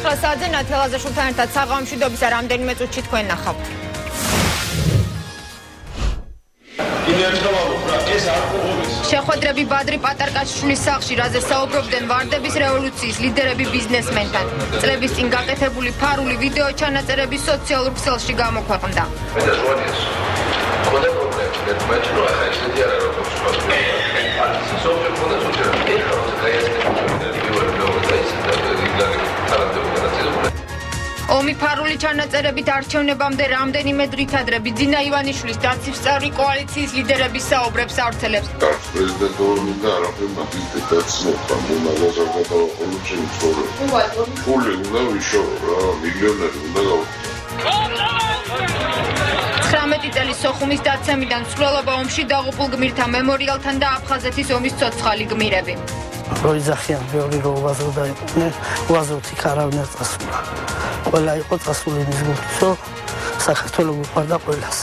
9 საათზე ნათელაძე შულთან ერთად საღამომშვიდობისა რამდენიმე წუთში თქვენ ნახავთ. შეხვედრები ბადრი პატარკაშვილის სახლში, რაზე საუბრობდნენ ვარდების რევოლუციის ლიდერები ბიზნესმენთან. წლების წინ გაკეთებული ფარული ვიდეო ჩანაწერები სოციალურ ქსელში გამოქვეყნდა. ომი ფარული ჩანაწერებით არჩევნებამდე რამდენიმე დღით ადრე ბიძინა ივანიშვილის დაცივსწავრი კოალიციის ლიდერების საუბრებს ავრცელებს. პრეზიდენტური და არაფერ მაგის დაცნობა მომავალზე გადაყოლჩენ ცხოვრება. ფული უნდა ვიშოვო რა, მილიონერი უნდა გავხდე. 19 წელი სოხუმის დაცემიდან მსვლელობა ომში დაღუპულ გმირთა მემორიალთან და აფხაზეთის ომის ცოცხალი გმირები. როიზახიან ბევრი რო უაზრდა იყვნენ, უაზროდ იქ არავინ არ წასულა. ყველა იყო წასული მის გულთო, საქართველოს უყვარდა ყველას.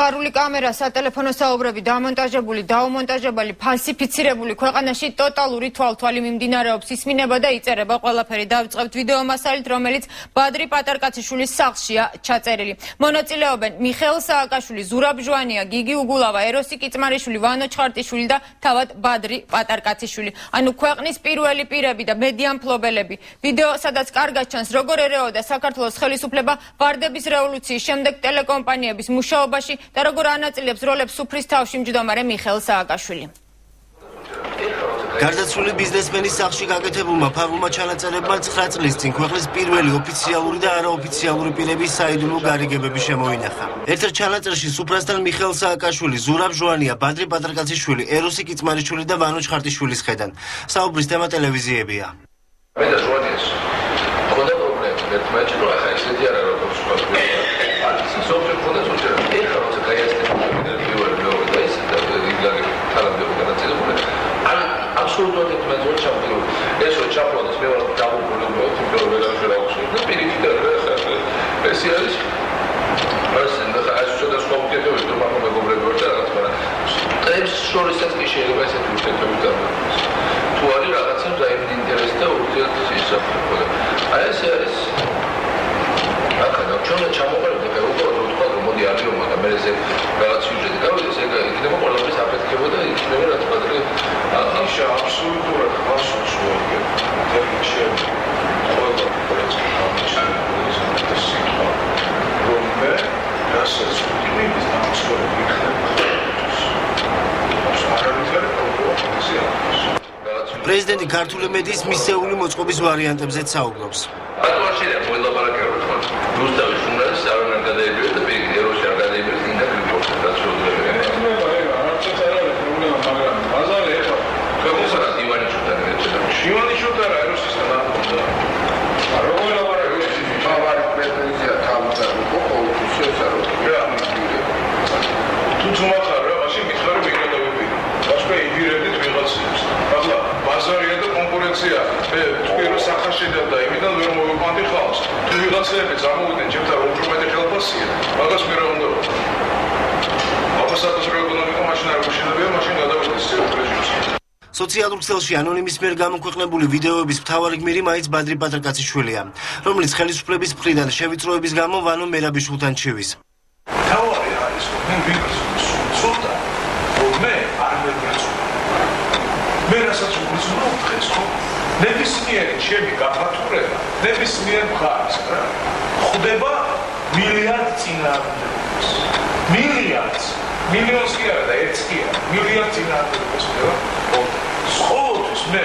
ფარული კამერა, სატელეფონო საუბრები, დამონტაჟებული, დაუმონტაჟებული, ფალსიფიცირებული, ქვეყანაში ტოტალური თვალთვალი მიმდინარეობს, ისმინება და იწერება ყველაფერი. დავიწყებთ ვიდეო მასალით, რომელიც ბადრი პატარკაციშვილის სახლშია ჩაწერილი. მონაწილეობენ მიხეილ სააკაშვილი, ზურაბ ჟვანია, გიგი უგულავა, ეროსი კიწმარიშვილი, ვანო ჩხარტიშვილი და თავად ბადრი პატარკაციშვილი. ანუ ქვეყნის პირველი პირები და მედია მფლობელები. ვიდეო, სადაც კარგად ჩანს, როგორ ერეოდა საქართველოს ხელისუფლება ვარდების რევოლუციის შემდეგ ტელეკომპანიების მუშაობაში და როგორ ანაწილებს როლებს სუფრის თავში მჯდომარე მიხეილ სააკაშვილი. გარდაცვლილი ბიზნესმენის სახლში გაკეთებულმა ფარულმა ჩანაწერებმა 9 წლის წინ ქვეყნის პირველი ოფიციალური და არაოფიციალური პირების საიდუმლო გარიგებები შემოინახა. ერთ-ერთ ჩანაწერში სუფრასთან მიხეილ სააკაშვილი, ზურაბ ჟვანია, ბადრი პატარკაციშვილი, ეროსი კიწმარიშვილი და ვანო ჩხარტიშვილის ხედან. საუბრის თემა ტელევიზიებია. მე და ჟვანიას ხოდა პრობლემა ერთმანეთში რო ახლა ისეთი არა როგორც Absolutно это надо чампион. Если чампион, если он там будет, то он будет хороший. Но перейдет, если есть, а что это что где-то, что мы говорим, вот это, это что рисовать еще не бывает, это уже туали рагацем за им интересно, вот это все. А если есть, а когда что-то чампион, это как бы вот моди армию, там мерзе рагацию же, да, вот это, это мы можем представить, что это и что это, Ища абсолютно классную свою деличие, какой-то полицейский хамичный, полицейский сигнал. Кроме я со своими знакомыми პრეზიდენტი ქართული მედიის მისეული მოწყობის ვარიანტებზეც საუბრობს. ატვარშია მოილაპარაკებთ ხო? რუსთავის ჟურნალისტს არ უნდა გადაიბიროს და პირიქით ეროში არ გადაიბიროს ინდა რიპორტი რაც შეუძლებელი. Ივანიშვილთან ეროსისთან ამბობდა. როგორ ლაპარაკობს? მთავარი პრეტენზია თავმოწარმე ყოველთვის ესარო. რა თუ თუმახარა, მაშინ მითხარი მიგრადავები. ბაშკა იბირებდით ვიღაცებს. ახლა ბაზარია და კონკურენცია. მე თქვენ რო სახაშედავ და იმიდან ვერ მოვიყვანდი ხალხს. თუ ვიღაცები წარმოვიდნენ ჩემთან რომ უმეტე ხელფასია, მაგას მე რა უნდა ვქო? აფასატოს ეკონომიკა მაშინ არ გუშინებია, მაშინ გადავიდეს რეჟიმს. სოციალურ ქსელში ანონიმის მიერ გამოქვეყნებული ვიდეოების მთავარი გმირი მაინც ბადრი პატარკაციშვილია, რომელიც ხელისუფლების მხრიდან შევიწროების გამო ვანო მერაბიშვილთან ჩივის. თავარი არის, მე ვიღაც სულტა, რომ მე არ მეგრეცო. მე რასაც უგრძნო დღეს ხო? ნებისმიერი ჩემი გაფართოება, ნებისმიერ მხარეს რა. ხდება მილიარდ წინააღმდეგობას. მილიარდს. მილიონს კი არა და ერთს კი არა. მილიარდ წინააღმდეგობას ხდება. ყოველთვის მე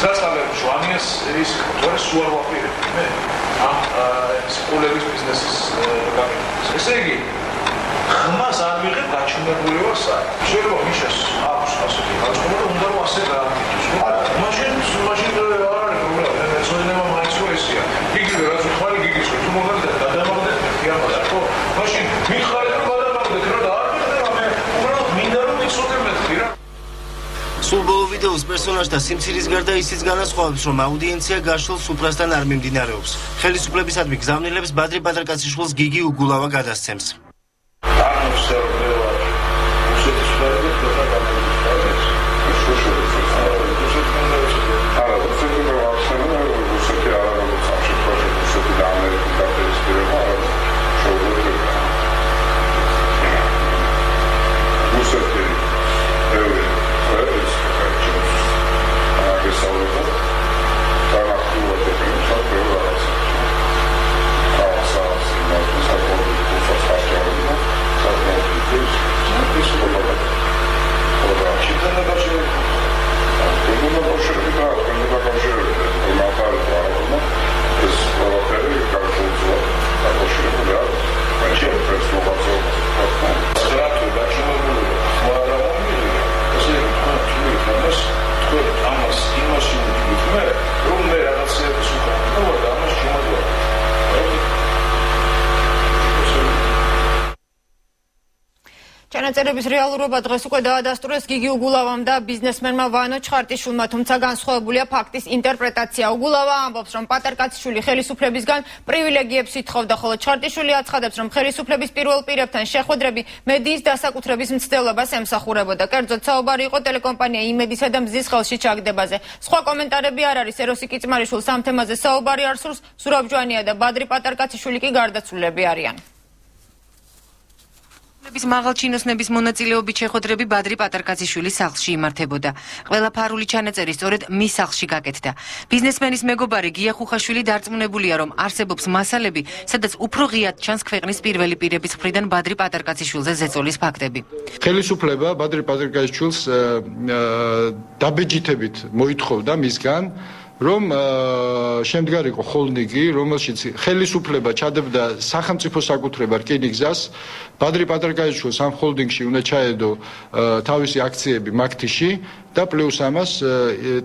სასწავლებ ჟვანიას ის თორე სულ არ ვაპირებ მე ეს კულების ბიზნესის გაკეთებას. ესე იგი ხმას არ ვიღებ გაჩვენებული ვარ საერთოდ. შეიძლება მიშას აქვს ასეთი განწყობა და უნდა რომ ასე გააკეთოს. მაშინ არ არის პრობლემა. ეცოდება მაინც რომ ესია. იგივე რაც ხარი გიგის თუ მომდე გადამაგდეთ ფიამდა ხო? მაშინ მიხარი რომ გადამაგდეთ რა და არ მიხდება მე უბრალოდ მინდა რომ იცოდე მეთქი რა. სულ ბოლო ვიდეოს პერსონაჟთა სიმცირის გარდა ისიც განასხვავებს, რომ აუდიენცია გაშლილ სუფრასთან არ მიმდინარეობს. ხელისუფლებისადმი გზავნილებს ბადრი პატარკაციშვილს გიგი უგულავა გადასცემს. ჩანაწერების რეალურობა დღეს უკვე დაადასტურეს გიგი უგულავამ და ბიზნესმენმა ვანო ჩხარტიშვილმა, თუმცა განსხვავებულია ფაქტის ინტერპრეტაცია. უგულავა ამბობს, რომ პატარკაციშვილი ხელისუფლებისგან პრივილეგიებს ითხოვდა, ხოლო ჩხარტიშვილი აცხადებს, რომ ხელისუფლების პირველ პირებთან შეხვედრები მედიის დასაკუთრების მცდელობას ემსახურებოდა. კერძოდ საუბარი იყო ტელეკომპანია იმედისა და მზის ხელში ჩაგდებაზე. სხვა კომენტარები არ არის. ეროსი კიწმარიშვილს ამ თემაზე საუბარი არ სურს. ზურაბ ჯვანია და ბადრი პატარკაციშვილი კი გარდაცვლილები არიან. მაღალჩინოსნების მონაწილეობით შეხვედრები ბადრი პატარკაციშვილის სახლში იმართებოდა. ყველა ფარული ჩანაწერი სწორედ მის სახლში გაკეთდა. ბიზნესმენის მეგობარი გია ხუხაშვილი დარწმუნებულია, რომ არსებობს მასალები, სადაც უფრო ღიად ჩანს ქვეყნის პირველი პირების მხრიდან ბადრი პატარკაციშვილზე ზეწოლის ფაქტები. ხელისუფლება ბადრი პატარკაციშვილს დაბეჯითებით მოითხოვდა მისგან, რომ შემდგარიყო холдინგი, რომელშიც ხელისუფლება ჩადებდა სახელმწიფო საკუთრება რკინიგზას, ბადრი პატარკაციშვილს ამ холдინგში უნდა ჩაედო თავისი აქციები მაგთიში და პლუს ამას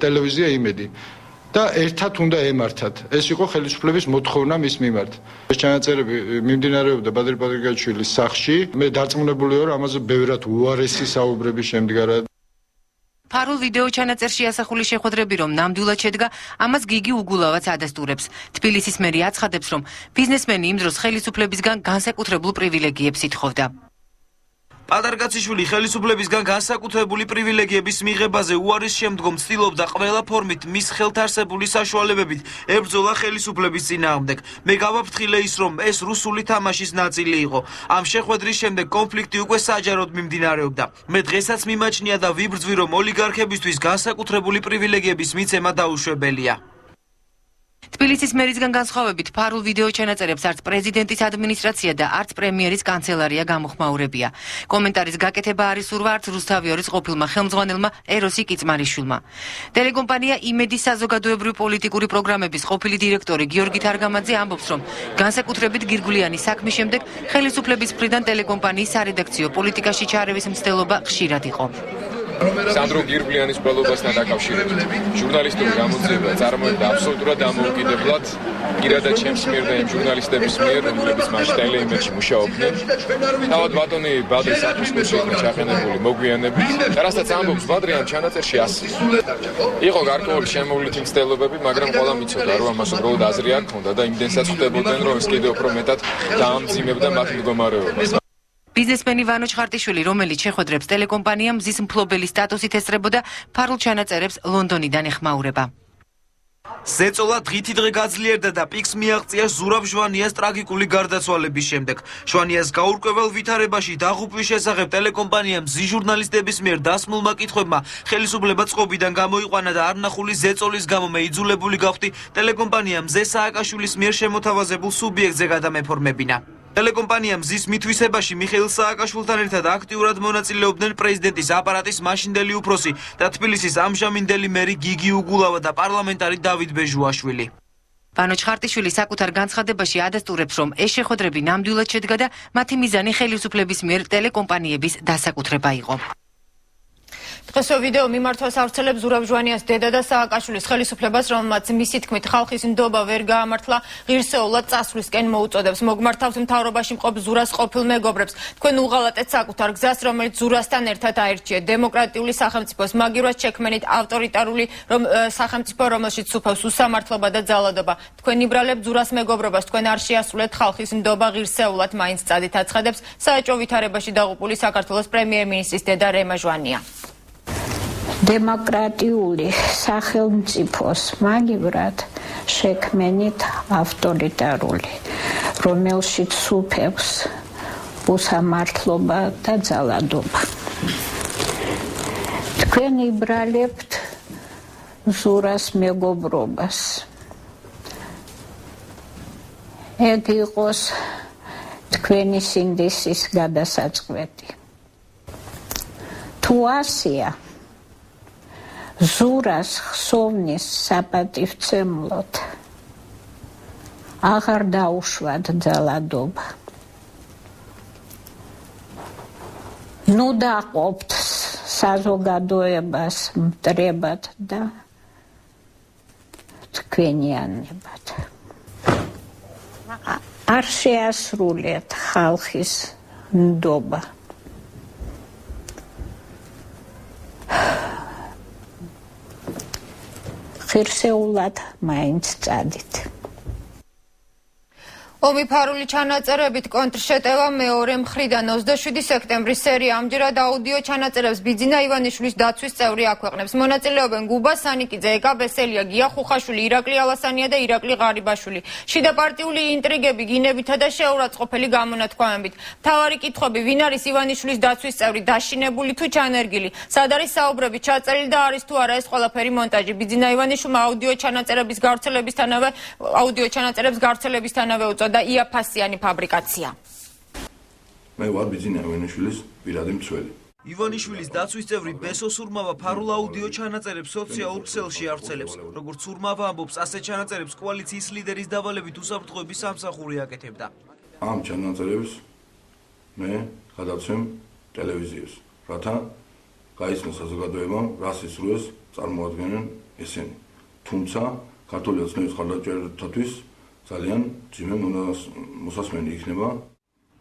ტელევიზია იმედი. და ერთად უნდა ემართათ. ეს იყო ხელისუფლების მოთხოვნა მის მიმართ. ეს ჩანაწერები მიმდინარეობდა ბადრი პატარკაციშვილის სახლში. მე დარწმუნებული ვარ, რომ ამაზე ბევრად უარესი საუბრები შემდგარა. ფარულ ვიდეო ჩანაწერში ასახული შეხვედრები, რომ ნამდვილად შედგა, ამას გიგი უგულავაც ადასტურებს. თბილისის მერი აცხადებს, რომ ბიზნესმენი იმ დროს ხელისუფლებისგან განსაკუთრებულ პრივილეგიებს ითხოვდა. პატარკაციშვილი ხელისუფლებისგან განსაკუთრებული პრივილეგიების მიღებაზე უარის შემდგომ ცდილობდა ყველა ფორმით მის ხელთარსებული საშუალებებით ებრძოლა ხელისუფლების წინააღმდეგ. მე გავაფრთხილე ის, რომ ეს რუსული თამაშის ნაწილი იყო. ამ შეხვედრის შემდეგ კონფლიქტი უკვე საჯაროდ მიმდინარეობდა. მე დღესაც მიმაჩნია და ვიბრძვი, რომ ოლიგარქებისთვის განსაკუთრებული პრივილეგიების მიცემა დაუშვებელია. თბილისის მერისგან განსხვავებით ფარულ ვიდეო ჩანაწერებს არც პრეზიდენტის ადმინისტრაცია და არც პრემიერის კანცელარია გამოხმაურებია. კომენტარის გაკეთება არის სურვა არც რუსთავიორის ყოფილმა ხელმძღვანელმა ეროსი კიწმარიშვილმა. ტელეკომპანია იმედის საზოგადოებრივი პოლიტიკური პროგრამების ყოფილი დირექტორი გიორგი თარგამაძე ამბობს, რომ განსაკუთრებით გირგვლიანი საქმის შემდეგ ხელისუფლების მხრიდან ტელეკომპანიის სარედაქციო პოლიტიკაში ჩარევის მცდელობა ხშირად იყო. სანდრო გირგვლიანის ყველობასთან დაკავშირებით ჟურნალისტური გამოძიება წარმოებდა აბსოლუტურად დამოუკიდებლად პირადად ჩემს მიერ და იმ ჟურნალისტების მიერ, რომლებიც მაშ ტელეიმედში მუშაობდნენ. თავად ბატონი ბადრი საფრთხეში იქნა ჩაყენებული მოგვიანებით და რასაც ამბობს ბადრი ამ ჩანაწერში ასის. იყო გარკვეული შემოვლითი მცდელობები, მაგრამ ყველა მიცოდა, რომ ამას უბრალოდ აზრი არ ჰქონდა და იმდენსაც ხვდებოდნენ, რომ ეს კიდევ უფრო მეტად დაამძიმებდა მათ მდგომარეობას. ბიზნესმენი ვანო ჩხარტიშვილი, რომელიც შეხვედრებს ტელეკომპანიამ მზის მფლობელის სტატუსით ესწრებოდა, ფარულ ჩანაწერებს ლონდონიდან ეხმაურება. ზეწოლა დღითი დღე გაძლიერდა და პიკს მიაღწია ზურაბ ჟვანიას ტრაგიკული გარდაცვალების შემდეგ. ჟვანიას გაურკვეველ ვითარებაში დაღუპვის შესახებ ტელეკომპანიამ მზის ჟურნალისტების მიერ დასმულმა კითხვებმა ხელისუფლება წყობიდან გამოიყვანა და არნახული ზეწოლის გამო მე იძულებული გავხდი ტელეკომპანია მზე სააკაშვილის მიერ შემოთავაზებულ სუბიექტზე გადამეფორმებინა. ტელეკომპანია მზის მითვისებაში მიხეილ სააკაშვილთან ერთად აქტიურად მონაწილეობდნენ პრეზიდენტის აპარატის მაშინდელი უფროსი და თბილისის ამჟამინდელი მერი გიგი უგულავა და პარლამენტარი დავით ბეჟუაშვილი. ვანო ჩხარტიშვილი საკუთარ განცხადებაში ადასტურებს, რომ ეს შეხვედრები ნამდვილად შედგა და მათი მიზანი ხელისუფლების მიერ ტელეკომპანიების დასაკუთრება იყო. დღესო ვიდეო მიმართვას ავრცელებს ზურაბ ჟვანიას დედა და სააკაშვილის ხელისუფლებას, რომელმაც მისი თქმით ხალხის ნდობა ვერ გაამართლა, ღირსეულად წასვლისკენ მოუწოდებს. მოგმართავთ მთავრობაში მყოფ ზურას ყოფილ მეგობრებს. თქვენ უღალატეთ საკუთარ გზას, რომელიც ზურასთან ერთად აირჩიეთ. დემოკრატიული სახელმწიფოს მაგივრად შექმნით ავტორიტარული სახელმწიფო, რომელშიც სუფევს უსამართლობა და ძალადობა. თქვენ იბრალებთ ზურას მეგობრობას, თქვენ არ შეასრულეთ ხალხის ნდობა ღირსეულად მაინც წადით, აცხადებს საეჭვო ვითარებაში დაღუპული საქართველოს პრემიერ-მინისტრის დედა რემა ჟვანია. დემოკრატიული სახელმწიფოს მაგივრად შექმნით ავტორიტარული, რომელშიც სუფევს უსამართლობა და ძალადობა. თქვენ იბრალებთ ზურას მეგობრობას. ეგ იყოს თქვენი სინდისის გადასაწყვეტი. თუ ასია ზურას ხსოვნის საპატივცემლოდ აღარ დაუშვათ ძალადობა. ნუ დაყოფთ საზოგადოებას მტრებად და თქვენიანებად. არ შეასრულეთ ხალხის ნდობა. ღირსეულად მაინც წადით. ომი ფარული ჩანაწერებით კონტრშეტევა მეორე მხრიდან 27 სექტემბრის სერია ამჯერად აუდიო ჩანაწერებს ბიძინა ივანიშვილის დაცვის წევრი აქვეყნებს. მონაწილეობენ გუბა სანიკიძე, ეკა ბესელია, გია ხუხაშვილი, ირაკლი ალასანია და ირაკლი ღარიბაშვილი. შიდაპარტიული ინტრიგები, გინებითა და შეურაცხყოფელი გამონათქვამებით. მთავარი კითხვები: ვინ არის ივანიშვილის დაცვის წევრი, დაშინებული თუ ჩანერგილი? სად არის საუბრები ჩაწერილი და არის თუ არა ეს ყველაფერი მონტაჟი? ბიძინა ივანიშვილმა აუდიო ჩანაწერების გავრცელებისთანავე უწოდა და იაფასიანი ფაბრიკაცია. მე ვარ ბიძინა ივანიშვილის პირადი მცველი. ივანიშვილის დაცვის წევრი ბესო სურმავა ფარულ აუდიო ჩანაწერებს სოციალურ ქსელში ავრცელებს. როგორც სურმავა ამბობს, ასეთ ჩანაწერებს კოალიციის ლიდერის დავალებით უსაფრთხოების სამსახური აკეთებდა. ამ ჩანაწერებს მე გადავცემ ტელევიზიას, რათა გაიცნოს საზოგადოებამ, რა სისრულეს წარმოადგენენ ესენი. თუმცა ქართული ოცნების მხარდაჭერითათვის ძალიან ძიმე მოსასმენი იქნება.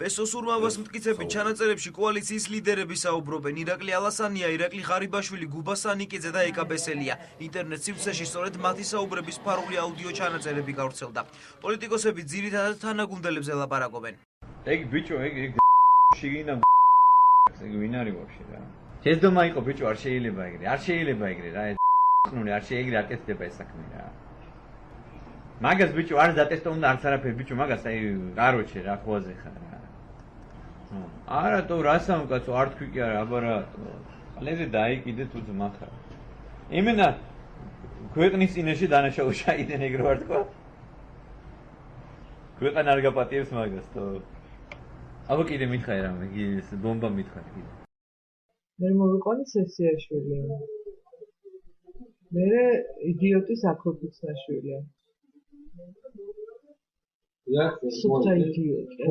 ბესო სურმავას მტკიცებით ჩანაწერებში კოალიციის ლიდერები საუბრობენ. ირაკლი ალასანია, ირაკლი ღარიბაშვილი, გუბა სანიკიძე და ეკა ბესელია. ინტერნეტ სივრცეში სწორედ მათი საუბრების ფარული აუდიო ჩანაწერები გავრცელდა. პოლიტიკოსები ძირითადად თანაგუნდელებზე ლაპარაკობენ. ეგ ბიჭო, ეგ შიგინა ეგ ვინ არის ვაფშე რა? შეძდომა იყო ბიჭო, არ შეიძლება ეგრე. არ შეიძლება ეგრე რა. ხნული არ შეიძლება არ კეთდება ეს საქმე რა. მაგას ბიჭო არ დატესტო უნდა არც არაფერი ბიჭო მაგას აი კაროჩე რა ხوازე ხარ რა. არა თო რასამ კაცო არ თქვი კი არა აბარატო. ალეზე დაიკიდე თუ ძმა ხარ. იმენა ქვეყნის წინაშე დანაშაული შაიდენ ეგრე ვარ თქო. ქვეყანა არ გაპატიებს მაგას თო. აბა კიდე მითხარი რამე ის ბომბა მითხარი კიდე. მე მოვიყვანი სესიაშვილი. მე იდიოტის აკროფიცაშვილი. სუფთა იდიოტი.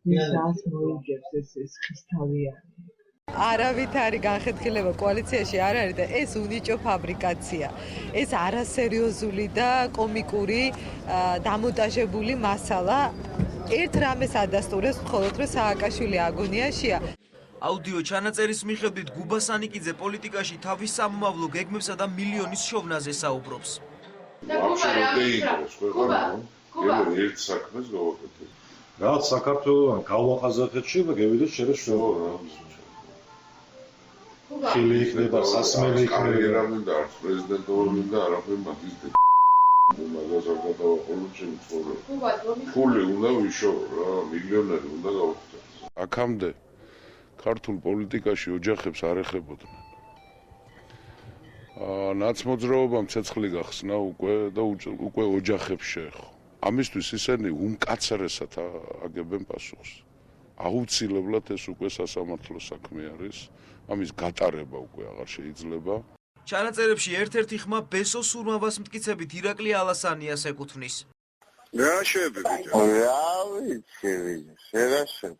ისას მოიგებს ეს ხისთავიანი. არავითარი განხეთქილება კოალიციაში არ არის და ეს უნიჭო ფაბრიკაცია. ეს არასერიოზული და კომიკური დამონტაჟებული მასალა ერთ რამეს ადასტურებს მხოლოდ რომ სააკაშვილი აგონიაშია. აუდიო ჩანაწერის მიხედვით გუბა სანიკიძე პოლიტიკაში თავის სამომავლო გეგმებსა და მილიონის შოვნაზე საუბრობს. ერთ საქმეს გავაკეთებ. რაც საქართველოს გავაყაზახეთში და გევიდეთ შერეშო რა. ხილი იქნება, სასმელი იქნება. კარიერა მინდა, არც პრეზიდენტური მინდა, არაფერი მაგის მაგას არ გადავაყოლოთ ჩემი ცხოვრება. ფული უნდა ვიშოვო რა, მილიონერი უნდა გავხდე. აქამდე ქართულ პოლიტიკაში ოჯახებს არ ეხებოდნენ. ნაცმოძრაობამ ცეცხლი გახსნა უკვე და უკვე ოჯახებს შეეხო. ამისთვის ისინი უმკაცრესად აგებენ პასუხს. აუცილებლად ეს უკვე სასამართლო საქმე არის. ამის გატარება უკვე აღარ შეიძლება. ჩანაწერებში ერთ-ერთი ხმა ბესო სურმავას მტკიცებით ირაკლი ალასანიას ეკუთვნის. რა შეებები? რა ვიცი, შერაშენ.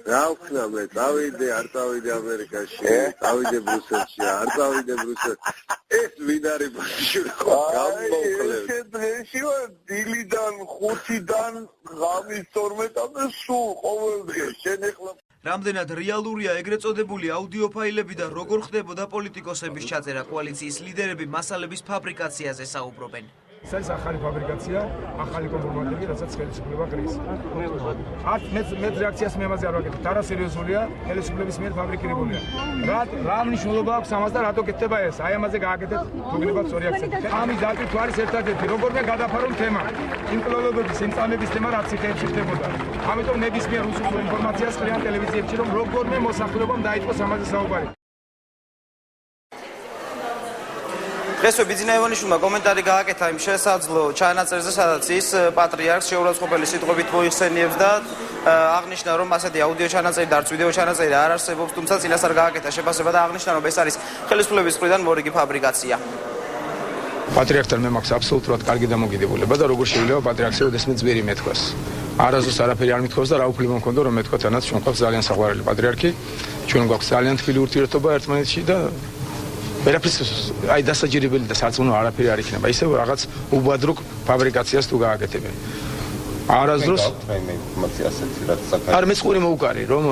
რა ვქნა მე, წავიდე, არ წავიდე ამერიკაში, წავიდე ბრუსელში, არ წავიდე ბრუსელში. ეს ვინ არის ბაშური ხო? გამოვკლებ. ეს დღეში ვარ დილიდან 5-დან ღამის 12-მდე სულ ყოველდღე შენ ეხლა რამდენად რეალურია ეგრეთ წოდებული აუდიო ფაილები და როგორ ხდებოდა პოლიტიკოსების ჩაწერა კოალიციის ლიდერები მასალების ფაბრიკაციაზე საუბრობენ. ეს ახალი ფაბრიკაცია, ახალი კომპონენტები, რასაც ხელისუფლება კრის. არც მე რეაქციას მე ამაზე არ ვაკეთებ. არასერიოზულია, ხელისუფლების მიერ ფაბრიკირებულია. რა მნიშვნელობა აქვს ამას და რატო კეთდება ეს? აი ამაზე გააკეთეთ მოგნებათ სწორი აქცენტი. ამის დაკითხვა თუ არის ერთადერთი, როგორმე გადაფარულ თემა. ინკლუზივობის სიმწამების თემა რაც ხეებში ხდებოდა. ამიტომ ნებისმიერ უსულო ინფორმაციას ყრიან ტელევიზიებში, რომ როგორმე მოსახლეობამ დაიწყოს ამაზე საუბარი. დღესვე ბიძინა ივანიშვილმა კომენტარი გააკეთა იმ შესაძლო ჩანაწერზე, სადაც ის პატრიარქს შეურაცხყოფელი სიტყვებით მოიხსენიებს და აღნიშნა, რომ ასეთი აუდიო ჩანაწერი და არც ვიდეო ჩანაწერი არ არსებობს, თუმცა წინასწარ გააკეთა შეფასება და აღნიშნა, რომ ეს არის ხელისუფლების მხრიდან მორიგი ფაბრიკაცია. პატრიარქთან მე მაქვს აბსოლუტურად კარგი დამოკიდებულება და როგორ შეიძლება პატრიარქს ოდესმე ძვირი მეთქვას. არასდროს არაფერი არ მithქვას და რა უფლება მქონდა რომ მეთქვა თანაც ჩვენ გვაქვს ძალიან საყვარელი პატრიარქი, ჩვენ გვაქვს ძალიან თბილი ურთიერთობა ერთმანეთში და ვერაფერს აი დასაჯერებელი და სარწმუნო არაფერი არ იქნება. ისევ რაღაც უბადრუკ ფაბრიკაციას თუ გააკეთებენ. არასდროს არ მეწყური მოუკარი რომ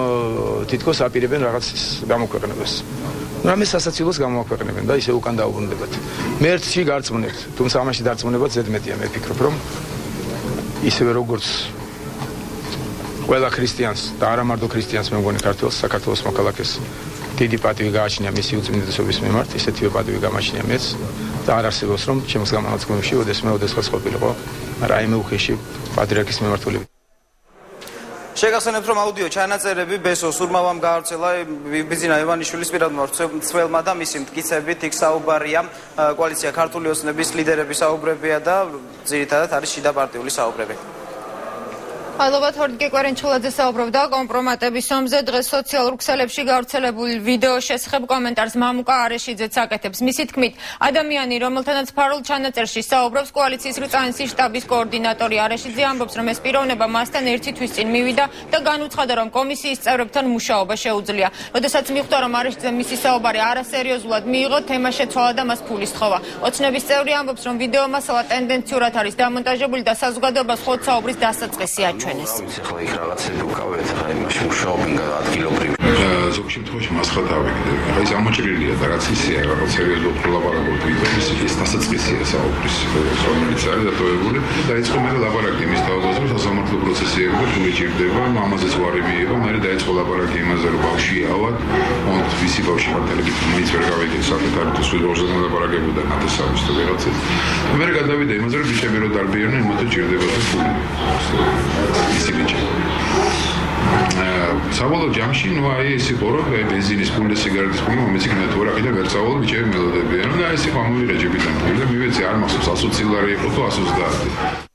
თითქოს აპირებენ რაღაც გამოქვეყნებას. რამე სასაცილოს გამოაქვეყნებენ და ისე უკან დაუბრუნდებათ. მე ერთში გარწმუნებთ, თუმცა ამაში დარწმუნებაც ზედმეტია, მე ფიქრობ, რომ ისევე როგორც ყველა ქრისტიანს და არა მარტო ქრისტიანს მე მგონი ქართულს, საქართველოს მოქალაქეს დიდი პატივი გააჩნია მისი უწმინდესობის მიმართ, ისეთივე პატივი გამაჩნია მეც და არ არსებობს რომ ჩემს გამონაცვლებში ოდესმე ყოფილიყო რაიმე უხეში პატრიარქის მიმართულებით. შეგახსენებთ რომ აუდიო ჩანაწერები ბესოს ურმავამ გაავრცელა ბიძინა ივანიშვილის პირადმა მრცველმა და მისი მტკიცებით იქ საუბარია კოალიცია ქართული ოცნების ლიდერების საუბრებია და ძირითადად არის შიდა პარტიული საუბრები. ალბათ ორდგე კვარენჩულაძე საუბრობდა კომპრომატების ომზე დღეს სოციალურ ქსელებში გავრცელებული ვიდეოს შესახებ კომენტარს მამუკა არეშიძეც აკეთებს. მისი თქმით, ადამიანი, რომელთანაც ფარულ ჩანაწერში საუბრობს, კოალიციის რწმენის შტაბის კოორდინატორი არეშიძე ამბობს, რომ ეს პიროვნება მასთან ერთი თვის წინ მივიდა და განუცხადა, რომ კომისიის წევრებთან მუშაობა შეუძლია. როდესაც მიხვდა, რომ არეშიძე მისი საუბარი არასერიოზულად მიიღო, თემა შეცვალა და მას ფულის თხოვა. ოცნების წევრი ამბობს, რომ ვიდეო მასალა ტენდენციურად არის დამონტაჟებული და საზოგადოებას ხოთ საუბრის დასაწყისი აჩვენეს. ახლა იქ რაღაცები უკავიათ, ახლა იმაში მუშაობენ ადგილობრივ. ზოგ შემთხვევაში მას ხარ დავიგდები. ახლა ის ამოჭრილია და რაც ისეა, რაღაც სერიოზულად ვლაპარაკობთ, ის დასაწყისია საუბრის, რომელიც არის დატოვებული და დაიწყო მე ლაპარაკი იმის თავაზე, რომ სასამართლო პროცესი ერგო ფული ჭირდება, ამაზეც ვარი მიიღო, მე დაიწყო ლაპარაკი იმაზე, რომ ბავშვი ავალ, ond ვისი ბავშვი მართალებით მეც ვერ გავიგე, საკუთარი თუ სულოზე ლაპარაკებოდა ნათესავის და ვიღაცის. მე გადავიდა იმაზე, რომ ბიჭები რო დარბიანენ, იმათო ჭირდება ფული. ისი ბიჭი. საბოლოო ჯამში, ნუ აი ეს იყო რომ ბენზინის ფული და სიგარეტის ფული მომეციქნა თუ რა კიდე ვერ წავალ ბიჭები მელოდებიან. და ეს იყო ამოვიღე ჯებიდან ფული და მივეცი არ მახსოვს 120 ლარი იყო თუ 130.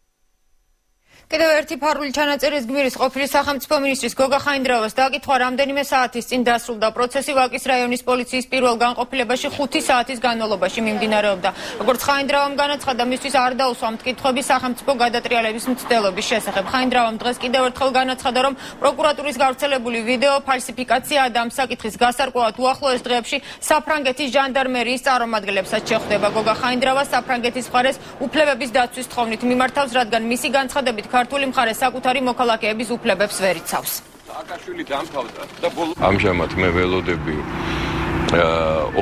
კიდევ ერთი ფარული ჩანაწერის გმირის ყოფილი სახელმწიფო მინისტრის გოგა ხაინდრავას დაკითხვა რამდენიმე საათის წინ დასრულდა პროცესი ვაკის რაიონის პოლიციის პირველ განყოფილებაში 5 საათის განმავლობაში მიმდინარეობდა. როგორც ხაინდრავამ განაცხადა, მისთვის არ დაუსვა მტკითხვები სახელმწიფო გადატრიალების მცდელობის შესახებ. ხაინდრავამ დღეს კიდევ ერთხელ განაცხადა, რომ პროკურატურის გავრცელებული ვიდეო ფალსიფიკაციაა და ამ საკითხის გასარკვევად უახლოეს დღეებში საფრანგეთის ჟანდარმერიის წარმომადგენლებსაც შეხვდება. გოგა ხაინდრავა საფრანგეთის მხარეს უფლებების დაცვის თხოვნით მიმართავს, რადგან მისი განცხადებით ქართული მხარე საკუთარი მოქალაქეების უფლებებს ვერ იცავს. სააკაშვილი დამთავრდა და ამჟამად მე ველოდები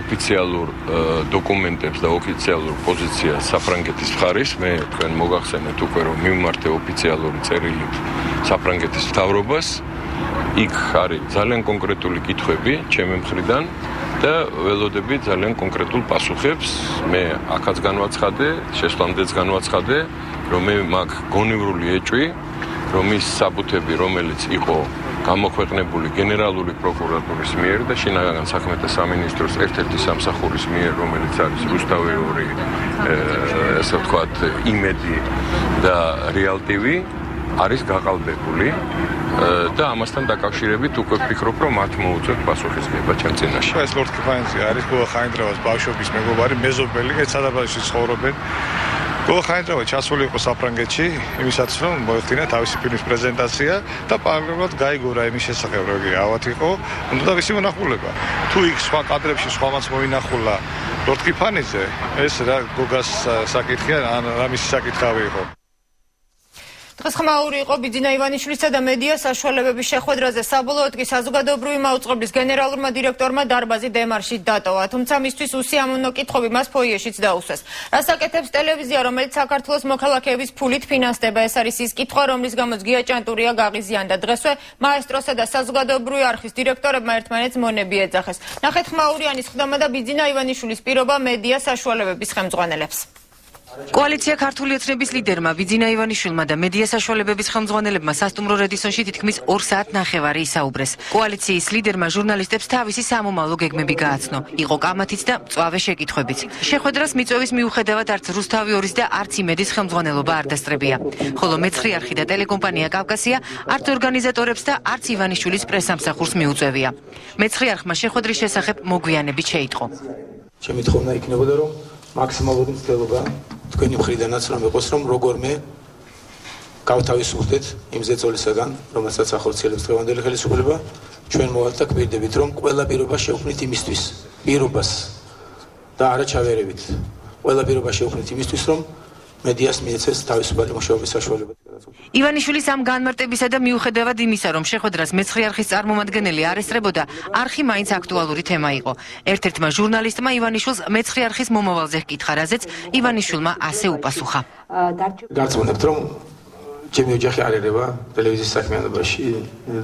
ოფიციალურ დოკუმენტებს და ოფიციალურ პოზიციას საფრანგეთის მხარის. მე თქვენ მოგახსენეთ უკვე რომ მიმართე ოფიციალური წერილით საფრანგეთის მთავრობას. იქ არის ძალიან კონკრეტული კითხვები ჩემი მხრიდან და ველოდები ძალიან კონკრეტულ პასუხებს. მე აქაც განვაცხადე, შესვლამდეც განვაცხადე, რომ მე მაგ გონივრული ეჭვი, რომ ის საბუთები, რომელიც იყო გამოქვეყნებული გენერალური პროკურატურის მიერ და შინაგან საქმეთა სამინისტროს ერთ-ერთი სამსახურის მიერ, რომელიც არის რუსთავი 2, ესე ვთქვათ, იმედი და რეალ ტივი, არის გაყალბებული და ამასთან დაკავშირებით უკვე ვფიქრობ, რომ მათ მოუწევთ პასუხისმგება ჩემ წინაშე. ეს ლორდ კიფაინცი არის გოგა ხაინდრავას ბავშვობის მეგობარი, მეზობელი, ერთ სადაბაში ცხოვრობენ. გოგა ხაინდრავა ჩასული იყო საფრანგეთში, იმისათვის რომ მოეხდინა თავისი ფილმის პრეზენტაცია და პარალელურად გაიგო რა იმის შესახებ, რომ იგი ავად იყო, უნდა მისი მონახულება. თუ იქ სხვა კადრებში სხვამაც მოინახულა ლორდ კიფაინიძე, ეს რა გოგას საკითხია, ან რა მისი საკითხავი იყო. დღეს ხმაური იყო ბიძინა ივანიშვილისა და მედია საშუალებების შეხვედრაზე. საბოლოოდ კი საზოგადოებრივი მაუწყებლის გენერალურმა დირექტორმა დარბაზი დემარში დატოვა, თუმცა მისთვის უსიამოვნო კითხვები მას ფოიეშიც დაუსვეს. რას აკეთებს ტელევიზია, რომელიც საქართველოს მოქალაქეების ფულით ფინანსდება? ეს არის ის კითხვა, რომლის გამოც გია ჭანტურია გაღიზიანდა. დღესვე მაესტროსა და საზოგადოებრივი არხის დირექტორებმა ერთმანეთს მონები ეძახეს. ნახეთ ხმაურიანის ხდომა და ბიძინა ივანიშვილის პირობა მედია საშუალებების ხელმძღვანელებს. კოალიცია ქართული ოცნების ლიდერმა ბიძინა ივანიშვილმა და მედია საშუალებების ხელმძღვანელებმა სასტუმრო რედისონში თითქმის 2 საათნახევარი ისაუბრეს. კოალიციის ლიდერმა ჟურნალისტებს თავისი სამომავლო გეგმები გააცნო. იყო კამათიც და მწვავე შეკითხვებიც. შეხვედრას მიწვევის მიუხედავად არც რუსთავი 2-ის და არც იმედის ხელმძღვანელობა არ დასწრებია. ხოლო მეცხრე არხი და ტელეკომპანია კავკასია არც ორგანიზატორებს და არც ივანიშვილის პრესამსახურს მიუწევია. მეცხრე არხმა შეხვედრის შესახებ მოგვიანებით შეიტყო. ჩემი თხოვნა იქნებოდა რომ მაქსიმალური მცდელობა თქვენი მხრიდანაც რომ იყოს, რომ როგორმე გავთავისუფლდეთ იმ ზეწოლისაგან, რომელსაც ახორციელებს დღევანდელი ხელისუფლება, ჩვენ მოვაკმაყოფილდებით, რომ ყველა პირობა შევქმნით იმისთვის, პირობას და არა ჩავერევით. ყველა პირობა შევქმნით იმისთვის, რომ მედიას მიეცეს თავისუფალი მუშაობის საშუალება. ივანიშვილის ამ განმარტებისა და მიუხედავად იმისა, რომ შეხვედრას მეცხრე არხის წარმომადგენელი არ ესწრებოდა, არხი მაინც აქტუალური თემა იყო. ერთ-ერთმა ჟურნალისტმა ივანიშვილს მეცხრე არხის მომავალზე ჰკითხა, რაზეც ივანიშვილმა ასე უპასუხა. გარწმუნებთ, რომ ჩემი ოჯახი არ ერევა ტელევიზიის საქმიანობაში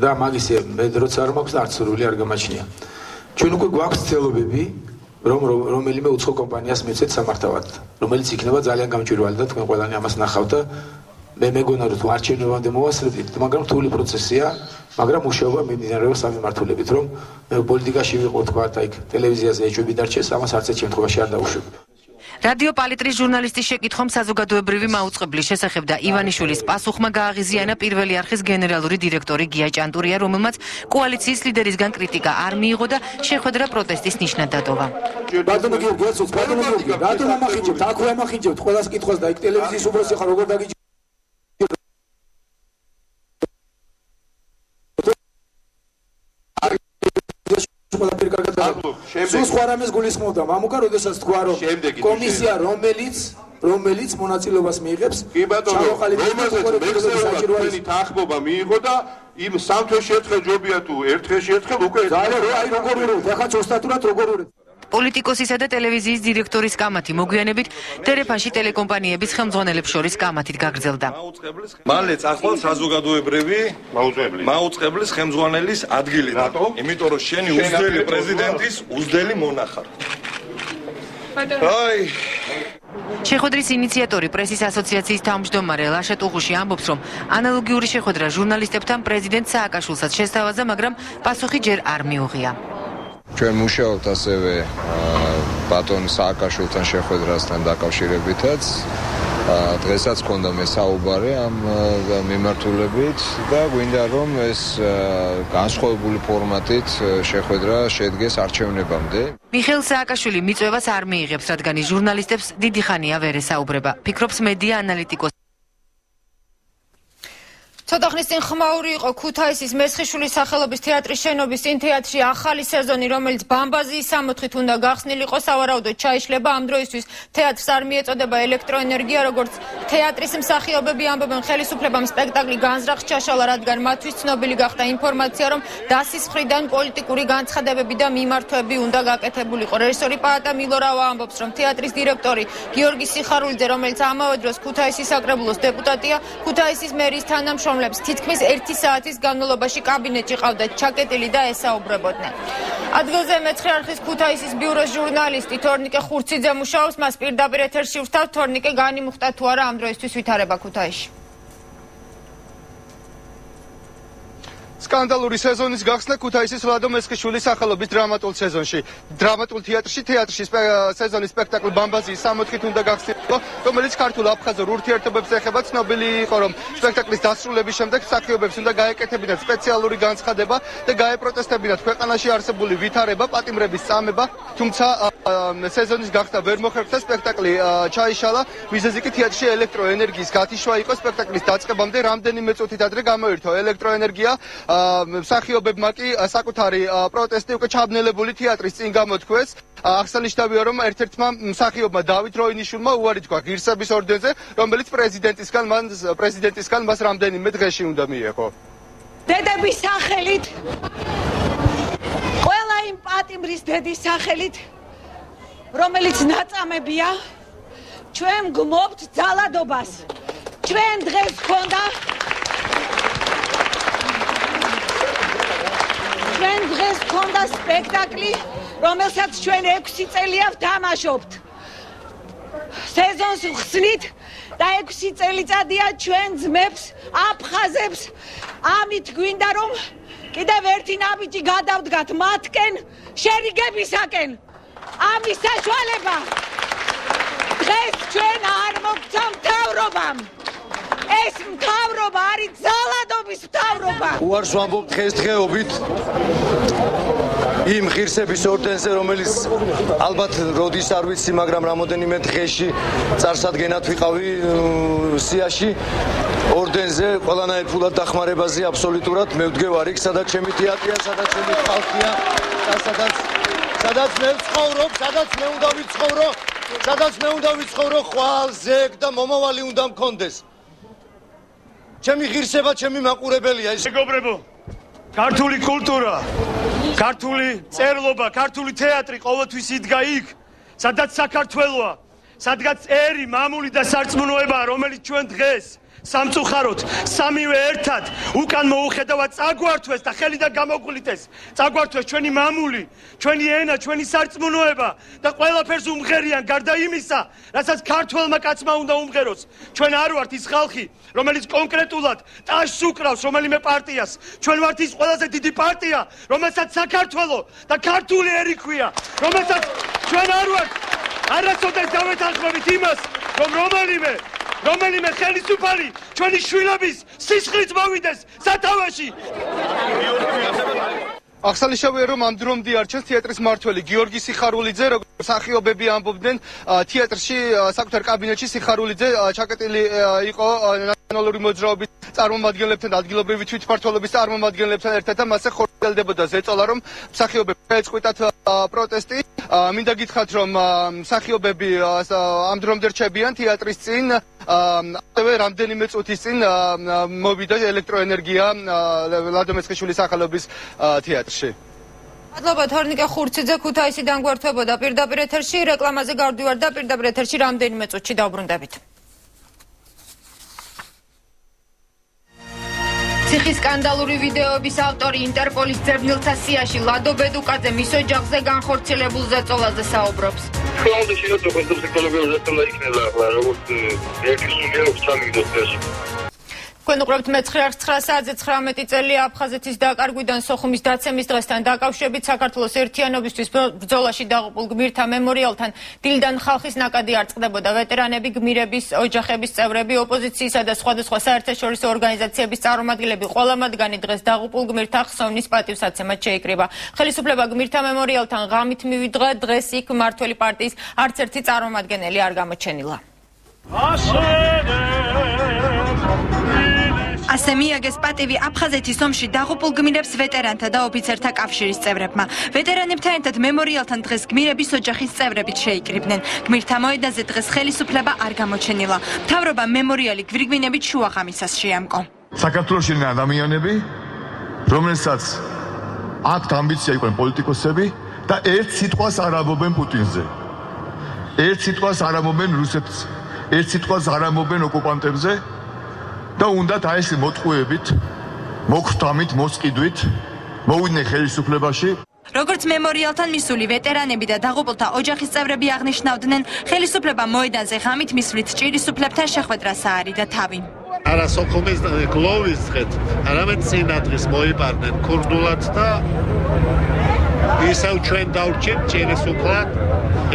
და მაგისე მე როცა არ მაქვს არც სურვილი არ გამაჩნია. ჩვენ უკვე გვაქვს ცდილობები, რომ რომელიმე უცხო კომპანიას მივცეთ სამართავად, რომელიც იქნება ძალიან გამჭვირვალე და თქვენ ყველანი ამას ნახავთ და მე მეგონა რომ არჩევნებამდე მოვასწრებთ, მაგრამ რთული პროცესია, მაგრამ მუშაობა მიმდინარეობს ამ მიმართულებით, რომ მე პოლიტიკაში ვიყო თქვა და იქ ტელევიზიაზე ეჭვები დარჩეს, ამას არც ერთ შემთხვევაში არ დავუშვებ. რადიო პალიტრის ჟურნალისტის შეკითხვამ საზოგადოებრივი მაუწყებლის შესახებ და ივანიშვილის პასუხმა გააღიზიანა პირველი არხის გენერალური დირექტორი გია ჭანტურია, რომელმაც კოალიციის ლიდერისგან კრიტიკა არ მიიღო და შეხვედრა პროტესტის ნიშნად დატოვა. ბატონო გიორგი, ბატონო გიორგი, რატომ ამახინჯებთ? აქვე ამახინჯებთ ყველას კითხვას და იქ ტელევიზიის უბრალოდ ხარ როგორ დაგიჯერებთ? სულ სხვა რამეს გულისხმობდა მამუკა, როდესაც თქვა რომ კომისია რომელიც მონაწილეობას მიიღებს ჩამოყალიბებული თანხმობა მიიღო და იმ სამ თვეში ერთხელ ჯობია თუ ერთ დღეში ერთხელ უკვე აი როგორ ვიროთ ახლა ჭოსტატურად როგორ ვიროთ პოლიტიკოსისა და ტელევიზიის დირექტორის კამათი მოგვიანებით ტელეფონში ტელეკომპანიების ხელმძღვანელებს შორის კამათით გაგრძელდა. მალე წახვალ საზოგადოებრივი მაუწყებლის ხელმძღვანელის ადგილიდან. იმიტომ რომ შენი უზდელი პრეზიდენტის უზდელი მონახარ. აი შეხვედრის ინიციატორი პრესის ასოციაციის თავმჯდომარე ლაშა ტუღუში ამბობს, რომ ანალოგიური შეხვედრა ჟურნალისტებთან პრეზიდენტ სააკაშვილსაც შესთავაზა, მაგრამ პასუხი ჯერ არ მიუღია. ჩვენ მუშაობთ ასევე ბატონ სააკაშვილთან შეხვედრასთან დაკავშირებითაც. დღესაც გქონდა მე საუბარი ამ მიმართულებით და გვინდა რომ ეს განსხვავებული ფორმატით შეხვედრა შედგეს არჩევნებამდე. მიხეილ სააკაშვილი მიწვევას არ მიიღებს, რადგან ის ჟურნალისტებს დიდი ხანია ვერ ესაუბრება. ფიქრობს მედია ანალიტიკოსი. ცოტა ხნის წინ ხმაური იყო ქუთაისის მესხიშვილის სახელობის თეატრის შენობის წინ თეატრში ახალი სეზონი, რომელიც ბამბაზიის სამოთხით უნდა გახსნილიყო, სავარაუდოდ ჩაიშლება. ამ დროისთვის თეატრს არ მიეწოდება ელექტროენერგია, როგორც თეატრის მსახიობები ამბობენ, ხელისუფლებამ სპექტაკლი განზრახს ჩაშალა, რადგან მათთვის ცნობილი გახდა ინფორმაცია, რომ დასის მხრიდან პოლიტიკური განცხადებები და მიმართვები უნდა გაკეთებულიყო. რეჟისორი პაატა მილორავა ამბობს, რომ თეატრის დირექტორი გიორგი სიხარულიძე, რომელიც ამავე დროს ქუთაისის საკრებულოს დეპუტატია, ქუთაისის მერის თანამშრომლებს თითქმის 1 საათის განმავლობაში კაბინეტში ყავდათ ჩაკეტილი და ესაუბრებოდნენ. ადგილზე მეცხრე არხის ქუთაისის ბიუროს ჟურნალისტი თორნიკე ხურციძე მუშაობს, მას პირდაპირ ეთერში ვrთავთ. თორნიკე, განიმუხტა თუ არა ამ დროისთვის ვითარება ქუთაისში? სკანდალური სეზონის გახსნა ქუთაისის ვლადო მესხიშვილის სახელობის დრამატულ სეზონში. დრამატულ თეატრში სეზონის სპექტაკლი ბამბაზიის სამოთხით უნდა გახსნილიყო, რომელიც ქართულ-აფხაზურ ურთიერთობებს ეხება. ცნობილი იყო, რომ სპექტაკლის დასრულების შემდეგ მსახიობებს უნდა გაეკეთებინათ სპეციალური განცხადება და გაეპროტესტებინათ ქვეყანაში არსებული ვითარება, პატიმრების წამება, თუმცა სეზონის გახსნა ვერ მოხერხდა, სპექტაკლი ჩაიშალა. მიზეზი კი თეატრში ელექტროენერგიის გათიშვა იყო. სპექტაკლის დაწყებამდე რამდენიმე წუთით ადრე გამოირთო ელექტროენერგია. მსახიობებმა კი საკუთარი პროტესტი უკვე ჩაბნელებული თეატრის წინ გამოთქვეს. აღსანიშნავია, რომ ერთ-ერთმა მსახიობმა დავით როინიშვილმა უარი თქვა ღირსების ორდენზე, რომელიც პრეზიდენტისგან მას რამდენიმე დღეში უნდა მიეღო. დედების სახელით, ყველა იმ პატიმრის დედის სახელით, რომელიც ნაწამებია, ჩვენ გმობთ ძალადობას. ჩვენ დღეს გქონდა სპექტაკლი, რომელსაც ჩვენ 6 წელია ვთამაშობთ. სეზონს ვხსნით და 6 წელიწადია ჩვენ ძმებს, აფხაზებს. ამით გვინდა რომ კიდევ ერთი ნაბიჯი გადავდგათ მათკენ, შერიგებისაკენ. ამის საშუალება დღეს ჩვენ არ მოგცა მთავრობამ. ეს მთავრობა არის ძალადობის მთავრობა. უარს ვამბობ დღესდღეობით იმ ღირსების ორდენზე, რომელიც ალბათ როდის არ ვიცი, მაგრამ რამოდენიმე დღეში წარსადგენად ვიყავი სიაში ორდენზე, ყველანაირ ფულად დახმარებაზე აბსოლუტურად მე ვდგევარ იქ, სადაც ჩემი თეატრია, სადაც ჩემი ხალხია და სადაც მე ვცხოვრობ, სადაც მე უნდა ვიცხოვრო, ხვალ, ზეგ და მომავალი უნდა მქონდეს. ჩემი ღირსება, ჩემი მაყურებელია ეს. მეგობრებო, ქართული კულტურა, ქართული წერლობა, ქართული თეატრი ყოველთვის იდგა იქ, სადაც საქართველოა, სადაც ერი, მამული და სარწმუნოებაა, რომელიც ჩვენ დღეს სამწუხაროდ სამივე ერთად უკან მოუხედავად წაგვართვეს და ხელიდან გამოგვლიდეს. წაგვართვეს ჩვენი მამული, ჩვენი ენა, ჩვენი სარწმუნოება და ყველაფერს უმღერიან გარდა იმისა, რასაც ქართველმა კაცმა უნდა უმღეროს. ჩვენ არ ვართ ის ხალხი, რომელიც კონკრეტულად ტაშს უკრავს რომელიმე პარტიას. ჩვენ ვართ ის ყველაზე დიდი პარტია, რომელსაც საქართველო და ქართული ერი ქვია, რომელსაც ჩვენ არ ვართ არასოდეს დავეთანხმებით იმას, რომ რომელიმე ხელისუფალი ჩვენი შვილების სისხლით მოვიდეს სათავეში. აღსანიშნავია, რომ ამ დრომდე არჩევს თეატრის მმართველი გიორგი სიხარულიძე, როგორც მსახიობები ამბობდნენ, თეატრში საკუთარ კაბინეტში სიხარულიძე ჩაკეტილი იყო ნაციონალური მოძრაობის წარმომადგენლებთან და ადგილობრივი თვითმმართველობის წარმომადგენლებთან ერთად და მასზე ხორციელდებოდა ზეწოლა, რომ მსახიობები ეწყვიტათ პროტესტი. მინდა გითხრათ, რომ მსახიობები ამ დრომდე რჩებიან თეატრის წინ, ასევე რამდენიმე წუთის წინ მოვიდა ელექტროენერგია ლადო მესხიშვილის სახელობის თეატრში. მადლობა თორნიკე ხურციძე, ქუთაისიდან გვერდებოდა პირდაპირ ეთერში, რეკლამაზე გავდივარ და პირდაპირ ეთერში რამდენიმე წუთში დავბრუნდებით. ციხის სკანდალური ვიდეოების ავტორი ინტერპოლის ძებნილთა სიაში ლადო ბედუკაძე მის ოჯახზე განხორციელებულ ზეწოლაზე საუბრობს. Realmente și eu trebuie să colaborăm la iknela, როგორც ერთი სულიერ სამიგდოსში. Თქვენ უყურებთ მე-9:09 19 წელი აფხაზეთის დაკარგვიდან სოხუმის დაცემის დღესთან დაკავშირებით საქართველოს ერთიანობისთვის ბრძოლაში დაღუპულ გმირთა მემორიალთან დილიდან ხალხის ნაკადი არ წყდებოდა. ვეტერანები, გმირების ოჯახების წევრები, ოპოზიციისა და სხვადასხვა საერთაშორისო ორგანიზაციების წარმომადგენლები ყველა მათგანი დღეს დაღუპულ გმირთა ხსოვნის პატივსაცემად შეიკრიბა. ხელისუფლება გმირთა მემორიალთან ღამით მივიდგა, დღეს იქ მმართველი პარტიის არც ერთი წარმომადგენელი არ გამოჩენილა. ასე მიაგეს პატივი აფხაზეთის ომში დაღუპულ გმირებს ვეტერანთა და ოფიცერთა კავშირის წევრებმა. ვეტერანებთან ერთად მემორიალთან დღეს გმირების ოჯახის წევრებიც შეიკრიბნენ. გმირთა მოედანზე დღეს ხელისუფლება არ გამოჩენილა. მთავრობა მემორიალი გვირგვინებით შუაღამისას შეამკო. საქართველოში იყვნენ ადამიანები, რომელსაც აქვთ ამბიცია იყვნენ პოლიტიკოსები და ერთ სიტყვას არ ამბობენ პუტინზე. ერთ სიტყვას არ ამბობენ რუსეთს, ერთ სიტყვას არ ამბობენ ოკუპანტებზე. და უნდათ აი ეს მოტყუებით, მოგხვდამით, მოსყიდვით მოვიდნენ ხელისუფლებაში. როგორც მემორიალთან მისული ვეტერანები და დაღუპულთა ოჯახის წევრები აღნიშნავდნენ, ხელისუფლება მოედანზე ღამით მისვლით ჭირისუფლებთან შეხვედრას აარიდა თავი. არა სოხუმის გლოვის დღეს, არამედ წინადღეს მოიპარდნენ ქურდულად და ისევ ჩვენ დავრჩით ჭირისუფლად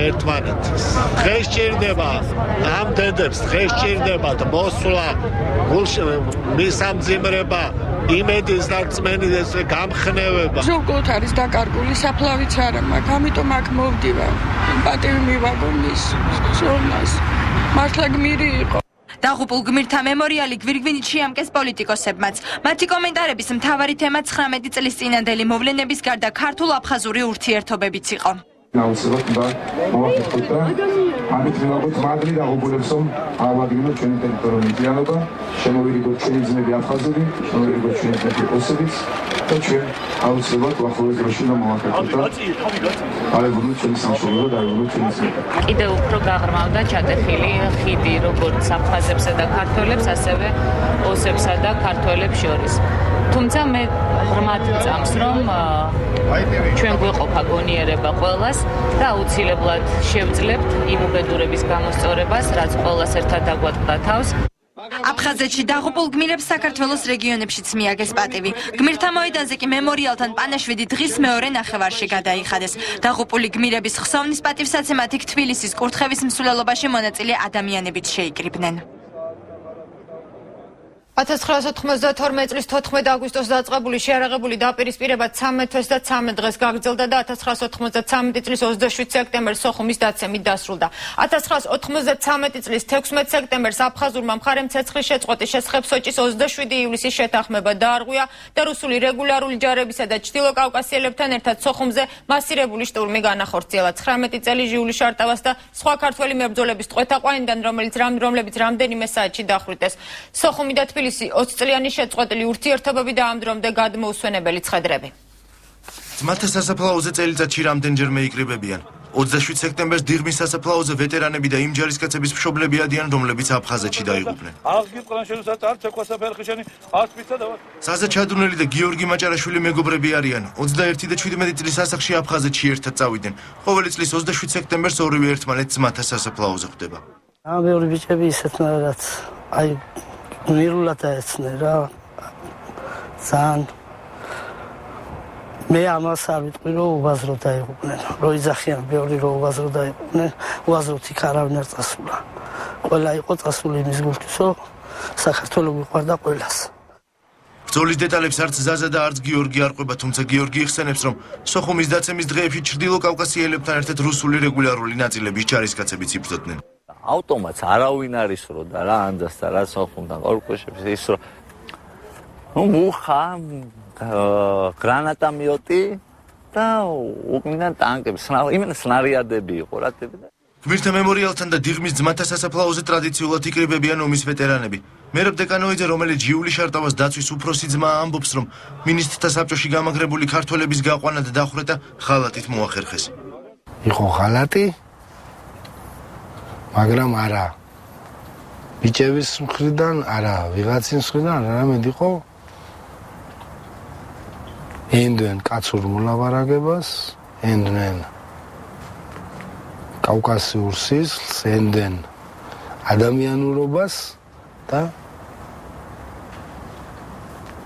ერთმანეთს. დღეს ჭირდება ამ დედებს, დღეს ჭირდებათ მოსვლა, მისამძიმრება, იმედის დარწმენის გამხნევება. ზოგადად არის დაკარგული საფლავიც არა მაქვს, ამიტომ აქ მოვდივარ. პატივი მივაგო მის ზონას. მართლა გმირი იყო. დაღუპულ გმირთა მემორიალი გვირგვინით შეამკეს პოლიტიკოსებმაც. მათი კომენტარების მთავარი თემა 19 წლის წინანდელი მოვლენების გარდა ქართულ-აფხაზური ურთიერთობებიც იყო. აუცილებლად უნდა მოვახერხოთ და ამით მივაგოთ მადლი დაღუპულებს, რომ ავადგინოთ ჩვენი ტერიტორიული მთლიანობა, შემოვირიგოთ ჩვენი ძმები აფხაზები, შემოვირიგოთ ჩვენი ძმები ოსებიც და ჩვენ აუცილებლად უახლოეს დროში უნდა მოვახერხოთ და აღებუნოთ ჩვენი სამშობლო და აღებუნოთ ჩვენი ძმები. კიდევ უფრო გაღრმავდა ჩატეხილი ხიდი როგორც აფხაზებსა და ქართველებს, ასევე ოსებსა და ქართველებს შორის. თუმცა მე ღრმად წამს, რომ ჩვენ გვეყოფა გონიერება ყველას და აუცილებლად შევძლებთ იმ უბედურების გამოსწორებას, რაც ყველას ერთად დაგვატყდა თავს. აფხაზეთში დაღუპულ გმირებს საქართველოს რეგიონებშიც მიაგეს პატივი. გმირთა მოედანზე კი მემორიალთან პანაშვიდი დღის მეორე ნახევარში გადაიხადეს. დაღუპული გმირების ხსოვნის პატივსაცემად იქ თბილისის კურთხევის მსვლელობაში მონაწილე ადამიანებიც შეიკრიბნენ. 1992 წლის 14 აგვისტოს დაწყებული შეარაღებული დაპირისპირება 13 თვეს და 13 დღეს გაგრძელდა და 1993 წლის 27 სექტემბერს სოხუმის დაცემით დასრულდა. 1993 წლის 16 სექტემბერს აფხაზურმა მხარემ ცეცხლის შეწყვეტის შესახებ სოჭის 27 ივლისის შეთანხმება დაარღვია და რუსული რეგულარული ჯარებისა და ჩრდილო კავკასიელებთან ერთად სოხუმზე მასირებული შტურმი განახორციელა. 19 წელი ჟიული შარტავას და სხვა ქართველი მებრძოლების ტყვეთა ყვანიდან, რომლებიც რამდენიმე საათში დახვრიტეს. სოხუმი და თბილისი თბილისი 20 წლიანი შეწყვეტილი ურთიერთობები და ამ დრომდე გადმოუსვენებელი ცხედრები. ძმათა სასაფლაოზე წელიწადში რამდენჯერმე იკრიბებიან. 27 სექტემბერს დიღმის სასაფლაოზე ვეტერანები და იმ ჯარისკაცების მშობლები ადიან, რომლებიც აფხაზეთში დაიღუპნენ. საზა ჩადუნელი და გიორგი მაჭარაშვილი მეგობრები არიან. 21 და 17 წლის ასაკში აფხაზეთში ერთად წავიდნენ. ყოველი წლის 27 სექტემბერს ორივე ერთმანეთს ძმათა სასაფლაოზე ხვდება. ამ ბევრი ბიჭები ისეთნაირად აი ნირულად აეცნენ რა. ძალიან მე ამას არ ვიტყვი რომ უაზროდ დაიღუპნენ. რო იძახიან ბევრი რომ უაზროდ დაიღუპნენ, უაზროდ იქ არავინ არ წასულა. ყველა იყო წასული იმის გულთვის, რომ საქართველო მიყვარდა ყველას. ბრძოლის დეტალებს არც ზაზა და არც გიორგი არ ყვება, თუმცა გიორგი იხსენებს, რომ სოხუმის დაცემის დღეებში ჩრდილო კავკასიელებთან ერთად რუსული რეგულარული ნაწილების ჯარისკაცებიც იბრძოდნენ. ავტომატს არავინ არ ისროდა რა ანდასთან რა სოხუმთან ორკუშებს ის რომ მუხა გრანატამიოტი და უკნიდან ტანკები, იმენა სნარიადები იყო რა ტიპი. გმირთა მემორიალთან და დიღმის ძმათა სასაფლაოზე ტრადიციულად იკრიბებიან ომის ვეტერანები. მერაბ დეკანოიძე, რომელიც ჟიული შარტავას დაცვის უფროსი ძმა, ამბობს, რომ მინისტრთა საბჭოში გამაგრებული ქართველების გაყვანა და დახვრეტა ხალატით მოახერხეს. იყო ხალატი, მაგრამ არა ბიჭების მხრიდან, არა ვიღაცის მხრიდან, არამედ იყო ენდენ კაცურ მოლაპარაკებას, ენდენ კავკასიურ სისხლს, ენდენ ადამიანურობას და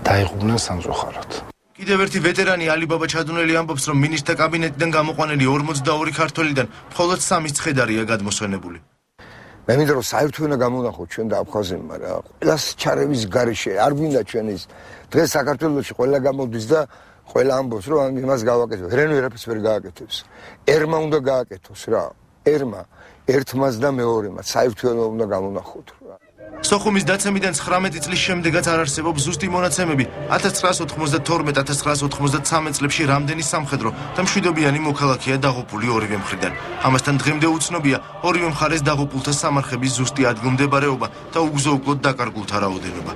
დაიღუპნენ სამწუხაროდ. კიდევ ერთი ვეტერანი ალიბაბა ჩადუნელი ამბობს, რომ მინისტრთა კაბინეტიდან გამოყვანილი 42 ქართველიდან მხოლოდ 3 ცხედარია გადმოსვენებული. მე მინდა რომ საერთოდ უნდა გამონახოთ ჩვენ და აფხაზებმა რა. ყველას ჩარევის გარეშე არ გვინდა ჩვენ ის. დღეს საქართველოში ყველა გამოდის და ყველა ამბობს რომ იმას გავაკეთებ. ვერაფერს ვერ გააკეთებს. ერმა უნდა გააკეთოს რა. ერმა ერთმაც და მეორემაც საერთოდ უნდა გამონახოთ რა. სოხუმის დაცემიდან 19 წლის შემდეგაც არ არსებობს ზუსტი მონაცემები 1992-1993 წლებში რამდენი სამხედრო და მშვიდობიანი მოქალაქეა დაღუპული ორივე მხრიდან. ამასთან დღემდე უცნობია ორივე მხარეს დაღუპულთა სამარხების ზუსტი ადგილმდებარეობა და უგზო-უკლოდ დაკარგულთა რაოდენობა.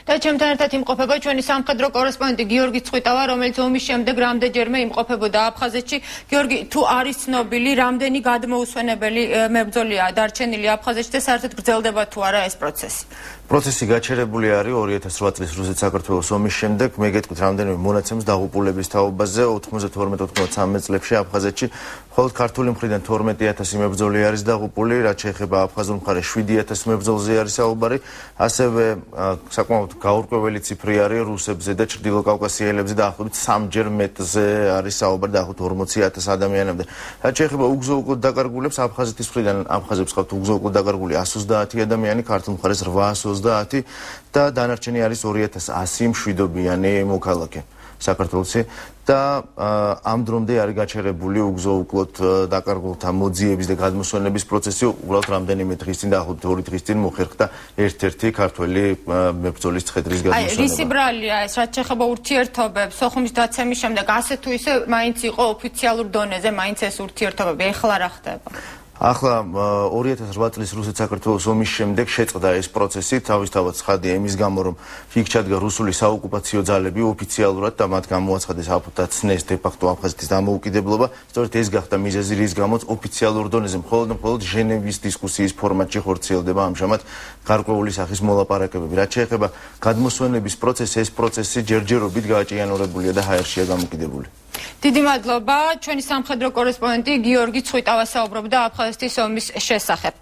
და ჩემთან ერთად იმყოფება ჩვენი სამხედრო კორესპონდენტი გიორგი წყვიტავა, რომელიც ომის შემდეგ რამდენჯერმე იმყოფებოდა აფხაზეთში. გიორგი, თუ არის ცნობილი, რამდენი გადმოუსვენებელი მებრძოლია დარჩენილი აფხაზეთში და საერთოდ გრძელდება თუ არა ეს პროცესი? პროცესი გაჩერებული არის 2008 წლის რუსეთ-საქართველოს ომის შემდეგ. მე გეტყვით რამდენიმე მონაცემს დაღუპულების თაობაზე 92-93 წლებში აფხაზეთში. მხოლოდ ქართული მხრიდან 12000 მებრძოლი არის დაღუპული, რაც შეეხება აფხაზურ მხარეს 7000 მებრძოლზე არის საუბარი. ასევე საკმაოდ გაურკვეველი ციფრი არის რუსებზე და ჩრდილო კავკასიელებზე დაახლოებით 3-ჯერ მეტზე არის საუბარი დაახლოებით 40000 ადამიანამდე. რაც შეეხება უგზო-უკლოდ დაკარგულებს აფხაზეთის მხრიდან აფხაზებს ხავთ უგზო-უკლოდ დაკარგული 130 ადამიანი, ქართულ მხარეს 820 და დანარჩენი არის 2100 მშვიდობიანი მოქალაქე საქართველოსი და ამ დრომდე არის გაჩერებული უგზო-უკლოდ დაკარგულთა მოძიების და გადმოსვენების პროცესი. უბრალოდ რამდენიმე დღის წინ დაახლოებით 2 დღის წინ მოხერხდა ერთ-ერთი ქართველი მებრძოლის ცხედრის გადმოსვენება. აი, ისი ბრალია ეს, რაც შეეხება ურთიერთობებს, სოხუმის დაცემის შემდეგ, ასე თუ ისე მაინც იყო ოფიციალურ დონეზე, მაინც ეს ურთიერთობები, ეხლა რა ხდება? ახლა 2008 წლის რუსეთ-საქართველოს ომის შემდეგ შეწყდა ეს პროცესი, თავისთავად ცხადია იმის გამო, რომ იქ ჩადგა რუსული საოკუპაციო ძალები ოფიციალურად და მათ გამოაცხადეს აფხაზეთის დე-ფაქტო აფხაზეთის დამოუკიდებლობა. სწორედ ეს გახდა მიზეზი, რის გამოც ოფიციალურ დონეზე მხოლოდ ჟენევის დისკუსიის ფორმატში ხორციელდება ამჟამად გარკვეული სახის მოლაპარაკებები. რაც შეეხება გადმოსვენების პროცესს, ეს პროცესი ჯერჯერობით გააჭიანურებულია და ჰაერშია გამოკიდებული. დიდი მადლობა, ჩვენი სამხედრო კორესპონდენტი გიორგი წყვიტავა საუბრობდა აფხაზეთის ომის შესახებ.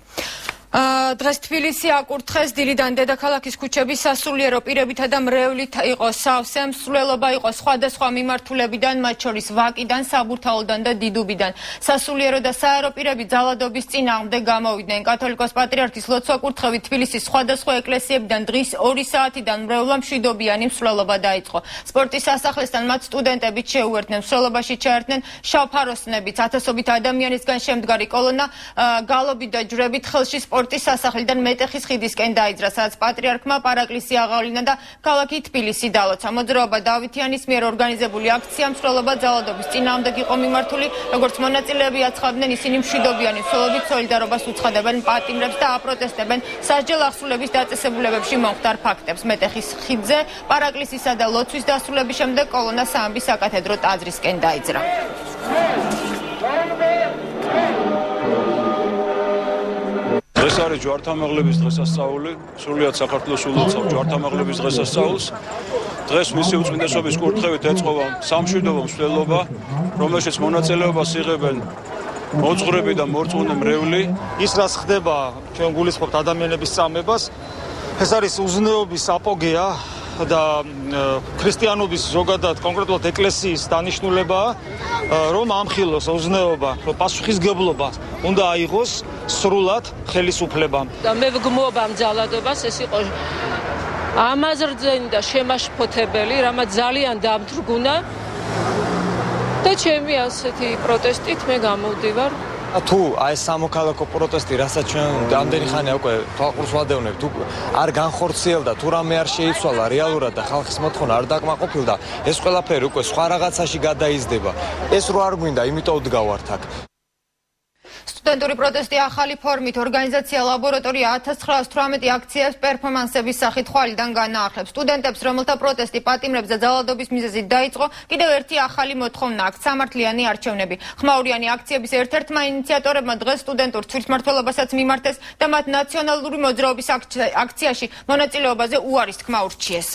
დღეს თბილისი აკურთხეს დილიდან დედაქალაქის ქუჩები სასულიერო პირებითა და მრევლით იყო სავსე, მსვლელობა იყო სხვადასხვა მიმართულებიდან, მათ შორის ვაკიდან, საბურთალოდან და დიდუბიდან. სასულიერო და საერო პირები ძალადობის წინააღმდეგ გამოვიდნენ. კათოლიკოს პატრიარქის ლოცვა-კურთხევით თბილისის სხვადასხვა ეკლესიებიდან დღის 2 საათიდან მრევლმა მშვიდობიანი მსვლელობა დაიწყო. სპორტის სასახლესთან მათ სტუდენტებიც შეუერთდნენ. მსვლელობაში ჩაერთნენ შავ ფაროსნებით, ათასობით ადამიანისგან შემდგარი კოლონა გალობით და ჯვრებით ხელში სპორტის სასახლიდან მეტეხის ხიდისკენ დაიძრა, სადაც პატრიარქმა პარაკლისი აღავლინა და ქალაქი თბილისი დალოცა. მოძრაობა დავითიანის მიერ ორგანიზებული აქცია მსვლელობა ძალადობის წინააღმდეგ იყო მიმართული, როგორც მონაწილეები აცხადებდნენ, ისინი მშვიდობიანი მსვლელობით სოლიდარობას უცხადებენ პატიმრებს და აპროტესტებენ სასჯელ ახსულების დაწესებულებებში მომხდარ ფაქტებს. მეტეხის ხიდზე პარაკლისისა და ლოცვის დასრულების შემდეგ კოლონა სამების საკათედრო ტაძრისკენ დაიძრა. დღეს არის ჯვართამაღლების დღესასწაული, სრულიად საქართველოს ულოცავ ჯვართამაღლების დღესასწაულს. დღეს მისი უწმინდესობის კურთხევით ეწყობა სამშვიდობო მსვლელობა, რომელშიც მონაწილეობას იღებენ მოძღვრები და მორწმუნე მრევლი. ის რაც ხდება, ჩვენ გულისხმობთ ადამიანების წამებას, ეს არის უზნეობის აპოგეა და ქრისტიანობის ზოგადად კონკრეტულად ეკლესიის დანიშნულებაა, რომ ამხილოს უზნეობა, რომ პასუხისგებლობა უნდა აიღოს სრულად ხელისუფლებამ. და მე ვგმობ ამ ძალადობას, ეს იყო ამაზრდენი და შემაშფოთებელი, რამაც ძალიან დამთრგუნა და ჩემი ასეთი პროტესტით მე გამოვდივარ. თუ აი სამოქალაქო პროტესტი, რასაც ჩვენ ამდენი ხანია უკვე თვალყურს ვადევნებთ, თუ არ განხორციელდა, თუ რამე არ შეიცვალა რეალურად და ხალხის მოთხოვნა არ დაკმაყოფილდა, ეს ყველაფერი უკვე სხვა რაღაცაში გადაიზრდება. ეს რო არ გვინდა, იმიტომ ვდგავართ აქ. სტუდენტური პროტესტი ახალი ფორმით ორგანიზაცია ლაბორატორია 1918 აქციებს პერფორმანსების სახით ხვალიდან განაახლებს. სტუდენტებს, რომელთა პროტესტი პატიმრებს და ძალადობის მიზეზით დაიწყო, კიდევ ერთი ახალი მოთხოვნა აქვს სამართლიანი არჩევნები. ხმაურიანი აქციების ერთ-ერთმა ინიციატორებმა დღეს სტუდენტურ თვითმმართველობასაც მიმართეს და მათ ნაციონალური მოძრაობის აქციაში მონაწილეობაზე უარის თქმა ურჩიეს.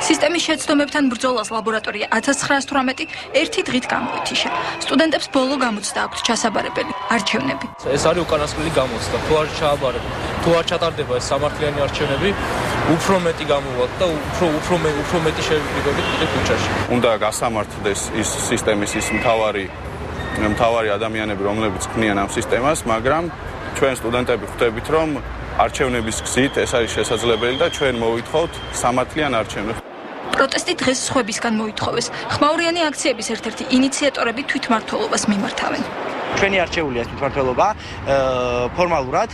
სისტემის შეცდომებთან ბრძოლას ლაბორატორია 1918 ერთი დღით გამოეთიშა. სტუდენტებს ბოლო გამოცდა აქვთ ჩასაბარებელი არჩევნები. ეს არის უკანასკნელი გამოცდა. თუ არ ჩააბარებთ, თუ არ ჩატარდება ეს სამართლიანი არჩევნები, უფრო მეტი გამოვალთ და უფრო მეტი შევიბრუნებით კიდე ქუჩაში. უნდა გასამართლდეს ის სისტემის ის მთავარი ადამიანები, რომლებიც ქმნიან ამ სისტემას, მაგრამ ჩვენ სტუდენტები ხვდებით, რომ არჩევნების გზით ეს არის შესაძლებელი და ჩვენ მოვითხოვთ სამართლიან არჩევნებს. პროტესტი დღეს სხვებისგან მოითხოვეს. ხმაურიანი აქციების ერთ-ერთი ინიციატორები თვითმმართველობას მიმართავენ. ჩვენი არჩეულია თვითმმართველობა ფორმალურად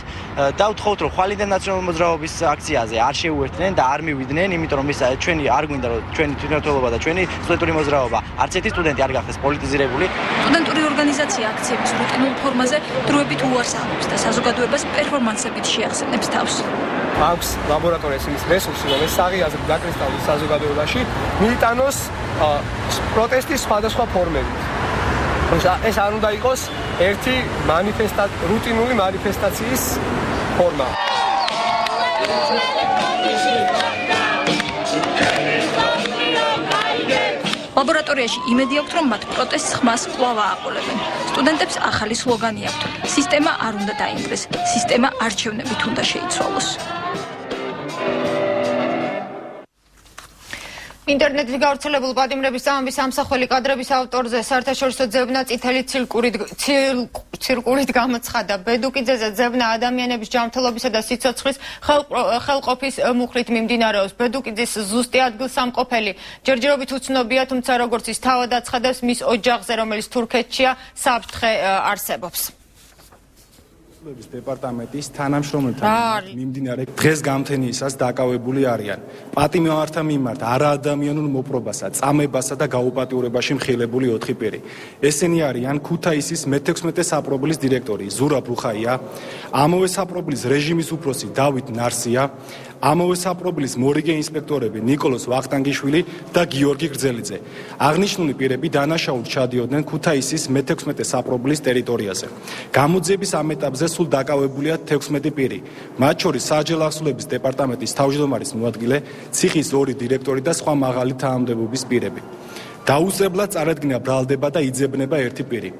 და ვთხოვთ, რომ ხვალიდან ნაციონალური მოძრაობის აქციაზე არ შეუერთდნენ და არ მივიდნენ, იმიტომ რომ ეს ჩვენი არ გვინდა, რომ ჩვენი თვითმმართველობა და ჩვენი სტუდენტური მოძრაობა არც ერთი სტუდენტი არ გახდეს პოლიტიზირებული. სტუდენტური ორგანიზაცია აქციების რუტინულ ფორმაზე დროებით უარს ამბობს და საზოგადოებას პერფორმანსებით შეახსენებს თავს. აქვს ლაბორატორიის იმის რესურსი, რომ ეს აღიაზრდ დაკრისტალოს საზოგადოებაში, მიიტანოს პროტესტის სხვადასხვა ფორმები. ეს არ უნდა იყოს ერთი რუტინული მანიფესტაციის ფორმა. ლაბორატორიაში იმედი აქვთ, რომ მათ პროტესტს ხმას კვლავ ააყოლებენ. სტუდენტებს ახალი სლოგანი აქვთ: სისტემა არ უნდა დაინგრეს, სისტემა არჩევნებით უნდა შეიცვალოს. ინტერნეტში გავრცელებულ პატიმრების წამების ამსახველი კადრების ავტორზე საერთაშორისო ძებნა წითელი ცირკულით გამოცხადა. ბედუკიძეზე ძებნა ადამიანების ჯანმრთელობისა და სიცოცხლის ხელყოფის მუხლით მიმდინარეობს. ბედუკიძის ზუსტი ადგილსამყოფელი ჯერჯერობით უცნობია, თუმცა როგორც ის თავად აცხადებს, მის ოჯახზე, რომელიც თურქეთშია, საფრთხე არსებობს. დეპარტამენტის თანამშრომელთან მიმდინარე დღეს გამთენიისას დაკავებული არიან. პატიმრთა მიმართ არაადამიანურ მოპყრობასა, წამებასა და გაუპატიურებაში მხილებული 4 პირი. ესენი არიან ქუთაისის მე-16 საპრობილის დირექტორი ზურაბ რუხაია, ამავე საპრობილის რეჟიმის უფროსი დავით ნარსია, ამავე საპრობილის მორიგე ინსპექტორები ნიკოლოზ ვახტანგიშვილი და გიორგი გრძელიძე. აღნიშნული პირები დანაშაულად ჩადიოდნენ ქუთაისის მე-16 საპრობილის ტერიტორიაზე. გამოძიების ამ ეტაპზე სულ დაკავებულია 16 პირი. მათ შორის საჯარო ახსულების დეპარტამენტის თავმჯდომარის მოადგილე, ციხის 2 დირექტორი და სხვა მაღალი თანამდებობის პირები. დაუწევლად წარედგინა ბრალდება და იძებნება 1 პირი.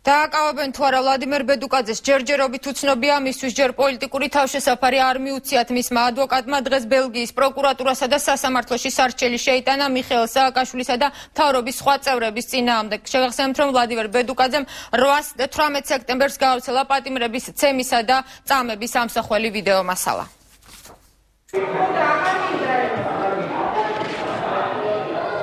დააკავებენ თუ არა ვლადიმერ ბედუკაძეს ჯერჯერობით უცნობია, მისთვის ჯერ პოლიტიკური თავშესაფარი არ მიუციათ. მისმა ადვოკატმა დღეს ბელგიის პროკურატურასა და სასამართლოში სარჩელი შეიტანა მიხეილ სააკაშვილისა და მთავრობის სხვა წევრების წინააღმდეგ. შეგახსენებთ, რომ ვლადიმერ ბედუკაძემ 18 სექტემბერს გაავრცელა პატიმრების ცემისა და წამების ამსახველი ვიდეო მასალა.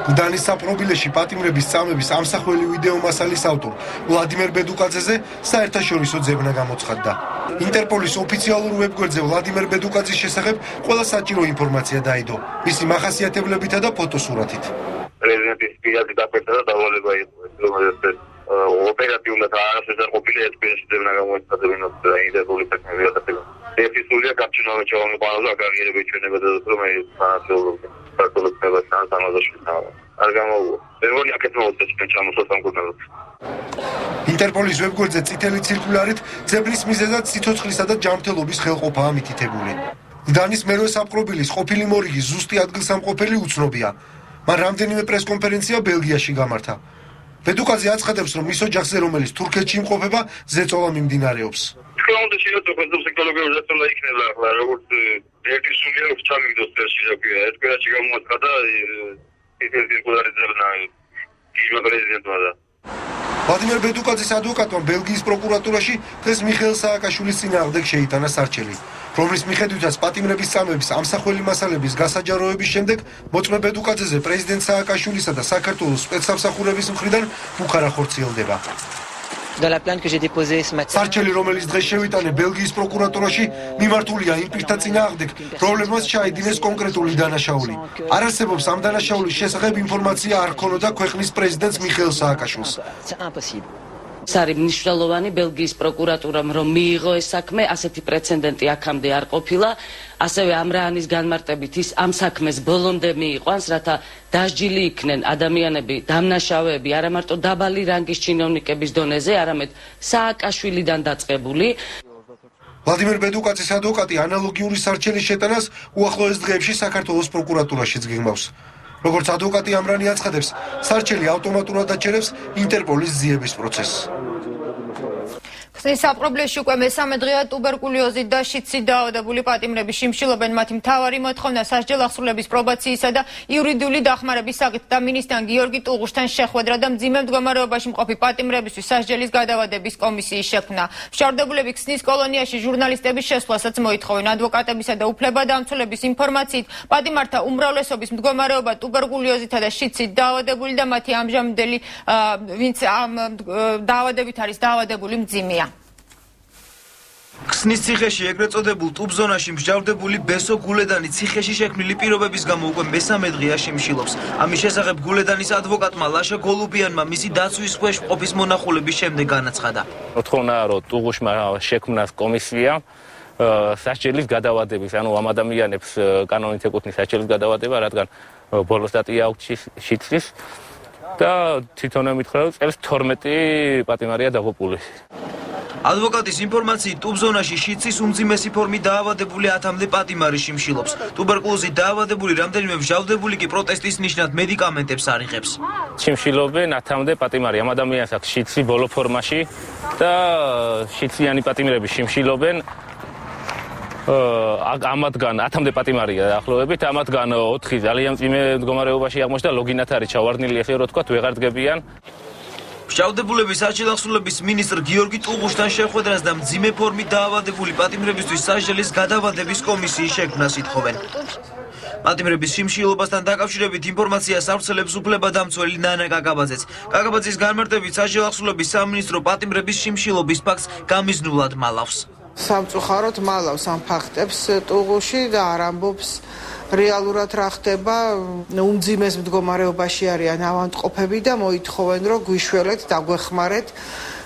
გდანის საპყრობილეში პატიმრების წამების ამსახველი ვიდეო მასალის ავტორ ვლადიმერ ბედუკაძეზე საერთაშორისო ძებნა გამოცხადდა. ინტერპოლის ოფიციალურ ვებგვერდზე ვლადიმერ ბედუკაძის შესახებ ყველა საჭირო ინფორმაცია დაიდო, მისი მახასიათებლებითა და ფოტოსურათით. პრეზიდენტის პირადი დაფერთა და დავალება იყო, რომელიც ოპერატიულად არასეზარყოფილი ეჭვში ძებნა გამოცხადებინოთ ინტერპოლის საქმეები ატარებდა. ეფისულია გარჩევანა ჩავამოყალიბდა აგარიერების ჩვენება და რომ ეს ფანასეულობენ. საქართველოს სამაზაშვილთან არ გამოუვა. მეგონი აქეთ მოუწეს ჩამოსვლა სამკურნალოდ. ინტერპოლის ვებგვერდზე წითელი ცირკულარით ძებნის მიზეზად სიცოცხლისა და ჯანმრთელობის ხელყოფაა მითითებული. გდანის მერვე საპყრობილის ყოფილი მორიგის ზუსტი ადგილსამყოფელი უცნობია. მან რამდენიმე პრესკონფერენცია ბელგიაში გამართა. ბედუკაძე აცხადებს, რომ ის ოჯახზე, რომელიც თურქეთში იმყოფება, ზეწოლა მიმდინარეობს. თქვენ უნდა შეეცდოთ ფსიქოლოგიური ზეწოლა იქნება ახლა, როგორც ერთი სულია ჩამიგდოს წელში რაკია. ეს კვირაში გამოაცხადა წითელი ცირკულარის ძებნა კიევის პრეზიდენტმა და ვლადიმერ ბედუკაძის ადვოკატმა ბელგიის პროკურატურაში დღეს მიხეილ სააკაშვილის წინააღმდეგ შეიტანა სარჩელი, რომლის მიხედვითაც პატიმრების წამების ამსახველი მასალების გასაჯაროების შემდეგ მოწმე ბედუკაძეზე პრეზიდენტ სააკაშვილისა და საქართველოს სპეცსამსახურების მხრიდან უკარა ხორციელდება. სარჩელი, რომელიც დღეს შევიტანე ბელგიის პროკურატურაში, მიმართულია იმ პირთა წინააღმდეგ, რომლებმაც ჩაიდინეს კონკრეტული დანაშაული. არ არსებობს ამ დანაშაულის შესახებ ინფორმაცია არ ქონოდა ქვეყნის პრეზიდენტს მიხეილ სააკაშვილს. არის მნიშვნელოვანი ბელგიის პროკურატურამ რომ მიიღო ეს საქმე, ასეთი პრეცედენტი აქამდე არ ყოფილა. ასევე ამ რაანის განმარტებით ის ამ საქმეს ბოლომდე მიიყვანს, რათა დასჯილი იქნენ ადამიანები, დამნაშავეები, არა მარტო დაბალი რანგის ჩინოვნიკების დონეზე, არამედ სააკაშვილიდან დაწყებული. ვლადიმერ ბედუკაძის ადვოკატი ანალოგიური სარჩელის შეტანას უახლოეს დღეებში საქართველოს პროკურატურაშიც გეგმავს. როგორც ადვოკატი ამრანი აცხადებს, სარჩელი ავტომატურად აჩერებს ინტერპოლის ძიების პროცესს. ხსნის საპყრობილეში უკვე მესამე დღეა ტუბერკულოზით და შიდსით დაავადებული პატიმრები შიმშილობენ. მათი მთავარი მოთხოვნა სასჯელ ახსრულების პრობაციისა და იურიდიული დახმარების საკითხი და მინისტრთან გიორგი ტუღუშთან შეხვედრა და მძიმე მდგომარეობაში მყოფი პატიმრებისთვის სასჯელის გადავადების კომისიის შექმნა. მშავდებულები ხსნის კოლონიაში ჟურნალისტების შესვლასაც მოითხოვენ. ადვოკატებისა და უფლებადამცველების ინფორმაციით პატიმართა უმრავლესობის მდგომარეობა ტუბერკულოზითა და შიდსით დაავადებული და მათი ამჟამინდელი ვინც ამ დაავადებით არის დაავადებული მძიმეა. ხსნის ციხეში ეგრეთ წოდებულ ტუბ-ზონაში მსჯავრდებული ბესო გულედანი ციხეში შექმნილი პირობების გამო უკვე მესამე დღეა შიმშილობს. ამის შესახებ გულედანის ადვოკატმა ლაშა გოლუბიანმა მისი დაცვის ქვეშ მყოფის მონახულების შემდეგ განაცხადა. მოთხოვნაა რომ ტუღუშმა შექმნას კომისია სასჯელის გადავადების, ანუ ამ ადამიანებს კანონით ეკუთვნის სასჯელის გადავადება, რადგან ბოლოს დატია აქვთ შიდსის და თვითონ ემითხრა რომ წელს 12 პატიმარია დაღუპული. ადვოკატის ინფორმაციით ტუბ-ზონაში შიდსის უმძიმესი ფორმით დაავადებული 10-მდე პატიმარი შიმშილობს. ტუბერკულოზით დაავადებული რამდენიმე მსჯავრდებული კი პროტესტის ნიშნად მედიკამენტებს არიღებს. შიმშილობენ 10-მდე პატიმარი. ამ ადამიანს აქვს შიდსი ბოლო ფორმაში და შიდსიანი პატიმრები შიმშილობენ. ამათგან 10-მდე პატიმარია დაახლოებით, ამათგან 4 ძალიან მძიმე მდგომარეობაში აღმოჩნდა, ლოგინათ არის ჩავარდნილი, ესე რომ თქვა, ვეღარ დგებიან. მსჯავრდებულების სასჯელ ახსრულების მინისტრ გიორგი ტუღუშთან შეხვედრას და მძიმე ფორმით დაავადებული პატიმრებისთვის სასჯელის გადავადების კომისიის შექმნას ითხოვენ. პატიმრების შიმშილობასთან დაკავშირებით ინფორმაციას ავრცელებს უფლებადამცველი ნანა კაკაბაძეც. კაკაბაძის განმარტებით სასჯელ ახსრულების სამინისტრო პატიმრების შიმშილობის ფაქტს გამიზნულად მალავს. სამწუხაროდ მალავს ამ ფაქტებს ტუღუში და არ ამბობს რეალურად რა ხდება. უმძიმეს მდგომარეობაში არიან ავადმყოფები და მოითხოვენ რომ გვიშველეთ, დაგვეხმარეთ.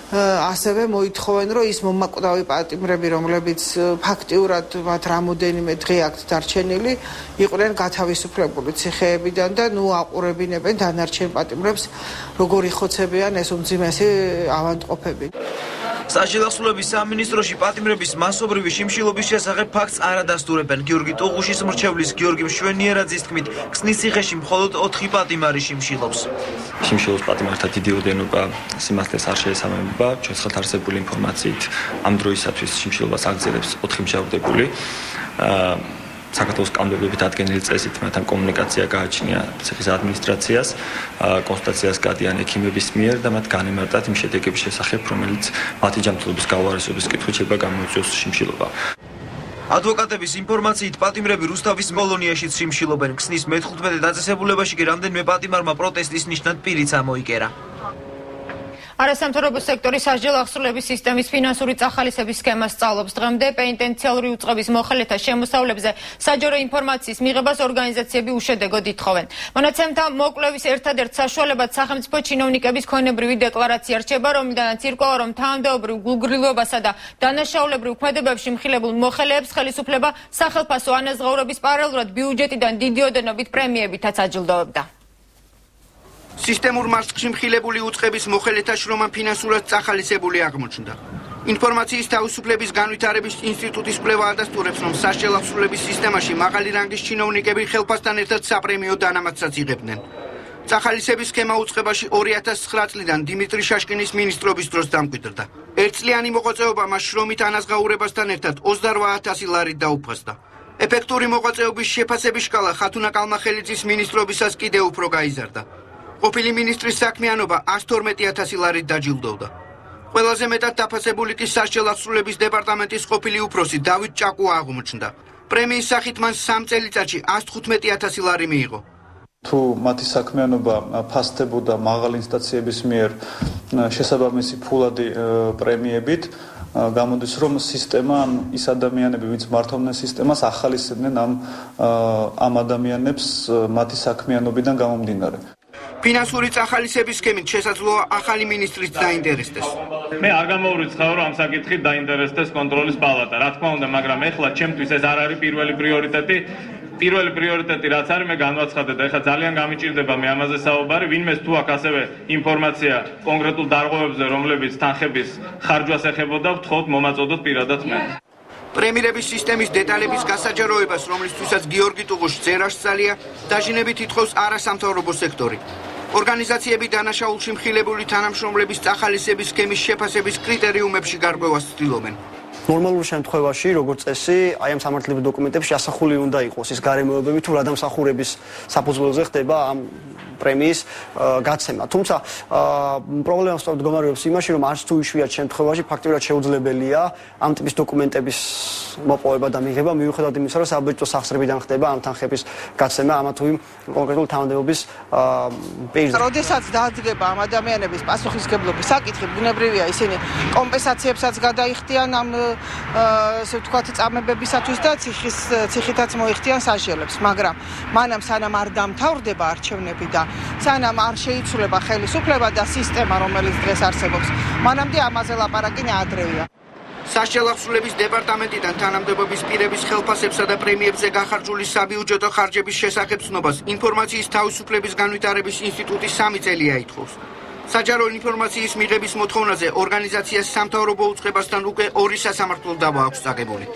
ასევე მოითხოვენ რომ ის მომაკვდავი პატიმრები, რომლებიც ფაქტიურად მათ რამოდენიმე დღე აქვთ დარჩენილი, იყვნენ გათავისუფლებული ციხეებიდან და აყურებინებენ დანარჩენ პატიმრებს, როგორ იხოცებიან ეს უმძიმესი ავადმყოფები. სასჯელ ახსრულების სამინისტროში პატიმრების მასობრივი შიმშილობის შესახებ ფაქტს არ ადასტურებენ. გიორგი ტუღუშის მრჩევლის გიორგი მშვენიერაძის თქმით, ხსნის ციხეში მხოლოდ 4 პატიმარი შიმშილობს. შიმშილობს პატიმართა დიდი ოდენობა, სიმართლეს არ შეესაბამება. ჩვენს ხელთ არსებული ინფორმაციით ამ დროისათვის შიმშილობას აგრძელებს 4 მსჯავრდებული. საქართველოს კანონმდებლობით ადგენილი წესით მათთან კომუნიკაცია გააჩნია ციხის ადმინისტრაციას, კონსულტაციას გადიან ექიმების მიერ და მათ განემარტათ იმ შედეგების შესახებ, რომელიც მათი ჯანმრთელობის გაუარესების კითხვით შეიძლება გამოიწვიოს შიმშილობა. ადვოკატების ინფორმაციით პატიმრები რუსთავის კოლონიაშიც შიმშილობენ. ქსნის მე-15 დაწესებულებაში კი რამდენიმე პატიმარმა პროტესტის ნიშნად პირიც ამოიკერა. არასამთავრობო სექტორის სასჯელ აღსრულების სისტემის ფინანსური წახალისების სქემას სწავლობს. დღემდე პენიტენციალური უწყების მოხელეთა შემოსავლებზე საჯარო ინფორმაციის მიღებას ორგანიზაციები უშედეგოდ ითხოვენ. მონაცემთა მოკვლევის ერთადერთ საშუალებად სახელმწიფო ჩინოვნიკების ქონებრივი დეკლარაცია რჩება, რომლიდანაც ირკვევა, რომ თანამდებობრივ გულგრილობასა და დანაშაულებრივ ქმედებებში მხილებულ მოხელეებს ხელისუფლება სახელფასო ანაზღაურების პარალელურად ბიუჯეტიდან დიდი ოდენობით პრემიებითაც აჯილდოვებდა. სისტემურ მარცხში მხილებული უწყების მოხელეთა შრომა ფინანსურად წახალისებული აღმოჩნდა. ინფორმაციის თავისუფლების განვითარების ინსტიტუტის კვლევა ადასტურებს, რომ სასჯელ აღსრულების სისტემაში მაღალი რანგის ჩინოვნიკები ხელფასთან ერთად საპრემიო დანამატსაც იღებდნენ. წახალისების სქემა უწყებაში 2009 წლიდან დიმიტრი შაშკინის მინისტრობის დროს დამკვიდრდა. ერთწლიანი მოღვაწეობა მას შრომით ანაზღაურებასთან ერთად 28,000 ლარით დაუფასდა. ეფექტური მოღვაწეობის შეფასების შკალა ხათუნა კალმახელიძის მინისტრობისას კიდევ უფრო გაიზარდა. ყოფილი მინისტრის საქმიანობა 112,000 ლარით დაჯილდოვდა. ყველაზე მეტად დაფასებული კი სასჯელ აღსრულების დეპარტამენტის ყოფილი უფროსი დავით ჭაკუა აღმოჩნდა. პრემიის სახით მან 3 წელიწადში 115,000 ლარი მიიღო. თუ მათი საქმიანობა ფასდებოდა მაღალი ინსტანციების მიერ შესაბამისი ფულადი პრემიებით, გამოდის რომ სისტემა ის ადამიანები, ვინც მართავდნენ სისტემას, ახალისებდნენ ამ ადამიანებს მათი საქმიანობიდან გამომდინარე. ფინანსური წახალისების სქემით შესაძლოა ახალი მინისტრიც დაინტერესდეს. მე არ გამოვრიცხავ, რომ ამ საკითხით დაინტერესდეს კონტროლის პალატა. რა თქმა უნდა, მაგრამ ეხლა ჩემთვის ეს არ არის პირველი პრიორიტეტი. პირველი პრიორიტეტი რაც არის, მე განვაცხადე და ეხლა ძალიან გამიჭირდება მე ამაზე საუბარი, ვინმეს თუ აქვს ასევე ინფორმაცია კონკრეტულ დარღვევებზე, რომლებიც თანხების ხარჯვას ეხებოდა, ვთხოვთ მომაწოდოთ პირადად მე. პრემირების სისტემის დეტალების გასაჯაროებას, რომლისთვისაც გიორგი ტუღუში წერას ძალია, დაჟინებით ითხოვს არასამთავრობო სექტორი. ორგანიზაციები დანაშაულში მხილებული თანამშრომლების წახალისების სქემის შეფასების კრიტერიუმებში გარკვევას ცდილობენ. ნორმალურ შემთხვევაში, როგორც წესი, აი ამ სამართლებრივ დოკუმენტებში ასახული უნდა იყოს ის გარემოებები, თუ რა დამსახურების საფუძველზე ხდება ამ პრემიის გაცემა. თუმცა პრობლემა სწორედ მდგომარეობს იმაში, რომ არც თუ იშვიათ შემთხვევაში ფაქტობრივად შეუძლებელია ამ ტიპის დოკუმენტების მოპოვება და მიღება, მიუხედავად იმისა, რომ საბჭო სახსრებიდან ხდება ამ თანხების გაცემა ამა თუ იმ კონკრეტულ თანამდებობის პირზე. როდესაც დადგება ამ ადამიანების პასუხისმგებლობის საკითხი, ბუნებრივია ისინი კომპენსაციებსაც გადაიხდიან ამ ესე ვთქვათ წამებებისათვის და ციხითაც მოიხდიან სასჯელებს, მაგრამ მანამ სანამ არ დამთავრდება არჩევნები და სანამ არ შეიცვლება ხელისუფლება და სისტემა, რომელიც დღეს არსებობს, მანამდე ამაზე ლაპარაკი ადრევია. სასჯელ აღსრულების დეპარტამენტიდან თანამდებობის პირების ხელფასებსა და პრემიებზე გახარჯული საბიუჯეტო ხარჯების შესახებ ცნობას ინფორმაციის თავისუფლების განვითარების ინსტიტუტი 3 წელია ითხოვს. საჯარო ინფორმაციის მიღების მოთხოვნაზე ორგანიზაციას სამთავრობო უწყებასთან უკვე 2 სასამართლო დავა აქვს წაგებული.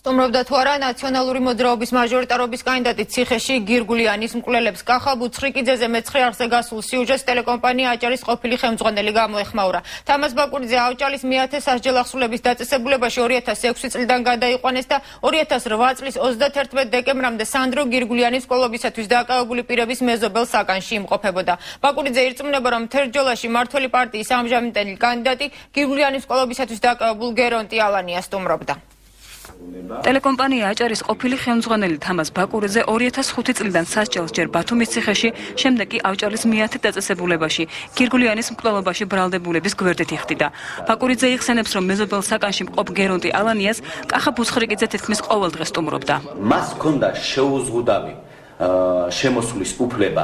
სტუმრობდა თუ არა ნაციონალური მოძრაობის მაჟორიტარობის კანდიდატი ციხეში გირგულიანის მკვლელებს კახაბ უცხრიკიძეზე მე-9 არხზე გასულ სიუჟეტს ტელეკომპანია აჭარის ყოფილი ხელმძღვანელი გამოეხმაურა. თამაზ ბაკურიძე აჭარის მე-10 სასჯელ აღსრულების დაწესებულებაში 2006 წლიდან გადაიყვანეს და 2008 წლის 31 დეკემბრამდე სანდრო გირგულიანის სკოლობისათვის დაკავებული პირების მეზობელ საკანში იმყოფებოდა. ბაკურიძე ირწმუნება, რომ თერჯოლაში მართველი პარტიის ამჟამინდელი კანდიდატი გირგულიანის სკოლობისათვის დაკავებულ გერონტი ალანიას სტუმრობდა. ტელეკომპანია აჭარის ყოფილი ხელმძღვანელი თამაზ ბაკურიძე 2005 წლიდან სასჯელს ჯერ ბათუმის ციხეში, შემდეგ კი ავჭალის მე-10 დაწესებულებაში გირგულიანის მკვლელობაში ბრალდებულების გვერდით იხდიდა. ბაკურიძე იხსენებს, რომ მეზობელ საკანში მყოფ გერონტი ალანიას კახაბ უცხრიკიძე თითქმის ყოველ დღეს სტუმრობდა. მას ჰქონდა შეუზღუდავი შემოსვლის უფლება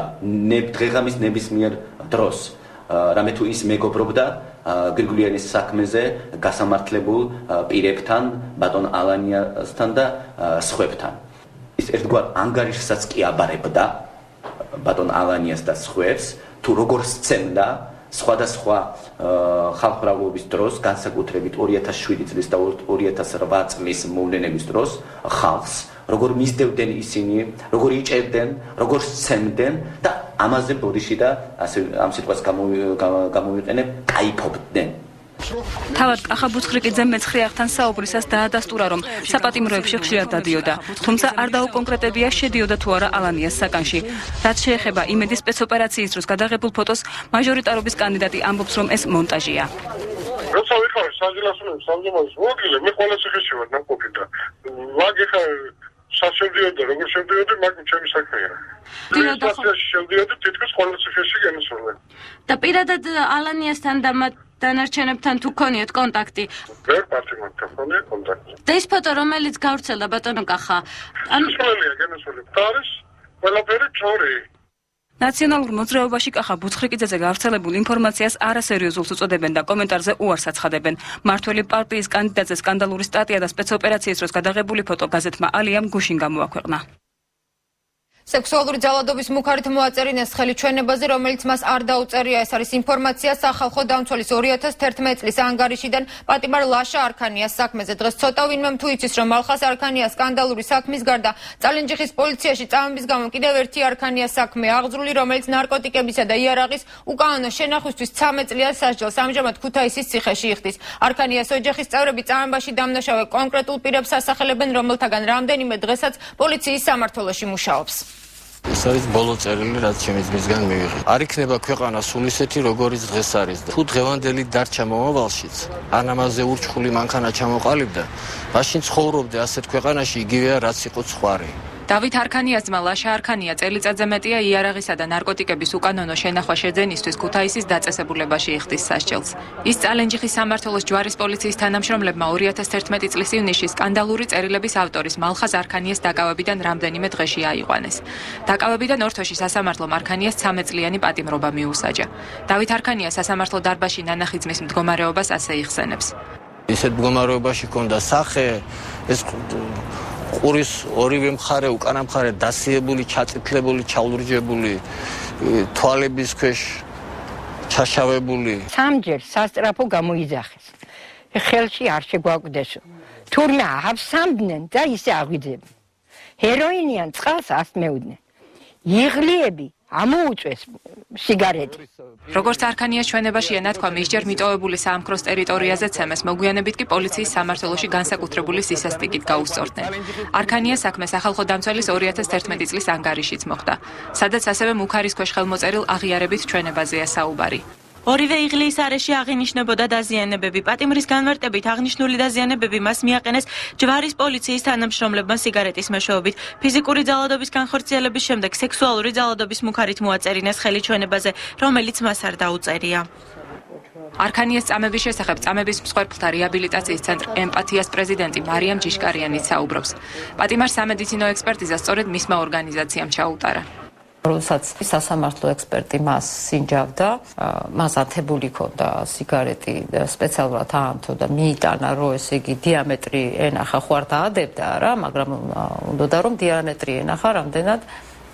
დღეღამის ნებისმიერ დროს, რამე თუ ის მეგობრობდა გირგულიანის საქმეზე გასამართლებულ პირებთან, ბატონ ალანიასთან და სხვებთან. ის ერთგვარ ანგარიშსაც კი აბარებდა ბატონ ალანიას და სხვებს, თუ როგორ სცემდა სხვადასხვა ხალხმრავლობის დროს, განსაკუთრებით 2007 წლის და 2008 წლის მოვლენების დროს ხალხს, როგორ მისდევდნენ ისინი, როგორ იჭერდნენ, როგორ სცემდნენ და ამაზე ბოდიში და ასე ამ სიტყვას გამოვიყენებ, კაიფობდნენ. თავად კახაბ უცხრიკიძემ მე-9 არხთან საუბრისას დაადასტურა, რომ საპატიმროებში ხშირად დადიოდა, თუმცა არ დაუკონკრეტებია შედიოდა თუ არა ალანიას საკანში. რაც შეეხება იმედის სპეცოპერაციის დროს გადაღებულ ფოტოს, მაჟორიტარობის კანდიდატი ამბობს, რომ ეს მონტაჟია. როცა ვიყავი საჯილასულების სამზომარის მოადგილე, მე ყველა ციხეში ვარ ნაყოფი და მაგ ეხა საშევდიოდა, როგორ შევდიოდი, მაგ ჩემი საქმეა. ადმინისტრაციაში შევდიოდი, თითქოს ყველა ციხეში გენასწორდნენ. და პირადად ალანიასთან და მათ დანარჩენებთან თუ გქონიათ კონტაქტი? ვერ პარტიმანთან გქონია კონტაქტი. და ის ფოტო, რომელიც გავრცელდა ბატონო კახა, სულელია გენასწორებული. და არის ყველაფერი ჩორი. ნაციონალურ მოძრაობაში კახა ბუცხრიკიძეზე გავრცელებულ ინფორმაციას არასერიოზულს უწოდებენ და კომენტარზე უარს აცხადებენ. მართველი პარტიის კანდიდატზე სკანდალური სტატია და სპეცოპერაციის დროს გადაღებული ფოტო გაზეთმა ალიამ გუშინ გამოაქვეყნა. სექსუალური ძალადობის მუქარით მოაწერინა ხელი ჩვენებაზე, რომელიც მას არ დაუწერია. ეს არის ინფორმაცია სახალხო დამცველის 2011 წლის ანგარიშიდან პატიმარ ლაშა არქანიას საქმეზე. დღეს ცოტა ვინმე თუ იცის, რომ ალხას არქანიას სკანდალური საქმის გარდა წალენჯიხის პოლიციაში წამების გამო კიდევ ერთი არქანიას საქმე აღძრული, რომელიც ნარკოტიკებისა და იარაღის უკანონო შენახვისთვის 13 წლიან სასჯელს ამჟამად ქუთაისის ციხეში იხდის. არქანიას ოჯახის წევრები წამებაში დამნაშავე კონკრეტულ პირებს ასახელებენ, რომელთაგან რამდენიმე დღესაც პოლიციის სამმართველოში მუშაობს. ეს არის ბოლო წერილი, რაც ჩემი ძმისგან მივიღე. არ იქნება ქვეყანა სულ ისეთი, როგორიც დღეს არის და თუ დღევანდელი დარჩა მომავალშიც, ან ამაზე ურჩხული მანქანა ჩამოყალიბდა, მაშინ ცხოვრობდე ასეთ ქვეყანაში იგივეა, რაც იყო ცხარი. დავით არქანიას ძმა ლაშა არქანია წელიწადზე მეტია იარაღისა და ნარკოტიკების უკანონო შენახვა შეძენისთვის ქუთაისის დაწესებულებაში იხდის სასჯელს. ის წალენჯიხის სამმართველოს ჯვარის პოლიციის თანამშრომლებმა 2011 წლის ივნისში სკანდალური წერილების ავტორის მალხაზ არქანიას დაკავებიდან რამდენიმე დღეში აიყვანეს. დაკავებიდან ორთოში სასამართლომ არქანიას 13 წლიანი პატიმრობა მიუსაჯა. დავით არქანია სასამართლო დარბაზში ნანახი ძმის მდგომარეობას ასე იხსენებს. ისეთ მდგომარეობაში ჰქონდა სახე, ეს ყურის ორივე მხარე, უკანა მხარე დასიებული, ჩაწითლებული, ჩაულურჯებული, თვალების ქვეშ ჩაშავებული. სამჯერ სასტრაფო გამოიძახეს. ხელში არ შეგვაკვდეს. თურმე ავსამდნენ და ისე აღვიძებდნენ. ჰეროინიან წყალს ასმეუდნენ. იღლიები ამოუწვეს სიგარეტი. როგორც არქანიას ჩვენებაშია ნათქვა, მისჯერ მიტოვებული საამქროს ტერიტორიაზე ცემეს, მოგვიანებით კი პოლიციის სამმართველოში განსაკუთრებული სისასტიკით გაუსწორდნენ. არქანია საქმე სახალხო დამცველის 2011 წლის ანგარიშიც მოხდა, სადაც ასევე მუქარის ქვეშ ხელმოწერილ აღიარებით ჩვენებაზეა საუბარი. ორივე იღლიის არეში აღინიშნებოდა დაზიანებები. პატიმრის განმარტებით აღნიშნული დაზიანებები მას მიაყენეს ჯვარის პოლიციის თანამშრომლებმა სიგარეტის მეშვეობით. ფიზიკური ძალადობის განხორციელების შემდეგ სექსუალური ძალადობის მუქარით მოაწერინეს ხელი ჩვენებაზე, რომელიც მას არ დაუწერია. არქანიას წამების შესახებ წამების მსხვერპლთა რეაბილიტაციის ცენტრ ემპათიას პრეზიდენტი მარიამ ჯიშკარიანიც საუბრობს. პატიმარს სამედიცინო ექსპერტიზა სწორედ მისმა ორგანიზაციამ ჩაუტარა. როდესაც სასამართლო ექსპერტი მას სინჯავდა, მას ათებული ჰქონდა სიგარეტი სპეციალურად აამთო და მიიტანა, რომ ესე იგი დიამეტრი ენახა, ხო არ დაადებდა არა, მაგრამ უნდა რომ დიამეტრი ენახა, რამდენად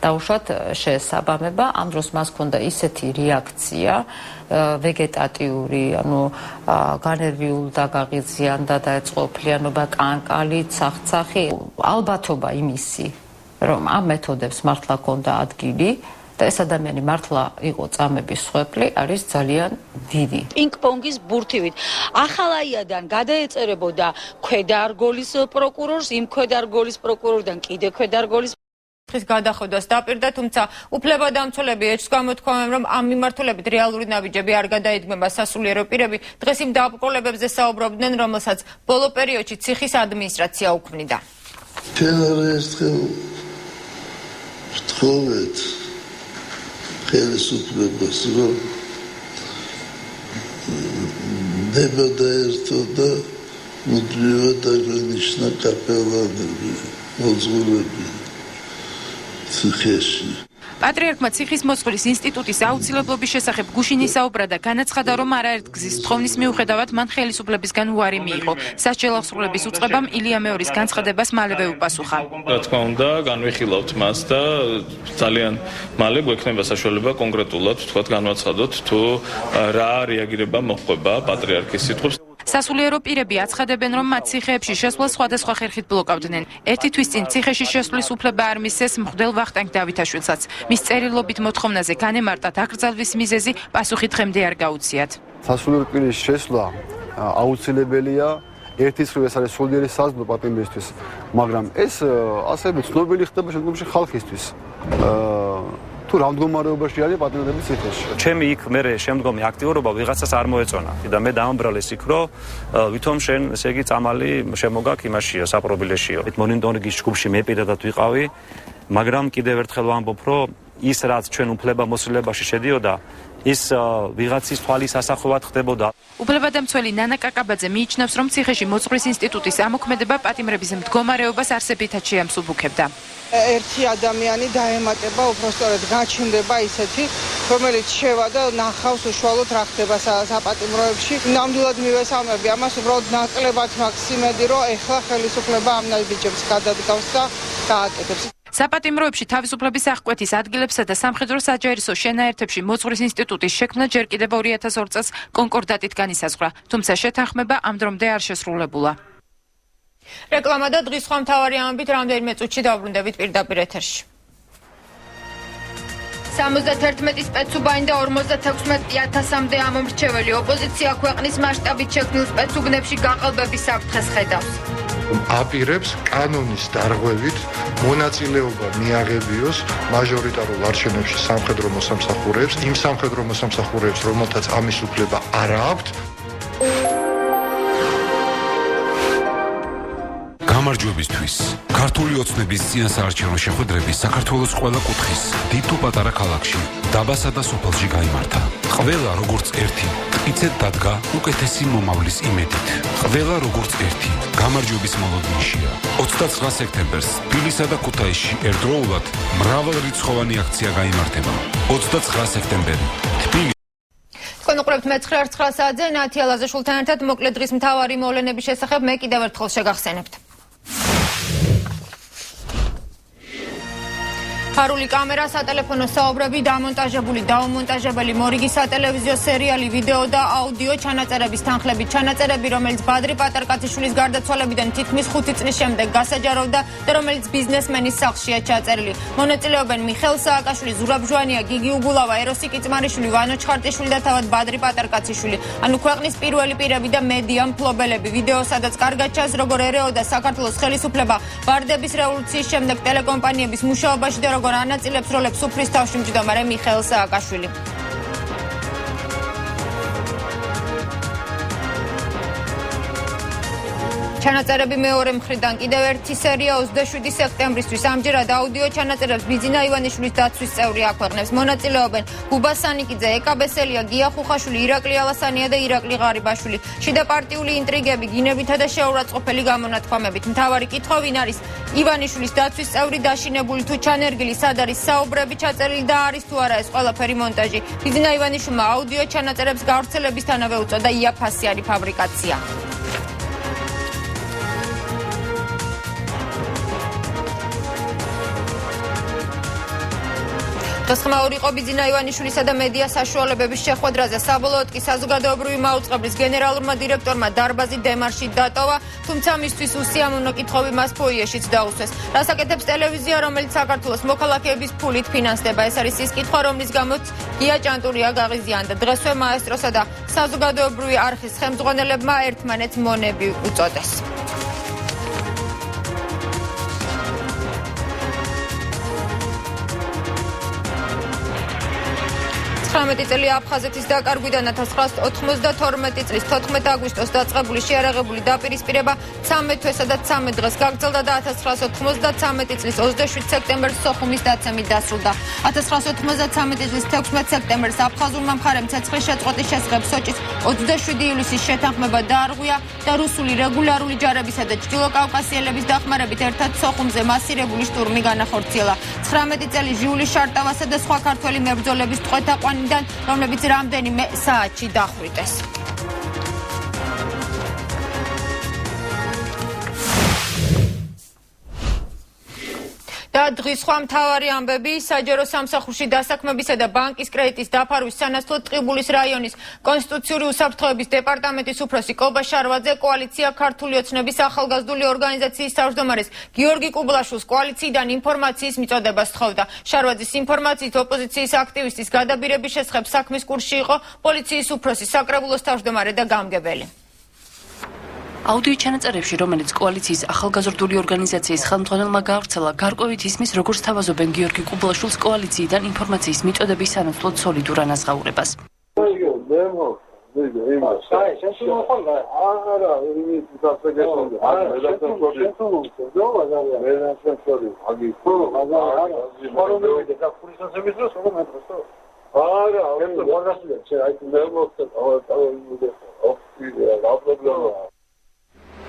დაუშვათ შეესაბამება. ამ დროს მას ჰქონდა ისეთი რეაქცია ვეგეტატიური, ანუ განერვიულ და გაღიზიანდა და ეწყობლიანობა, კანკალი, ცახცახი, ალბათობა იმისი, რომ ამ მეთოდებს მართლა ჰქონდა ადგილი და ეს ადამიანი მართლა იყო წამების მსხვერპლი, არის ძალიან დიდი. პინგ-პონგის ბურთივით ახალაიადან გადაეწერებოდა ქვედარგოლის პროკურორს, იმ ქვედარგოლის პროკურორიდან კიდე ქვედარგოლის ხის გადახვედას დაპირდა, თუმცა უფლებადამცველები ეჭვს გამოთქვამენ, რომ ამ მიმართულებით რეალური ნაბიჯები არ გადაიდგმება. სასულიერო პირები დღეს იმ დაბრკოლებებზე საუბრობდნენ, რომელსაც ბოლო პერიოდში ციხის ადმინისტრაცია უქმნიდა. ვთხოვეთ ხელისუფლებას, რომ ნება დაერთო და მუდმივად აღნიშნა კაპელანები, მოძღვრები ციხეში. პატრიარქმა ციხის მოწყლის ინსტიტუტის აუცილებლობის შესახებ გუშინ ისაუბრა და განაცხადა, რომ არაერთ გზის თხოვნის მიუხედავად მან ხელისუფლებისგან უარი მიიღო. სასჯელ აღსრულების უწყებამ ილია მეორის განცხადებას მალევე უპასუხა. რა თქმა უნდა, განვიხილავთ მას და ძალიან მალე გვექნება საშუალება კონკრეტულად თქვათ განვაცხადოთ, თუ რა რეაგირება მოხდება პატრიარქის სიტყვებს. სასულიერო პირები აცხადებენ, რომ მათ ციხეებში შესვლას სხვადასხვა ხერხით ბლოკავდნენ. ერთი თვის წინ ციხეში შესვლის უფლება არ მისცეს მღვდელ ვახტანგ დავითაშვილსაც. მის წერილობით მოთხოვნაზე განემარტა დაკრძალვის მიზეზი, პასუხი დღემდე არ გაუციათ. სასულიერო პირის შესვლა აუცილებელია. ერთის მხრივ ეს არის სულიერი საზრდო პატიმრისთვის, მაგრამ ეს ასევე ცნობილი ხდება შემდგომში ხალხისთვის. თუ რა მდგომარეობაში არის პატიმრების ციხეში. ჩემი იქ მე შემდგომი აქტიურობა ვიღაცას არ მოეწონა და მე დაამბრალეს იქ რომ ვითომ შენ ესე იგი წამალი შემოგაქ იმაშია საპრობილეშიო. მონიტორინგის ჯგუფში მე პირადად ვიყავი, მაგრამ კიდევ ერთხელ ვამბობ რომ ის რაც ჩვენ უფლებამოსილებაში შედიოდა ის ვიღაცის თვალის ასახვევად ხდებოდა. უფლებადამცველი ნანა კაკაბაძე მიიჩნევს, რომ ციხეში მოძღვრის ინსტიტუტის ამოქმედება პატიმრების მდგომარეობას არსებითად შეამსუბუქებდა. ერთი ადამიანი დაემატება, უბრალოდ გაჩნდება ისეთი, რომელიც შევა და ნახავს უშუალოდ რა ხდება საპატიმროებში. ნამდვილად მივესალმები ამას, უბრალოდ ნაკლებად მაქვს იმედი, რომ ეხლა ხელისუფლება ამ ნაბიჯებს გადადგავს და გააკეთებს. საპატიმროებში თავისუფლების აღკვეთის ადგილებსა და სამხედრო საჯარისო შენაერთებში მოძღვრის ინსტიტუტის შექმნა ჯერ კიდევ 2002 წელს კონკორდატით განისაზღვრა, თუმცა შეთანხმება ამ დრომდე არ შესრულებულა. რეკლამა და დღის სხვა მთავარი ამბით რამდენიმე წუთში დავბრუნდებით პირდაპირ ეთერში. 71 სპეცუბანი და 56,000-მდე ამომრჩეველი ოპოზიცია ქვეყნის მასშტაბით შექმნილ სპეცუბნებში გაყალბების საფრთხეს ხედავს. აპირებს კანონის დარღვევით მონაწილეობა მიაღებიოს მაჟორიტარულ არჩევნებში სამხედრო მოსამსახურეებს, იმ სამხედრო მოსამსახურეებს, რომელთაც ამის უფლება არ აქვთ. გამარჯვებისთვის ქართული ოცნების წინასაარჩევნო შეხვედრები საქართველოს ყველა კუთხის დიდ თუ პატარა ქალაქში, დაბასა და სოფელში გაიმართა. ყველა როგორც ერთი მტკიცედ დადგა უკეთესი მომავლის იმედით. ყველა როგორც ერთი გამარჯვების მოლოდინშია. 29 სექტემბერს თბილისსა და ქუთაისში ერთდროულად მრავალრიცხოვანი აქცია გაიმართება. 29 სექტემბერი თბილისში. თქვენ უყურებთ მე-9 საათზე ნათია ლაზაშვილთან ერთად მოკლედ დღის მთავარი მოვლენების შესახებ მე კიდევ ერთხელ შეგახსენებთ. ფარული კამერა, სატელეფონო საუბრები, დამონტაჟებული, დაუმონტაჟებელი მორიგი სატელევიზიო სერიალი, ვიდეო და აუდიო ჩანაწერების თანხლებით ჩანაწერები, რომელიც ბადრი პატარკაციშვილის გარდაცვალებიდან თითქმის 5 წლის შემდეგ გასაჯაროვდა და რომელიც ბიზნესმენის სახლშია ჩაწერილი. მონაწილეობენ მიხეილ სააკაშვილი, ზურაბ ჟვანია, გიგი უგულავა, ეროსი კიწმარიშვილი, ვანო ჩხარტიშვილი და თავად ბადრი პატარკაციშვილი. ანუ ქვეყნის პირველი პირები და მედია მფლობელები. ვიდეო, სადაც კარგად ჩანს, როგორ ერეოდა საქართველოს ხელისუფლება ვარდების რევოლუციის შემდეგ ტელეკომპანიების მუშაობაში და ანაწილებს როლებს სუფრის თავში მჯდომარე მიხეილ სააკაშვილი. ჩანაწერები მეორე მხრიდან კიდევ ერთი სერია 27 სექტემბრისთვის ამჯერად აუდიო ჩანაწერებს ბიძინა ივანიშვილის დაცვის წევრი აქვეყნებს. მონაწილეობენ გუბა სანიკიძე, ეკა ბესელია, გია ხუხაშვილი, ირაკლი ალასანია და ირაკლი ღარიბაშვილი. შიდა პარტიული ინტრიგები, გინებითა და შეურაცხყოფელი გამონათქვამებით. მთავარი კითხვა ვინ არის ივანიშვილის დაცვის წევრი დაშინებული თუ ჩანერგილი, სად არის საუბრები ჩაწერილი და არის თუ არა ეს ყველაფერი მონტაჟი. ბიძინა ივანიშვილმა აუდიო ჩანაწერებს გავრცელებისთანავე უწოდა იაფასიანი ფაბრიკაცია. დღესხმაური იყო ბიძინა ივანიშვილისა და მედია საშუალებების შეხვედრაზე. საბოლოოდ კი საზოგადოებრივი მაუწყებლის გენერალურმა დირექტორმა დარბაზი დემარში დატოვა, თუმცა მისთვის უსიამოვნო კითხვები მას ფოიეშიც დაუსვეს. რას აკეთებს ტელევიზია, რომელიც საქართველოს მოქალაქეების ფულით ფინანსდება? ეს არის ის კითხვა, რომლის გამოც გია ჭანტურია გაღიზიანდა. დღესვე მაესტროსა და საზოგადოებრივი არხის ხელმძღვანელებმა ერთმანეთს მონები უწოდეს. 19 წელი აფხაზეთის დაკარგვიდან 1992 წლის 14 აგვისტოს დაწყებული შეარაღებული დაპირისპირება 13 თვესა და 13 დღეს გაგრძელდა და 1993 წლის 27 სექტემბერს სოხუმის დაცემით დასრულდა. 1993 წლის 16 სექტემბერს აფხაზურმა მხარემ ცეცხლის შეწყვეტის შესახებ სოჭის 27 ივლისის შეთანხმება დაარღვია და რუსული რეგულარული ჯარებისა და ჩრდილოკავკასიელების დახმარებით ერთად სოხუმზე მასირებული შტურმი განახორციელა. 19 წელი ჟიულის შარტავასა და სხვა ქართველი მებრძოლების ტყვეთაყვანიდან, რომლებიც რამდენიმე საათში დახვრიტეს. და დღის სხვა მთავარი ამბები, საჯარო სამსახურში დასაქმებისა და ბანკის კრედიტის დაფარვის სანაცვლოდ ტყიბულის რაიონის კონსტიტუციური უსაფრთხოების დეპარტამენტის უფროსი კობა შარვაძე კოალიცია ქართული ოცნების ახალგაზრდული ორგანიზაციის თავმჯდომარეს გიორგი კუბლაშვილს კოალიციიდან ინფორმაციის მიწოდება სთხოვდა. შარვაძის ინფორმაციით ოპოზიციის აქტივისტის გადაბირების შესახებ საქმის კურსში იყო პოლიციის უფროსი, საკრებულოს თავმჯდომარე და გამგებელი. აუდიო ჩანაწერებში, რომელიც კოალიციის ახალგაზრდული ორგანიზაციის ხელმძღვანელმა გაავრცელა, გარკვევით ისმის, როგორც თავაზობენ გიორგი კუბლაშვილს კოალიციიდან ინფორმაციის მიწოდების სანაცვლოდ სოლიდურ ანაზღაურებას.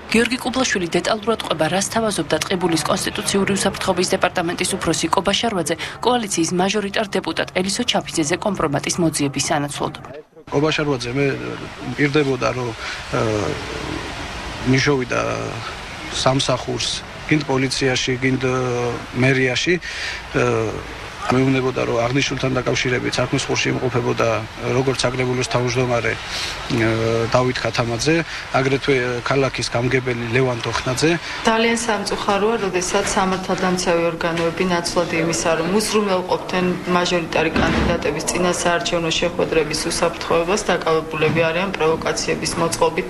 გიორგი კუბლაშვილი დეტალურად ყვება, რას თავაზობდა ტყიბულის კონსტიტუციური უსაფრთხოების დეპარტამენტის უფროსი კობა შარვაძე კოალიციის მაჟორიტარ დეპუტატ ელისო ჩაფიძეზე კომპრომატის მოძიების სანაცვლოდ. კობა შარვაძე მე პირდებოდა, რომ ნიშოვიდა სამსახურს, გინდ პოლიციაში, გინდ მერიაში მეუბნებოდა, რომ აღნიშნულთან დაკავშირებით საქმის ხურში იმყოფებოდა როგორც აგრებულოს თავმჯდომარე დავით ქათამაძე, აგრეთვე ქალაქის გამგებელი ლევან თოხნაძე. ძალიან სამწუხაროა, როდესაც სამართალდამცავი ორგანოები ნაცვლად იმისა, რომ უზრუნველყოფდნენ მაჟორიტარი კანდიდატების წინასაარჩევნო შეხვედრების უსაფრთხოებას, დაკავებულები არიან პროვოკაციების მოწყობით.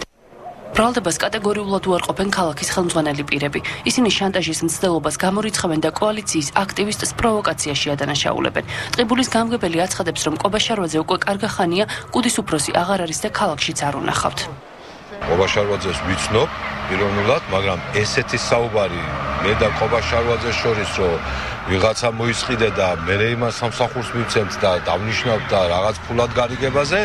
ბრალდებას კატეგორიულად უარყოფენ ქალაქის ხელმძღვანელი პირები. ისინი შანტაჟის მცდელობას გამორიცხავენ და კოალიციის აქტივისტს პროვოკაციაში ადანაშაულებენ. ტყიბულის გამგებელი აცხადებს, რომ კობა შარვაძე უკვე კარგა ხანია კუდის უფროსი აღარ არის და ქალაქშიც არ უნახავთ. კობა შარვაძეს ვიცნობ პიროვნულად, მაგრამ ესეთი საუბარი მე და კობა შარვაძეს შორის, რომ ვიღაცა მოისყიდე და მე იმას სამსახურს მივცემთ და დავნიშნავთ და რაღაც ფულად გარიგებაზე,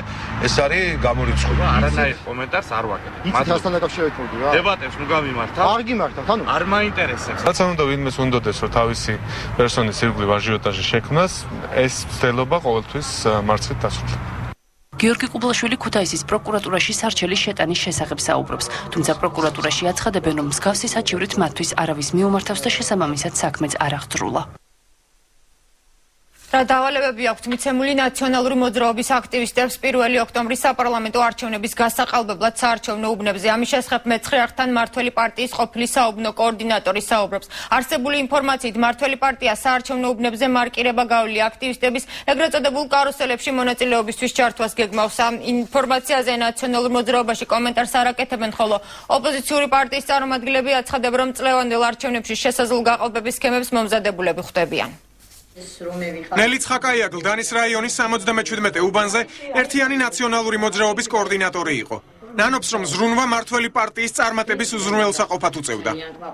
ეს არის გამორიცხვა. არანაირ კომენტარს არ ვაკეთებ. იცით დაკავშირებით მოდი რა. დებატებს ნუ გამიმართა. არ გიმართავთ, ანუ არ მაინტერესებს. რაც უნდა ვინმეს უნდოდეს, რომ თავისი პერსონის ირგვლივ აჟიოტაჟი შექმნას, ეს ცდელობა ყოველთვის მარცხით დასრულდება. გიორგი კუბლაშვილი ქუთაისის პროკურატურაში სარჩელის შეტანის შესახებ საუბრობს, თუმცა პროკურატურაში აცხადებენ, რომ მსგავსი საჩივრით მათთვის არავის მიუმართავს და შესაბამისად საქმეც არ აღძრულა. რა დავალებები აქვთ მიცემული ნაციონალური მოძრაობის აქტივისტებს 1 ოქტომბრის საპარლამენტო არჩევნების გასაყალბებლად საარჩევნო უბნებზე. ამის შესახებ მეცხრე არხთან მმართველი პარტიის ყოფილი საუბნო კოორდინატორი საუბრობს. არსებული ინფორმაციით მმართველი პარტია საარჩევნო უბნებზე მარკირება გავლილი აქტივისტების ეგრეთ წოდებულ კარუსელებში მონაწილეობისთვის ჩართვას გეგმავს. ამ ინფორმაციაზე ნაციონალურ მოძრაობაში კომენტარს არ აკეთებენ, ხოლო ოპოზიციური პარტიის წარმომადგენლები აცხადებენ, რომ წლევანდელ არჩევნებში შესაძლო გაყალბების სქემებს მომზადებულები ხვდებიან. ნელი ცხაკაია გლდანის რაიონის 77 უბანზე ერთიანი ნაციონალური მოძრაობის კოორდინატორი იყო. ნანობს, რომ ზრუნვა მმართველი პარტიის წარმატების უზრუნველსაყოფად უწევდა.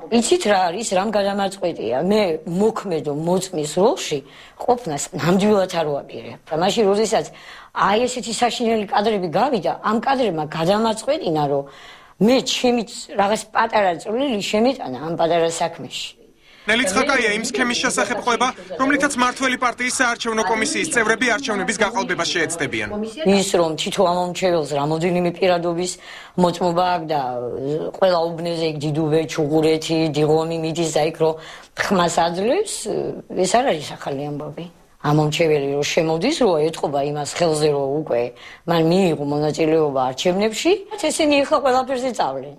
იცით რა არის, რამ გადამაწყვეტია? მე მოქმედო მოწმის როლში ყოფნას ნამდვილად არ ვაპირებ. და მაშინ როდესაც აი ესეთი საშინელი კადრები გავიდა, ამ კადრებმა გადამაწყვეტინა, რომ მე ჩემი რაღაც პატარა წვლილი შემიტანა ამ პატარა საქმეში. ნელი ცხაკაია იმ სქემის შესახებ ყვება, რომლითაც მმართველი პარტიის საარჩევნო კომისიის წევრები არჩევნების გაყალბებას შეეცდებიან. ის რომ თითო ამომრჩეველს რამოდენიმე პირადობის მოწმობა აქვს და ყველა უბნეზე იქ დიდუბე, ჩუღურეთი, დიღომი მიდის და იქ რომ ხმას აძლევს, ეს არ არის ახალი ამბავი. ამომრჩეველი რომ შემოდის, რომ ეთყობა იმას ხელზე, რომ უკვე მან მიიღო მონაწილეობა არჩევნებში, ესენი ახლა ყველაფერზე წავლენ.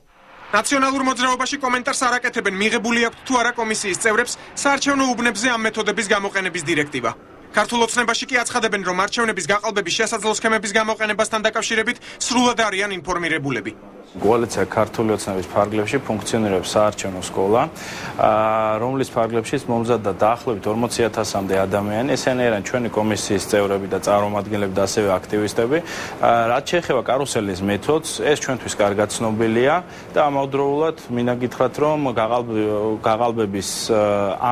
ნაციონალურ მოძრაობაში კომენტარს არ აკეთებენ, მიღებული აქვთ თუ არა კომისიის წევრებს საარჩევნო უბნებზე ამ მეთოდების გამოყენების დირექტივა. ქართულ ოცნებაში კი აცხადებენ, რომ არჩევნების გაყალბების შესაძლო სქემების გამოყენებასთან დაკავშირებით სრულად არიან ინფორმირებულები. კოალიცია ქართული ოცნების ფარგლებში ფუნქციონირებს საარჩევნო სკოლა, რომლის ფარგლებშიც მომზადდა დაახლოებით 40,000-მდე ადამიანი, ესენი არიან ჩვენი კომისიის წევრები და წარმომადგენლები და ასევე აქტივისტები. რაც შეეხება კარუსელის მეთოდს, ეს ჩვენთვის კარგად ცნობილია და ამავდროულად მინდა გითხრათ, რომ გაყალბების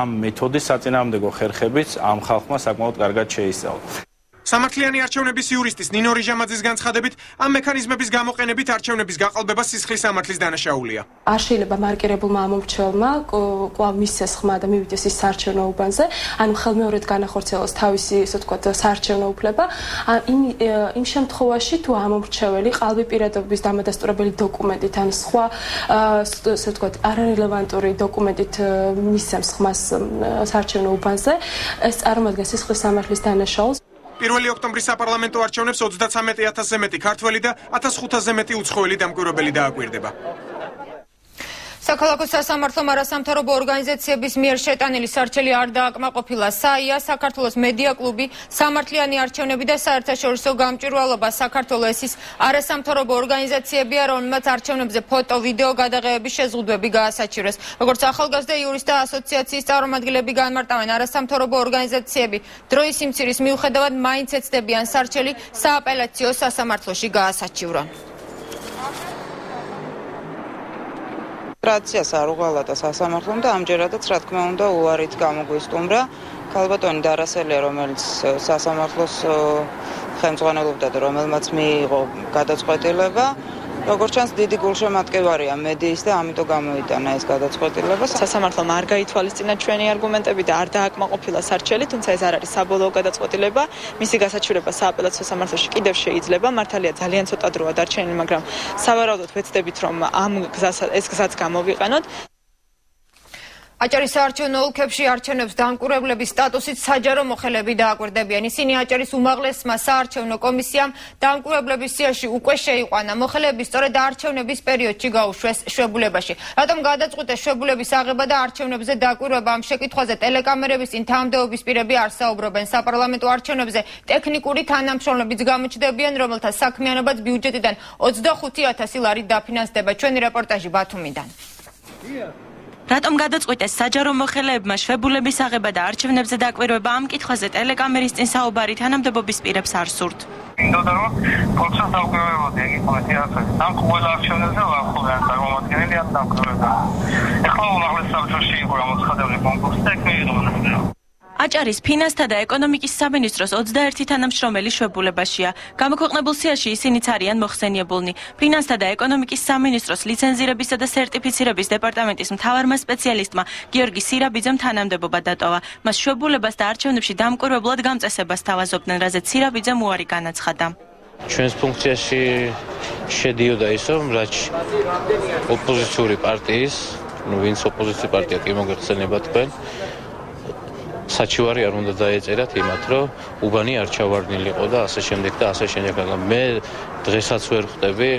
ამ მეთოდის საწინააღმდეგო ხერხებიც ამ ხალხმა საკმაოდ კარგად შეისწავლა. სამართლიანი არჩევნების იურისტის ნინო რიჟამაძის განცხადებით, ამ მექანიზმების გამოყენებით არჩევნების გაყალბება სისხლის სამართლის დანაშაულია. არ შეიძლება მარკირებულმა ამომრჩეველმა კვლავ მისცეს ხმა და მივიდეს ის საარჩევნო უბანზე, ანუ ხელმეორედ განახორციელოს თავისი, ასე ვთქვათ, საარჩევნო უფლება. იმ შემთხვევაში, თუ ამომრჩეველი ყალბი პირადობის დამადასტურებელი დოკუმენტით ან სხვა, ასე ვთქვათ, არარელევანტური დოკუმენტით მისცემს ხმას საარჩევნო უბანზე, ეს წარმოადგენს სისხლის სამართლის დანაშაულს. 1 ოქტომბრის საპარლამენტო არჩევნებს 33,000-ზე მეტი ქართველი და 1,500-ზე მეტი უცხოელი დამკვირვებელი დააკვირდება. საქალაქო სასამართლომ არასამთავრობო ორგანიზაციების მიერ შეტანილი სარჩელი არ დააკმაყოფილა. საია, საქართველოს მედია კლუბი, სამართლიანი არჩევნები და საერთაშორისო გამჭვირვალობა. საქართველოს ის არასამთავრობო ორგანიზაციებია, რომელმაც არჩევნებზე ფოტო, ვიდეო გადაღებების შეზღუდვები გაასაჩივრეს. როგორც ახალგაზრდა იურისტთა ასოციაციის წარმომადგენლები განმარტავენ, არასამთავრობო ორგანიზაციები დროის სიმცირის მიუხედავად მაინც ეცდებიან სარჩელი სააპელაციო სასამართლოში გაასაჩივრონ. რაციას არ უღალატა სასამართლომ და ამჯერადაც რა თქმა უნდა უარით გამოგვისტუმრა ქალბატონი დარასელია, რომელიც სასამართლოს ხელმძღვანელობდა და რომელმაც მიიღო გადაწყვეტილება. როგორც ჩანს, დიდი გულშემატკივარია მედიის და ამიტომ გამოიტანა ეს გადაწყვეტილება. სასამართლომ არ გაითვალისწინა ჩვენი არგუმენტები და არ დააკმაყოფილა სარჩელი, თუმცა ეს არ არის საბოლოო გადაწყვეტილება. მისი გასაჩივრება სააპელაციო სამართლოში კიდევ შეიძლება. მართალია ძალიან ცოტა დროა დარჩენილი, მაგრამ სავარაუდოდ ვეცდებით, რომ ეს გზაც გამოვიყენოთ. აჭარის საარჩევნო ოლქებში არჩევნებს დამკვირვებლების სტატუსით საჯარო მოხელეები დააკვირდებიან. ისინი აჭარის უმაღლესმა საარჩევნო კომისიამ დამკვირვებლების სიაში უკვე შეიყვანა. მოხელეები სწორედ არჩევნების პერიოდში გაუშვეს შვებულებაში. რატომ გადაწყვიტეს შვებულების აღება და არჩევნებზე დაკვირვება? ამ შეკითხვაზე ტელეკამერების წინ თანამდებობის პირები არ საუბრობენ. საპარლამენტო არჩევნებზე ტექნიკური თანამშრომლებიც გამოჩნდებიან, რომელთა საქმიანობაც ბიუჯეტიდან 25,000 ლარი დაფინანსდება. ჩვენი რეპორტაჟი ბათუმიდან. რატომ გადაწყვიტეს საჯარო მოხელეებმა შვებულების აღება და არჩევნებზე დაკვირვება? ამ კითხვაზე ტელეკამერის წინ საუბარი თანამდებობის პირებს არ სურთ. მინდოდა რომ პროცესს დავკვირვებოდი ეგ იმათი ასე. ამ ყველა არჩევნებზე ვახულიან წარმომადგენელი ამ დაკვირვება. ეხლა უმაღლეს საბჭოში იყო გამოცხადებული კონკურსი და ეგ მიიღო. აჭარის ფინანსთა და ეკონომიკის სამინისტროს 21 თანამშრომელი შვებულებაშია. გამოქვეყნებულ სიაში ისინიც არიან მოხსენიებულნი. ფინანსთა და ეკონომიკის სამინისტროს ლიცენზირებისა და სერტიფიცირების დეპარტამენტის მთავარმა სპეციალისტმა გიორგი სირაბიძემ თანამდებობა დატოვა. მას შვებულებას და არჩევნებში დამკვირვებლად გამწესებას თავაზობდნენ, რაზეც სირაბიძემ უარი განაცხადა. ჩვენს ფუნქციაში შედიოდა ის, რომ რაც ოპოზიციური პარტიის, ვინც ოპოზიციური პარტია კი მოგეხსენება თქვენ, საჩივარი არ უნდა დაეწერათ იმათ, რომ უბანი არ ჩავარდნილიყო და ასე შემდეგ და ასე შემდეგ. მე დღესაც ვერ ხვდები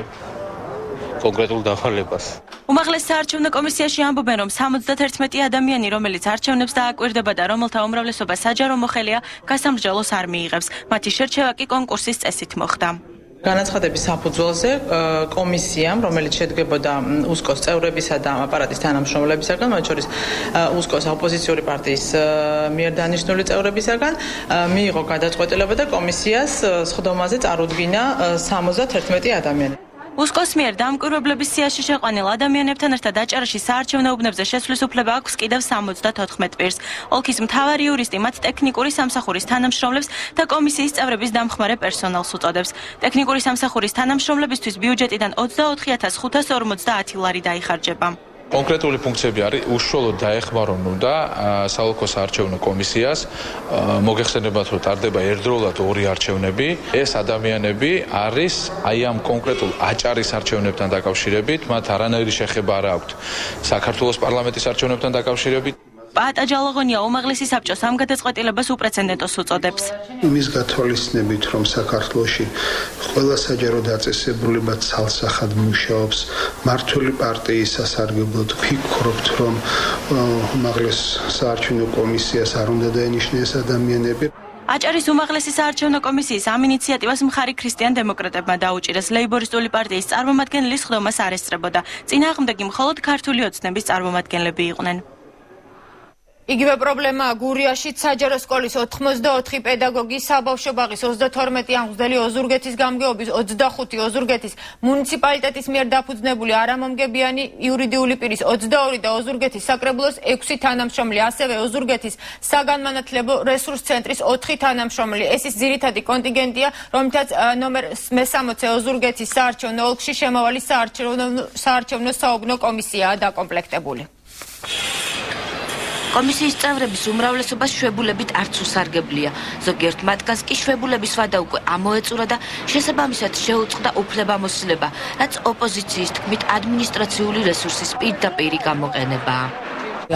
კონკრეტულ დავალებას. უმაღლეს საარჩევნო კომისიაში ამბობენ, რომ 71 ადამიანი, რომელიც არჩევნებს დააკვირდება და რომელთა უმრავლესობა საჯარო მოხელეა, გასამრჯელოს არ მიიღებს. მათი შერჩევა კი კონკურსის წესით მოხდა. განაცხადების საფუძველზე კომისიამ, რომელიც შედგებოდა უსკოს წევრებისა და აპარატის თანამშრომლებისაგან, მათ შორის უსკოს ოპოზიციური პარტიის მიერ დანიშნული წევრებისაგან, მიიღო გადაწყვეტილება და კომისიას სხდომაზე წარუდგინა 71 ადამიანი. უსკოს მიერ დამკვირვებლების სიაში შეყვანილ ადამიანებთან ერთად აჭარაში საარჩევნო უბნებზე შესვლის უფლება აქვს კიდევ 74 პირს. ოლქის მთავარი იურისტი მათ ტექნიკური სამსახურის თანამშრომლებს და კომისიის წევრების დამხმარე პერსონალს უწოდებს. ტექნიკური სამსახურის თანამშრომლებისთვის ბიუჯეტიდან 24,550 ლარი დაიხარჯება. კონკრეტული ფუნქციები არის უშუალოდ დაეხმარონ უნდა საოლქო საარჩევნო კომისიას. მოგეხსენებათ, რომ ტარდება ერთდროულად ორი არჩევნები. ეს ადამიანები არის აი ამ კონკრეტულ აჭარის არჩევნებთან დაკავშირებით, მათ არანაირი შეხება არ აქვთ საქართველოს პარლამენტის არჩევნებთან დაკავშირებით. პაატა ჯალაღონია უმაღლესი საბჭოს ამ გადაწყვეტილებას უპრეცედენტოს უწოდებს. იმის გათვალისწინებით, რომ საქართველოში ყველა საჯარო დაწესებულება ცალსახად მუშაობს, მმართველი პარტიის სასარგებლოდ ვფიქრობთ, რომ უმაღლეს საარჩევნო კომისიას არ უნდა დაენიშნეს ადამიანები. აჭარის უმაღლესი საარჩევნო კომისიის ამ ინიციატივას მხარი ქრისტიან დემოკრატებმა დაუჭირეს. ლეიბორისტული პარტიის წარმომადგენლის ხდომას არ ესწრებოდა. წინააღმდეგი მხოლოდ ქართული ოცნების წარმომადგენლები იყვნენ. იგივე პრობლემაა გურიაში. საჯარო სკოლის 84 პედაგოგი, საბავშვო ბაღის 32 ამღვრდელი, ოზურგეთის გამგეობის 25, ოზურგეთის მუნიციპალიტეტის მიერ დაფუძნებული არამომგებიანი იურიდიული პირის 22 და ოზურგეთის საკრებულოს 6 თანამშრომელი, ასევე ოზურგეთის საგანმანათლებლო რესურს ცენტრის 4 თანამშრომელი. ეს ის ძირითადი კონტინგენტია, რომლითაც ნომერ 60 ოზურგეთის საარჩევნო ოლქში შემავალი საარჩევნო საუბნო კომისიაა დაკომპლექტებული. კომისიის წევრების უმრავლესობას შვებულებით არც უსარგებლია. ზოგიერთ მათგანს კი შვებულების ვადა უკვე ამოეწურა და შესაბამისად შეუწყდა უფლებამოსილება, რაც ოპოზიციის თქმით ადმინისტრაციული რესურსის პირდაპირი გამოყენებაა.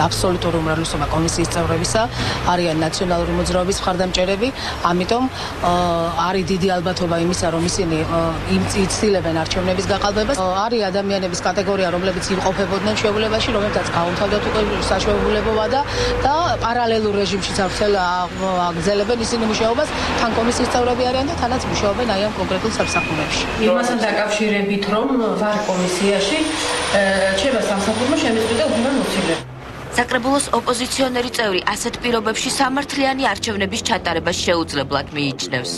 აბსოლუტური უმრავლესობა კომისიის წევრებისა არიან ნაციონალური მოძრაობის მხარდამჭერები, ამიტომ არის დიდი ალბათობა იმისა, რომ ისინი იცდილებენ არჩევნების გაყალბებას. არის ადამიანების კატეგორია, რომლებიც იმყოფებოდნენ შეულებაში, რომლებსაც გაუმთავრდათ უკვე საშუალებობა და პარალელურ რეჟიმშიც აგრძელებენ ისინი მუშაობას, თან კომისიის წევრები არიან და თანაც მუშაობენ აი ამ კონკრეტულ სამსახურებში. იმასთან დაკავშირებით, რომ ვარ კომისიაში, ჩემს სამსახურმა შემიძლია უბრალოდ მოცილება. საკრებულოს ოპოზიციონერი წევრი ასეთ პირობებში სამართლიანი არჩევნების ჩატარებას შეუძლებლად მიიჩნევს.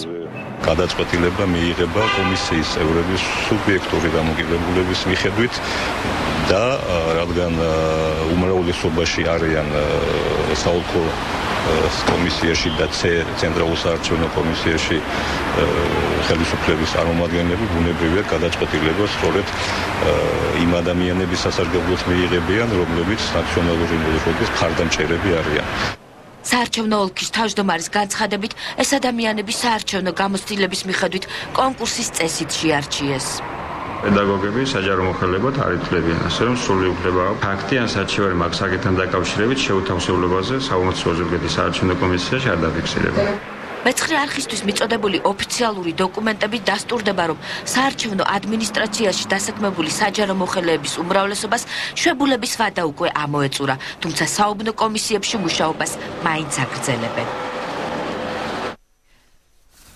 გადაწყვეტილება მიიღება კომისიის წევრების სუბიექტური დამოკიდებულების მიხედვით და რადგან უმრავლესობაში არიან საოლქო კომისიაში და ცენტრალურ საარჩევნო კომისიაში ხელისუფლების წარმომადგენლები ბუნებრივია გადაწყვეტილება სწორედ იმ ადამიანების სასარგებლოდ მიიღებიან, რომლებიც ნაციონალური მოძრაობის მხარდამჭერები არიან. საარჩევნო ოლქის თავმჯდომარის განცხადებით, ეს ადამიანები საარჩევნო გამოცდილების მიხედვით კონკურსის წესით შეარჩიეს. პედაგოგები საჯარო მოხელებად არ ითვლებიან, ასე რომ სრული უფლება აქვს ფაქტი ან საჩივარი მაგსაკეთთან დაკავშირებით შეუთავსებლებაზე საუმართლო ზურგეთის საარჩევნო კომისიაში არ დაფიქსირება. მეცხრე არხისთვის მიწოდებული ოფიციალური დოკუმენტები დასტურდება, რომ საარჩევნო ადმინისტრაციაში დასაქმებული საჯარო მოხელეების უმრავლესობას შვებულების ვადა უკვე ამოეწურა, თუმცა საუბნო კომისიებში მუშაობას მაინც აგრძელებენ.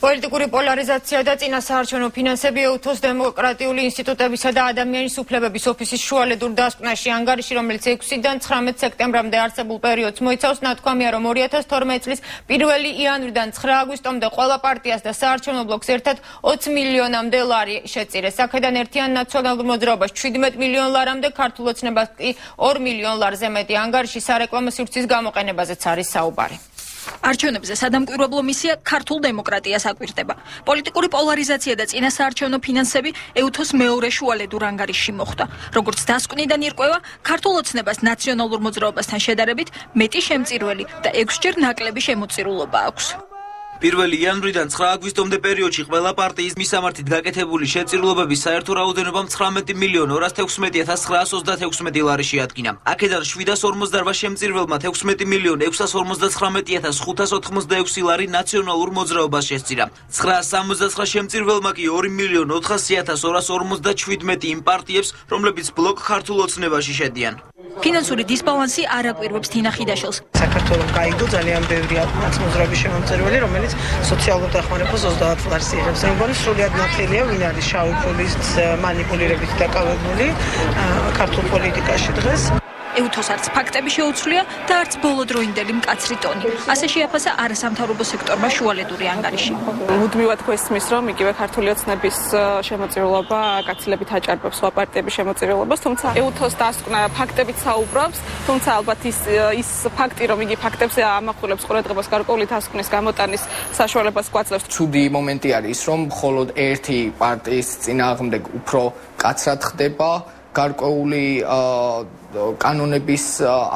პოლიტიკური პოლარიზაცია და წინა საარჩევნო ფინანსები ეუთოს დემოკრატიული ინსტიტუტებისა და ადამიანის უფლებების ოფისის შუალედურ დასკვნაში ანგარიში, რომელიც 6-დან 19 სექტემბრამდე არსებულ პერიოდს მოიცავს, ნათქვამია, რომ 2012 წლის 1 იანვრიდან 9 აგვისტომდე ყველა პარტიას და საარჩევნო ბლოკს ერთად 20 მილიონამდე ლარი შეწირეს. აქედან ერთიან ნაციონალურ მოძრაობას 17 მილიონ ლარამდე, ქართულ ოცნებას კი 2 მილიონ ლარზე მეტი. ანგარიში სარეკლამო სივრცის გამოყენებაზეც არის საუბარი. არჩევნებზე სადამკვირვებლო მისია ქართულ დემოკრატიას აკვირდება. პოლიტიკური პოლარიზაცია და წინა საარჩევნო ფინანსები ეუთოს მეორე შუალედურ ანგარიშში მოხვდა. როგორც დასკვნიდან ირკვევა, ქართულ ოცნებას ნაციონალურ მოძრაობასთან შედარებით მეტი შემწირველი და 6-ჯერ ნაკლები შემოწირულობა აქვს. 1 იანვრიდან 9 აგვისტომდე პერიოდში ყველა პარტიის მისამართით გაკეთებული შეწირულობების საერთო რაოდენობა 19 მილიონ 216,926 ლარი შეადგინა. აქედან 758 შემწირველმა 16 მილიონ 659,586 ლარი ნაციონალურ მოძრაობას შესწირა. 969 შემწირველმა კი 2 მილიონ 400,257 იმ პარტიებს, რომლებიც ბლოკ ქართულ ოცნებაში შედიან. ფინანსური დისბალანსი არ აკვირვებს თინა ხიდაშელს. საქართველოს გაიგო ძალიან ბევრი მოძრაობის შემომწირველი, რომელიც სოციალურ დახმარებას 30 ლარს იღებს. მეგონი სრულიად ნათელია, ვინ არის შავი ფულის მანიპულირებით დაკავებული ქართულ პოლიტიკაში დღეს. ეუთოს არც ფაქტები შეუცვლია და არც ბოლოდროინდელი მკაცრი ტონი. ასე შეაფასა არასამთავრობო სექტორმა შუალედური ანგარიში. მუდმივად გვესმის, რომ იგივე ქართული ოცნების შემოწირულობა გაცილებით აჭარბებს სხვა პარტიების შემოწირულობას, თუმცა ეუთოს დასკვნა ფაქტებით საუბრობს, თუმცა ალბათ ის ფაქტი, რომ იგი ფაქტებზე ამახვილებს ყურადღებას გარკვეული დასკვნის გამოტანის საშუალებას გვაძლევს. ცუდი მომენტი არის, რომ მხოლოდ ერთი პარტიის წინააღმდეგ უფრო კაცრად ხდება გარკვეული კანონების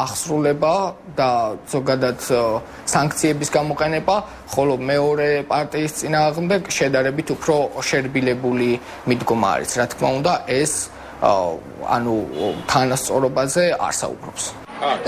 აღსრულება და ზოგადად სანქციების გამოყენება, ხოლო მეორე პარტიის წინააღმდეგ შედარებით უფრო შერბილებული მიდგომა არის. რა თქმა უნდა, ეს თანასწორობაზე არ საუბრობს.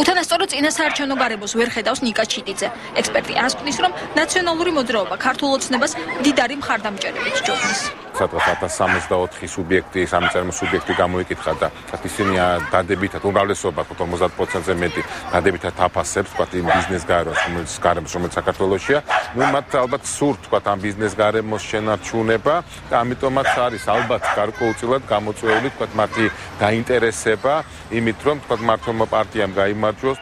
უთანასწორო წინა საარჩევნო გარემოს ვერ ხედავს ნიკა ჩიტიძე. ექსპერტი ასკვნის, რომ ნაციონალური მოძრაობა ქართულ ოცნებას მდიდარი მხარდამჭერებით ჯობნის. სადღაც 1064 სუბიექტი, სამწერლო სუბიექტი გამოიკითხა და ისინი დადებითად უმრავლესობა 50%-ზე მეტი დადებითად აფასებს, იმ ბიზნეს გარემოს, რომელიც საქართველოშია. მათ ალბათ სურთ, ამ ბიზნეს გარემოს შენარჩუნება და ამიტომაც არის ალბათ გარკვეულწილად გამოწვეული, მათი დაინტერესება იმით, რომ მართლმა პარტიამ გაიმარჯვოს.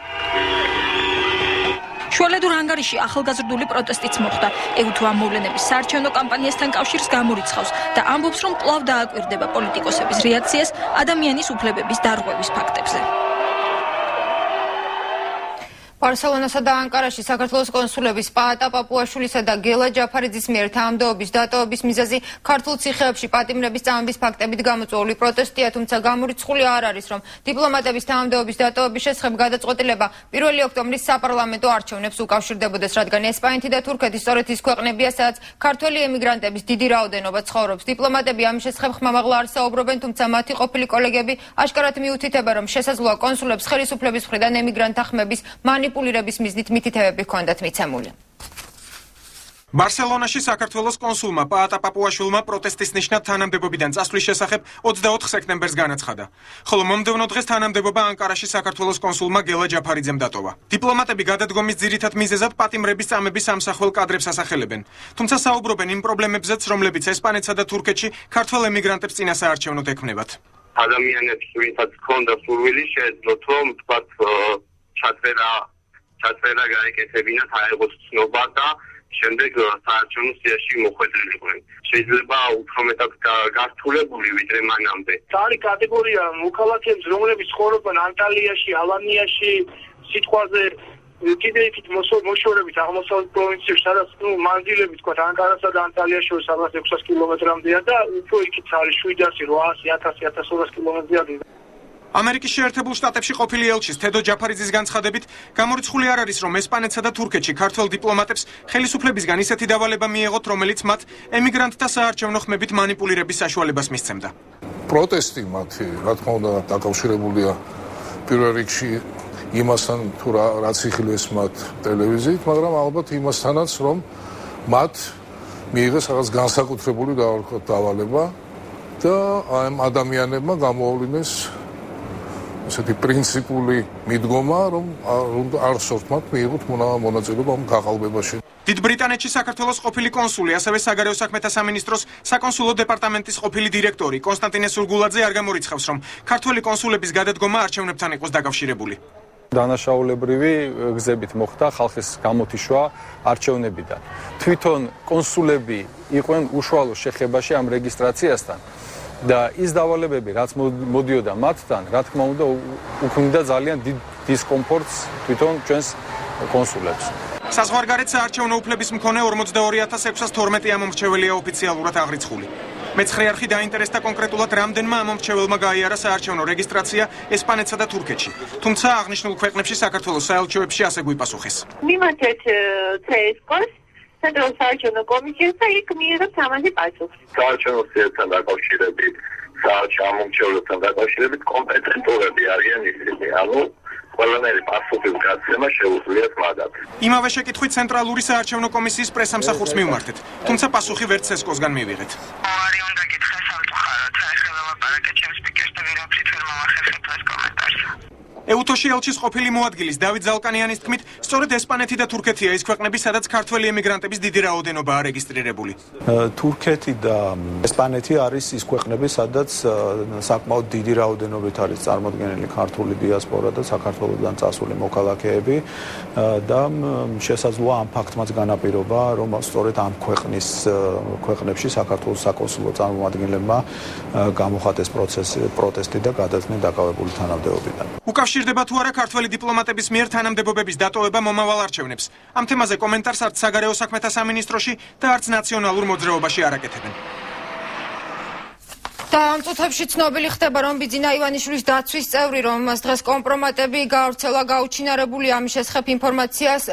შუალედურ ანგარიში ახალგაზრდული პროტესტიც მოხდა. ეუთო ამ მოვლენების საარჩევნო კამპანიასთან კავშირს გამორიცხავს და ამბობს, რომ კვლავ დააკვირდება პოლიტიკოსების რეაქციას ადამიანის უფლებების დარღვევის ფაქტებზე. ბარსელონასა და ანკარაში საქართველოს კონსულების პაატა პაპუაშვილისა და გელა ჯაფარიძის მიერ თანამდებობის დატოვების მიზეზი ქართულ ციხეებში პატიმრების წამების ფაქტებით გამოწვეული პროტესტია, თუმცა გამორიცხული არ არის, რომ დიპლომატების თანამდებობის დატოვების შესახებ გადაწყვეტილება 1 ოქტომბრის საპარლამენტო არჩევნებს უკავშირდებოდეს, რადგან ესპანეთი და თურქეთი სწორედ ის ქვეყნებია, სადაც ქართველი ემიგრანტების დიდი რაოდენობა ცხოვრობს. დიპლომატები ამის შესახებ ხმამაღლა არ საუბრობენ, თუმცა მათი ყოფილი კოლეგები აშკარად მიუთითებენ, რომ შესაძლოა კონსულებს ხელისუფლების მხრიდან ემიგრანტთა ხმების მანიპულირების მიზნით მითითებები ჰქონდათ მიცემული. ბარსელონაში საქართველოს კონსულმა პაატა პაპუაშვილმა პროტესტის ნიშნად თანამდებობიდან წასვლის შესახებ 24 სექტემბერს განაცხადა. ხოლო მომდევნო დღეს თანამდებობა ანკარაში საქართველოს კონსულმა გელა ჯაფარიძემ დატოვა. დიპლომატები გადადგომის ძირითად მიზეზად პატიმრების წამების ამსახველ კადრებს ასახელებენ. თუმცა საუბრობენ იმ პრობლემებზეც, რომლებიც ესპანეთსა და თურქეთში ქართველ ემიგრანტებს წინასაარჩევნოდ ექმნებათ. ადამიანებს, ვინცაც ჰქონდა სურვილი, შეეძლოთ რომ თქვათ ჩაწერა გაეკეთებინათ, აეღოთ ცნობა და შემდეგ საარჩევნო სიაში მოხვედრილიყვნენ. შეიძლება უფრო მეტად გართულებული ვიდრე მანამდე. არის კატეგორია მოქალაქეებს, რომლებიც ცხოვრობენ ანტალიაში, ალანიაში, სიტყვაზე კიდე იქით მოშორებით აღმოსავლეთ პროვინციაში, სადაც მანძილები თქვა ანკარასა და ანტალიას შორის 600 კილომეტრამდეა და უფრო იქით არის 700, 800, 1000, 1200 კილომეტრამდე. ამერიკის შეერთებულ შტატებში ყოფილი ელჩის თედო ჯაფარიძის განცხადებით, გამორიცხული არ არის, რომ ესპანეთსა და თურქეთში ქართველ დიპლომატებს ხელისუფლებისგან ისეთი დავალება მიეღოთ, რომელიც მათ ემიგრანტთა საარჩევნო ხმებით მანიპულირების საშუალებას მისცემდა. პროტესტი მათი, რა თქმა უნდა, დაკავშირებულია პირველ რიგში იმასთან, თუ რაც იხილეს მათ ტელევიზიით, მაგრამ ალბათ იმასთანაც, რომ მათ მიიღეს რაღაც განსაკუთრებული დავალება და ამ ადამიანებმა გამოავლინეს ესეთი პრინციპული მიდგომა, რომ არ სურთ მათ მიიღოთ მონაწილეობა ამ გაყალბებაში. დიდ ბრიტანეთში საქართველოს ყოფილი კონსული, ასევე საგარეო საქმეთა სამინისტროს საკონსულო დეპარტამენტის ყოფილი დირექტორი კონსტანტინე სურგულაძე არ გამორიცხავს, რომ ქართველი კონსულების გადადგომა არჩევნებთან იყოს დაკავშირებული. დანაშაულებრივი გზებით მოხდა ხალხის გამოთიშვა არჩევნებიდან. თვითონ კონსულები იყვნენ უშუალო შეხებაში ამ რეგისტრაციასთან და ის დავალებები, რაც მოდიოდა მათთან, რა თქმა უნდა, უქმნიდა ძალიან დიდ დისკომფორტს თვითონ ჩვენს კონსულებს. საზღვარგარეთ საარჩევნო უფლების მქონე 42612 ამომრჩეველია ოფიციალურად აღრიცხული. მეცხრე არხი დაინტერესდა კონკრეტულად რამდენმა ამომრჩეველმა გაიარა საარჩევნო რეგისტრაცია ესპანეთსა და თურქეთში. თუმცა აღნიშნულ ქვეყნებში საქართველოს საელჩოებში ასე გვიპასუხეს. მიმართეთ CSKOS ცენტრალურ საარჩევნო კომისიას და იქ მიიღებთ ამაზე პასუხს. საარჩევნო სიასთან დაკავშირებით, ამომრჩევლებთან დაკავშირებით კომპეტენტურები არიან ისინი, ანუ ყველანაირი პასუხის გაცემა შეუძლიათ მათაც. იმავე შეკითხვით ცენტრალური საარჩევნო კომისიის პრესამსახურს მივმართეთ, თუმცა პასუხი ვერც CSKOS-გან მივიღეთ. ოარი უნდა გითხრას ავწუხაროთ, ახლა ვილაპარაკეთ ჩემს სპიკერს და ვერაფრით ვერ მომახერხებთ ეს კომენტარს. ეუთოში ელჩის ყოფილი მოადგილის დავით ზალკანიანის თქმით, სწორედ ესპანეთი და თურქეთია ის ქვეყნები, სადაც ქართველი ემიგრანტების დიდი რაოდენობაა რეგისტრირებული. თურქეთი და ესპანეთი არის ის ქვეყნები, სადაც საკმაოდ დიდი რაოდენობით არის წარმოდგენილი ქართული დიასპორა და საქართველოსდან წასული მოქალაქეები და შესაძლოა ამ ფაქტმაც განაპირობა, რომ სწორედ ამ ქვეყნებში საქართველოს საკონსულო წარმომადგენლებმა გამოხატეს პროტესტი და გადადგნენ დაკავებული თანამდებობიდან. უკავშირდება თუ არა ქართველი დიპლომატების მიერ თანამდებობების დატოვება მომავალ არჩევნებს. ამ თემაზე კომენტარს არც საგარეო საქმეთა სამინისტროში და არც ნაციონალურ მოძრაობაში არ აკეთებენ. და ამ წუთებში ცნობილი ხდება, რომ ბიძინა ივანიშვილის დაცვის წევრი, რომელმაც დღეს კომპრომატები გაავრცელა, გაუჩინარებული ამის შესახებ ინფორმაციას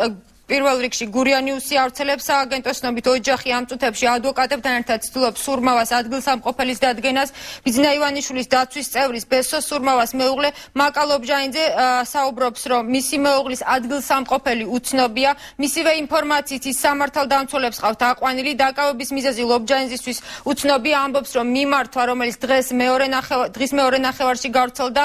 პირველ რიგში გურიანიუსი ავრცელებს სააგენტოს ცნობით ოჯახი ამ წუთებში ადვოკატებთან ერთად ცდილობს სურმავას ადგილსამყოფელის დადგენას. ბიძინა ივანიშვილის დაცვის წევრის ბესოს სურმავას მეუღლე მაკა ლობჟანიძე საუბრობს, რომ მისი მეუღლის ადგილსამყოფელი უცნობია. მისივე ინფორმაციით ის სამართალდამცველებს ყავთ აყვანილი. დაკავების მიზეზი ლობჟანიძისთვის უცნობია, ამბობს, რომ მიმართვა, რომელიც დღის მეორე ნახევარში გავრცელდა,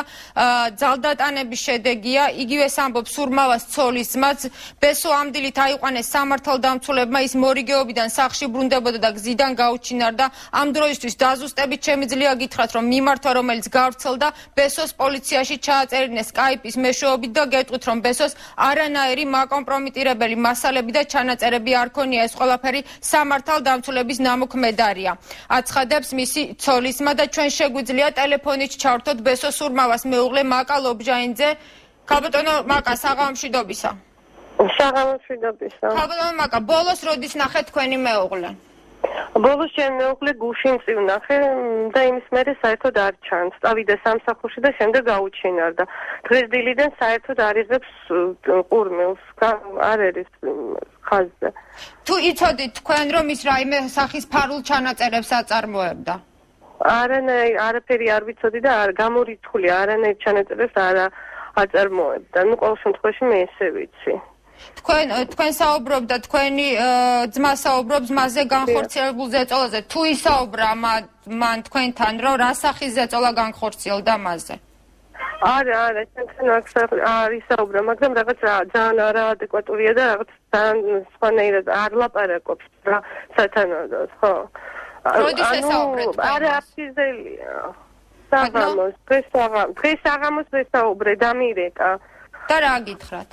ძალდატანების შედეგია. იგივეს ამბობს სურმავას ცოლის ძმაც. ბესო დილით აიყვანეს სამართალდამცველებმა, ის მორიგეობიდან სახლში ბრუნდებოდა და გზიდან გაუჩინარდა. ამ დროისთვის დაზუსტებით შემიძლია გითხრათ, რომ მიმართვა, რომელიც გავრცელდა, ბესოს პოლიციაში ჩააწერინეს Skype-ის მეშვეობით და გეტყვით, რომ ბესოს არანაირი მაკომპრომიტირებელი მასალები და ჩანაწერები არ ქონია. ეს ყველაფერი სამართალდამცველების ნამოქმედარია. აცხადებს მისი ცოლისმა და ჩვენ შეგვიძლია ტელეფონით ჩავრთოთ ბესოს სურმავას მეუღლე მაკა ლობჟანიძე. ქალბატონო მაკა, საღამო მშვიდობისა. საღამოს ვიდობისა. ქალბატონო მაკა, ბოლოს როდის ნახეთ თქვენი მეუღლე? ბოლოს ჩემი მეუღლე გუშინ წივნახე და იმის მერე საერთოდ არ ჩანს. წავიდა სამსახურში და შემდეგ გაუჩინარდა. დღეს დილიდან საერთოდ არ იღებს ყურმილს, არ არის ხაზზე. თუ იცოდით თქვენ რომ ის რაიმე სახის ფარულ ჩანაწერებს აწარმოებდა? არაფერი არ ვიცოდი და გამორიცხული არანაირ ჩანაწერებს არ აწარმოებდა. ნუ ყოველ შემთხვევაში მე ესე ვიცი. თქვენ საუბრობდა თქვენი ძმა საუბრობს მასზე განხორციელებულ ზეწოლაზე. თუ ისაუბრა მან თქვენთან რომ რა სახის ზეწოლა განხორციელდა მასზე? არა, ჩვენთან არ ისაუბრა, მაგრამ რაღაც ძალიან არაადეკვატურია და რაღაც ძალიან სხვანაირად არ ლაპარაკობს რა სათანადოდ, ხო? როდის ესაუბრეთ? არა, აფსიზელია. საღამოს, დღეს საღამოს ვესაუბრე, დამირეკა. და რა გითხრათ?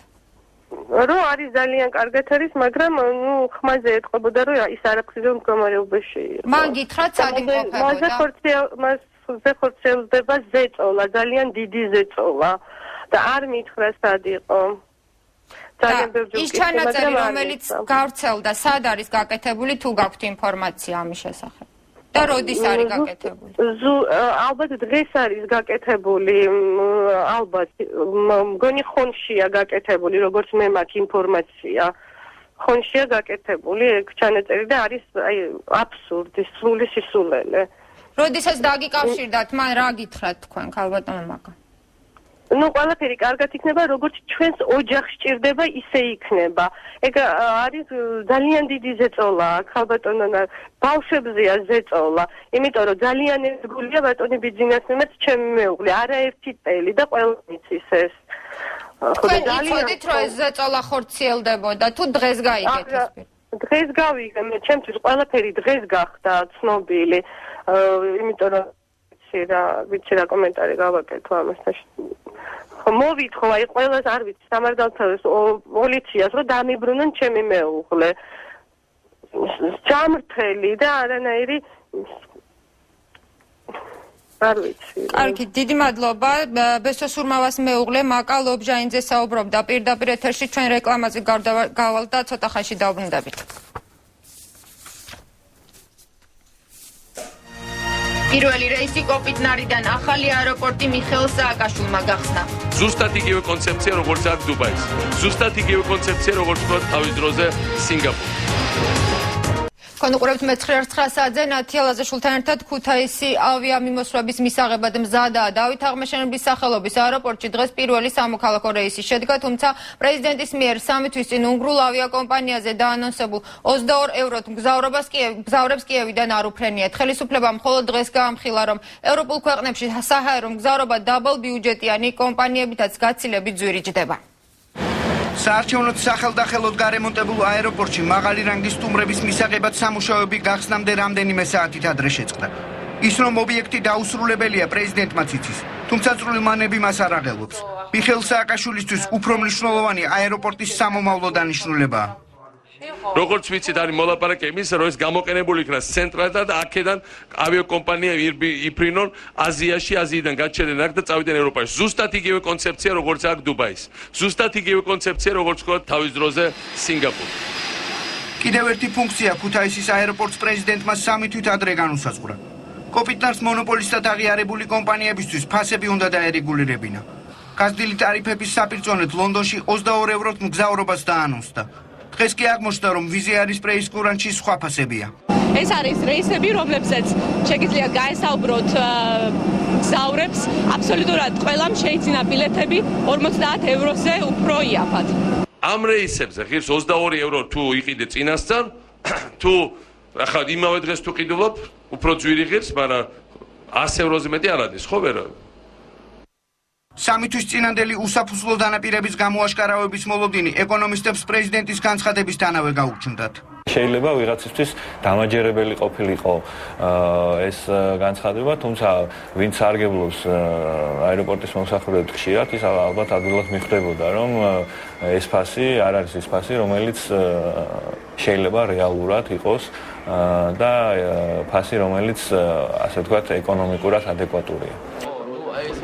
რომ არის ძალიან კარგად არის, მაგრამ ნუ ხმაზე ეთყობოდა რომ ის არაფრიზე მდგომარეობაში იყო. მან გითხრათ სად იმყოფებოდა? მასზე ხორციელდება ზეწოლა, ძალიან დიდი ზეწოლა და არ მითხრა სად იყო. ძალიან ბევრი ის ჩანაწერი რომელიც გავრცელდა, სად არის გაკეთებული თუ გაქვთ ინფორმაცია ამის შესახებ? და როდის არის გაკეთებული? ალბათ დღეს არის გაკეთებული, ალბათ მგონი ხონშია გაკეთებული, როგორც მე მაქვს ინფორმაცია. ხონშია გაკეთებული ეგ ჩანაწერი და არის აი აბსურდი, სრული სისულელე. როდესაც დაგიკავშირდათ, მან რა გითხრათ თქვენ, ქალბატონო მაკა? ნუ ყველაფერი კარგად იქნება, როგორც ჩვენს ოჯახს ჭირდება, ისე იქნება. ეგ არის ძალიან დიდი ზეწოლა, ქალბატონო, ბავშვებზეა ზეწოლა. იმიტომ რომ ძალიან ერთგულია ბატონი ბიძინას მიმართ ჩემი მეუღლე, არაერთი წელი და ყველა მიცის ეს. თქვენ იცოდით რომ ეს ზეწოლა ხორციელდებოდა თუ დღეს გაიგეთ ეს? დღეს გავიგე, მე ჩემთვის ყველაფერი დღეს გახდა ცნობილი. იმიტომ რომ ვიცი რა კომენტარი გავაკეთო ამასთან. მოვითხოვ, აი ყველას არ ვიცი, სამართალდამცავებს, პოლიციას, რომ დამიბრუნონ ჩემი მეუღლე. ჯამრთელი და არანაირი არ ვიცი. კარგი, დიდი მადლობა. ბესო სურმავას მეუღლე მაკა ლობჟაინძე საუბრობდა პირდაპირ ეთერში, ჩვენ რეკლამაზე გავალთ და ცოტა ხანში დავბრუნდებით. პირველი რეისი კოპიტნარიდან ახალი აეროპორტი მიხეილ სააკაშვილმა გახსნა. ზუსტად იგივე კონცეფცია როგორც აქ დუბაის. ზუსტად იგივე კონცეფცია როგორც თქვა თავის დროზე სინგაპური. კონკურენტ მე-9 საათზე ნათია ლაზაშვილთან ერთად ქუთაისი ავიამიმოსვლების მისაღებად მზადაა. დავით აღმაშენებლის სახელობის აეროპორტში დღეს პირველი სამოქალაქო რეისი შედგა, თუმცა პრეზიდენტის მიერ სამი თვის წინ უნგრულ ავიაკომპანიაზე დაანონსებულ 22 ევროთ მგზავრებს კიევიდან არ უფრენიათ. ხელისუფლებამ მხოლოდ დღეს გაამხილა, რომ ევროპულ ქვეყნებში საჰაერო მგზავრობა დაბალბიუჯეტიანი კომპანიებითაც გაცილებით ძვირიჯდება. საარჩევნოდ სახელდახელოდ გარემონტებულ აეროპორტში მაღალი რანგის სტუმრების მისაღებად სამუშაოები გახსნამდე რამდენიმე საათით ადრე შეწყდა. ის რომ ობიექტი დაუსრულებელია პრეზიდენტმაც იცის, თუმცა წვრილმანები მას არ აღელვებს. მიხეილ სააკაშვილისთვის უფრო მნიშვნელოვანი აეროპორტის სამომავლო დანიშნულებაა. როგორც ვიცით, არის მოლაპარაკე იმის, რომ ეს გამოყენებული იქნას ცენტრალად და აქედან ავიაკომპანიები იფრინონ აზიაში, აზიიდან გაჩერდნენ აქ და წავიდნენ ევროპაში. ზუსტად იგივე კონცეფცია, როგორც აქ დუბაის. ზუსტად იგივე კონცეფცია, როგორც თქვა თავის დროზე სინგაპური. კიდევ ერთი ფუნქცია ქუთაისის აეროპორტს პრეზიდენტმა სამი თვით ადრე განუსაზღვრა. კოპიტნარს მონოპოლისტად აღიარებული კომპანიებისთვის ფასები უნდა დაერეგულირებინა. გაზრდილი ტარიფების საპირწონედ ლონდონში 22 ევროთ მგზავრობას დაანონსდა. დღეს კი აღმოჩნდა, რომ ვიზიარის სპრეის კურანტში სხვა ფასებია. ეს არის რეისები, რომლებსაც შეგიძლიათ გაესაუბროთ მგზავრებს. აბსოლუტურად ყველამ შეიძინა ბილეთები 50 ევროზე უფრო იაფად. ამ რეისებზე ღირს 22 ევრო თუ იყიდე წინასწარ, თუ ახლა იმავე დღეს თუ ყიდულობ, უფრო ძვირი ღირს, მაგრამ 100 ევროზე მეტი არ არის, ხო ვერა? სამი თვის წინანდელი უსაფუძვლო დანაპირების გამოაშკარავების მოლოდინი ეკონომისტებს პრეზიდენტის განცხადებისთანავე გაუჩნდათ. შეიძლება ვიღაცისთვის დამაჯერებელი ყოფილიყო ეს განცხადება, თუმცა ვინც სარგებლობს აეროპორტის მომსახურებით ხშირად, ის ალბათ ადვილად მიხვდებოდა, რომ ეს ფასი არ არის ის ფასი, რომელიც შეიძლება რეალურად იყოს და ფასი, რომელიც ასე ვთქვათ, ეკონომიკურად ადეკვატურია.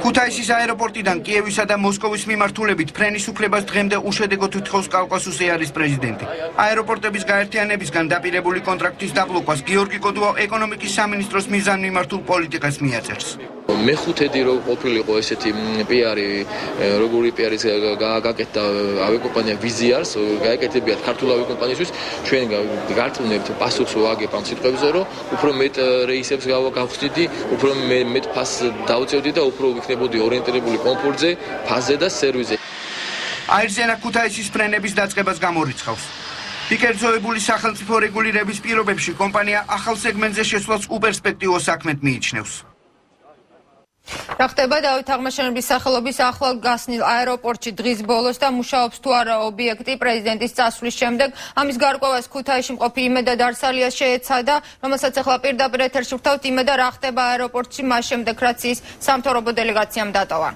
ქუთაისის აეროპორტიდან კიევისა და მოსკოვის მიმართულებით ფრენის უფლებას დღემდე უშედეგოდ უთხოვს კავკასიუსი არის პრეზიდენტი. აეროპორტების გაერთიანებისგან დაპირებული კონტრაქტის დაბლოკვას გიორგი კოდუა ეკონომიკის სამინისტროს მიზანმიმართულ პოლიტიკას მიაწერს. მეხუთედი რო ყოფილიყო ესეთი პიარი, როგორი პიარის გაკეთდა ავიაკომპანია ვიზიარს, გაეკეთებიათ ქართულ ავიაკომპანიისთვის, ჩვენ გართულნებთ პასუხს ვაგებ ამ სიტყვებზე, რომ უფრო მეტ რეისებს გავხსნიდი, უფრო მეტ ფასს დავწევდი და უფრო ვიქნებოდი ორიენტირებული კომფორტზე, ფასზე და სერვისზე. აირზენა ქუთაისის ფრენების დაწყებას გამორიცხავს. პიკერძოებული სახელმწიფო რეგულირების პირობებში კომპანია ახალ სეგმენტზე შესვლას უპერსპექტივო საქმედ მიიჩნევს. რა ხდება დავით აღმაშენებლის სახელობის ახალ გასნილ აეროპორტში დღის ბოლოს და მუშაობს თუ არა ობიექტი პრეზიდენტის წასვლის შემდეგ. ამის გარკვევას ქუთაისში მყოფი იმედა დარსალიას შეეცადა, რომელსაც ახლა პირდაპირ ეთერში ვრთავთ. იმედა, რა ხდება აეროპორტში მას შემდეგ, რაც ის სამთავრობო დელეგაციამ დატოვა.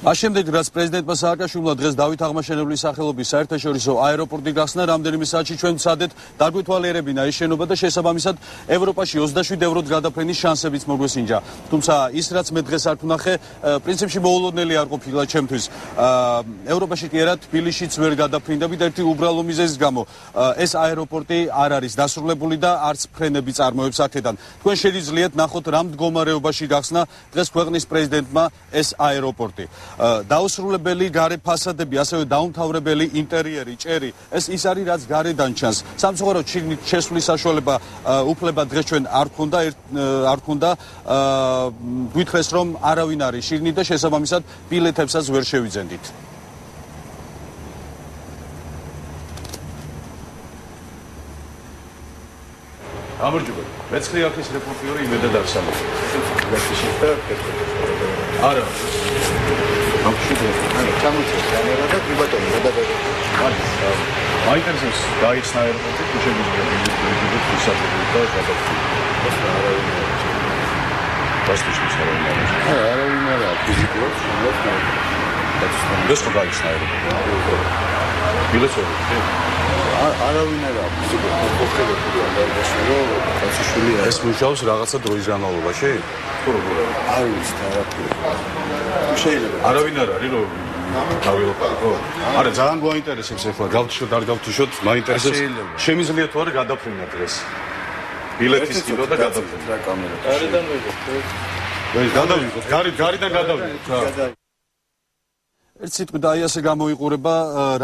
მას შემდეგ, რაც პრეზიდენტმა სააკაშვილმა დღეს დავით აღმაშენებლის სახელობის საერთაშორისო აეროპორტი გახსნა, რამდენიმე საათში ჩვენ ვცადეთ დაგვეთვალიერებინა ეს შენობა და შესაბამისად ევროპაში 27 ევროდ გადაფრენის შანსებიც მოგვესინჯა. თუმცა ის, რაც მე დღეს არ ვნახე, პრინციპში მოულოდნელი არ ყოფილა ჩემთვის. ევროპაში კი არა, თბილისშიც ვერ გადაფრინდებით ერთი უბრალო მიზეზის გამო. ეს აეროპორტი არ არის დასრულებული და არც ფრენები წარმოებს აქედან. თქვენ შეგიძლიათ ნახოთ, რა მდგომარეობაში გახსნა დღეს ქვეყნის პრეზიდენტმა ეს აეროპორტი. დაუსრულებელი გარე ფასადები, ასევე დაუმთავრებელი ინტერიერი, ჭერი, ეს ის არის, რაც გარედან ჩანს. სამწუხაროდ შიგნით შესვლის საშუალება უფლება დღეს ჩვენ არ გქონდა, გვითხრეს, რომ არავინ არის შიგნით და შესაბამისად ბილეთებსაც ვერ შევიძენდით. გამარჯობა. მეცხრე აქის რეპორტიორი იმედა დარსალია. არა. მაინტერესებს გაიხსნა აეროპორტი, თუ შეგვიძლია ვიდეო ვისაუბროთ და გადავხდით. არავინ არა, ფიზიკურად შეიძლება. ეს ხო გაიხსნა აეროპორტი. ბილეთები. არავინ არა, ფიზიკურად მოხერხებული არა, ეს მუშაობს რაღაცა დროის განმავლობაში? თუ როგორ არის თერაპია? შეიძლება. არავინ არ არის რომ დავილაპარაკო? არა, ძალიან გვაინტერესებს ახლა, გავთიშოთ, არ გავთიშოთ, მაინტერესებს. შემიძლია თუ არა გადაფრინდეთ დღეს? ბილეთის კიდო და გადაფრინდეთ რა კამერა. გარედან ვიღოთ. გადავიღოთ, გარედან გადავიღოთ. ერთ სიტყვით აი ასე გამოიყურება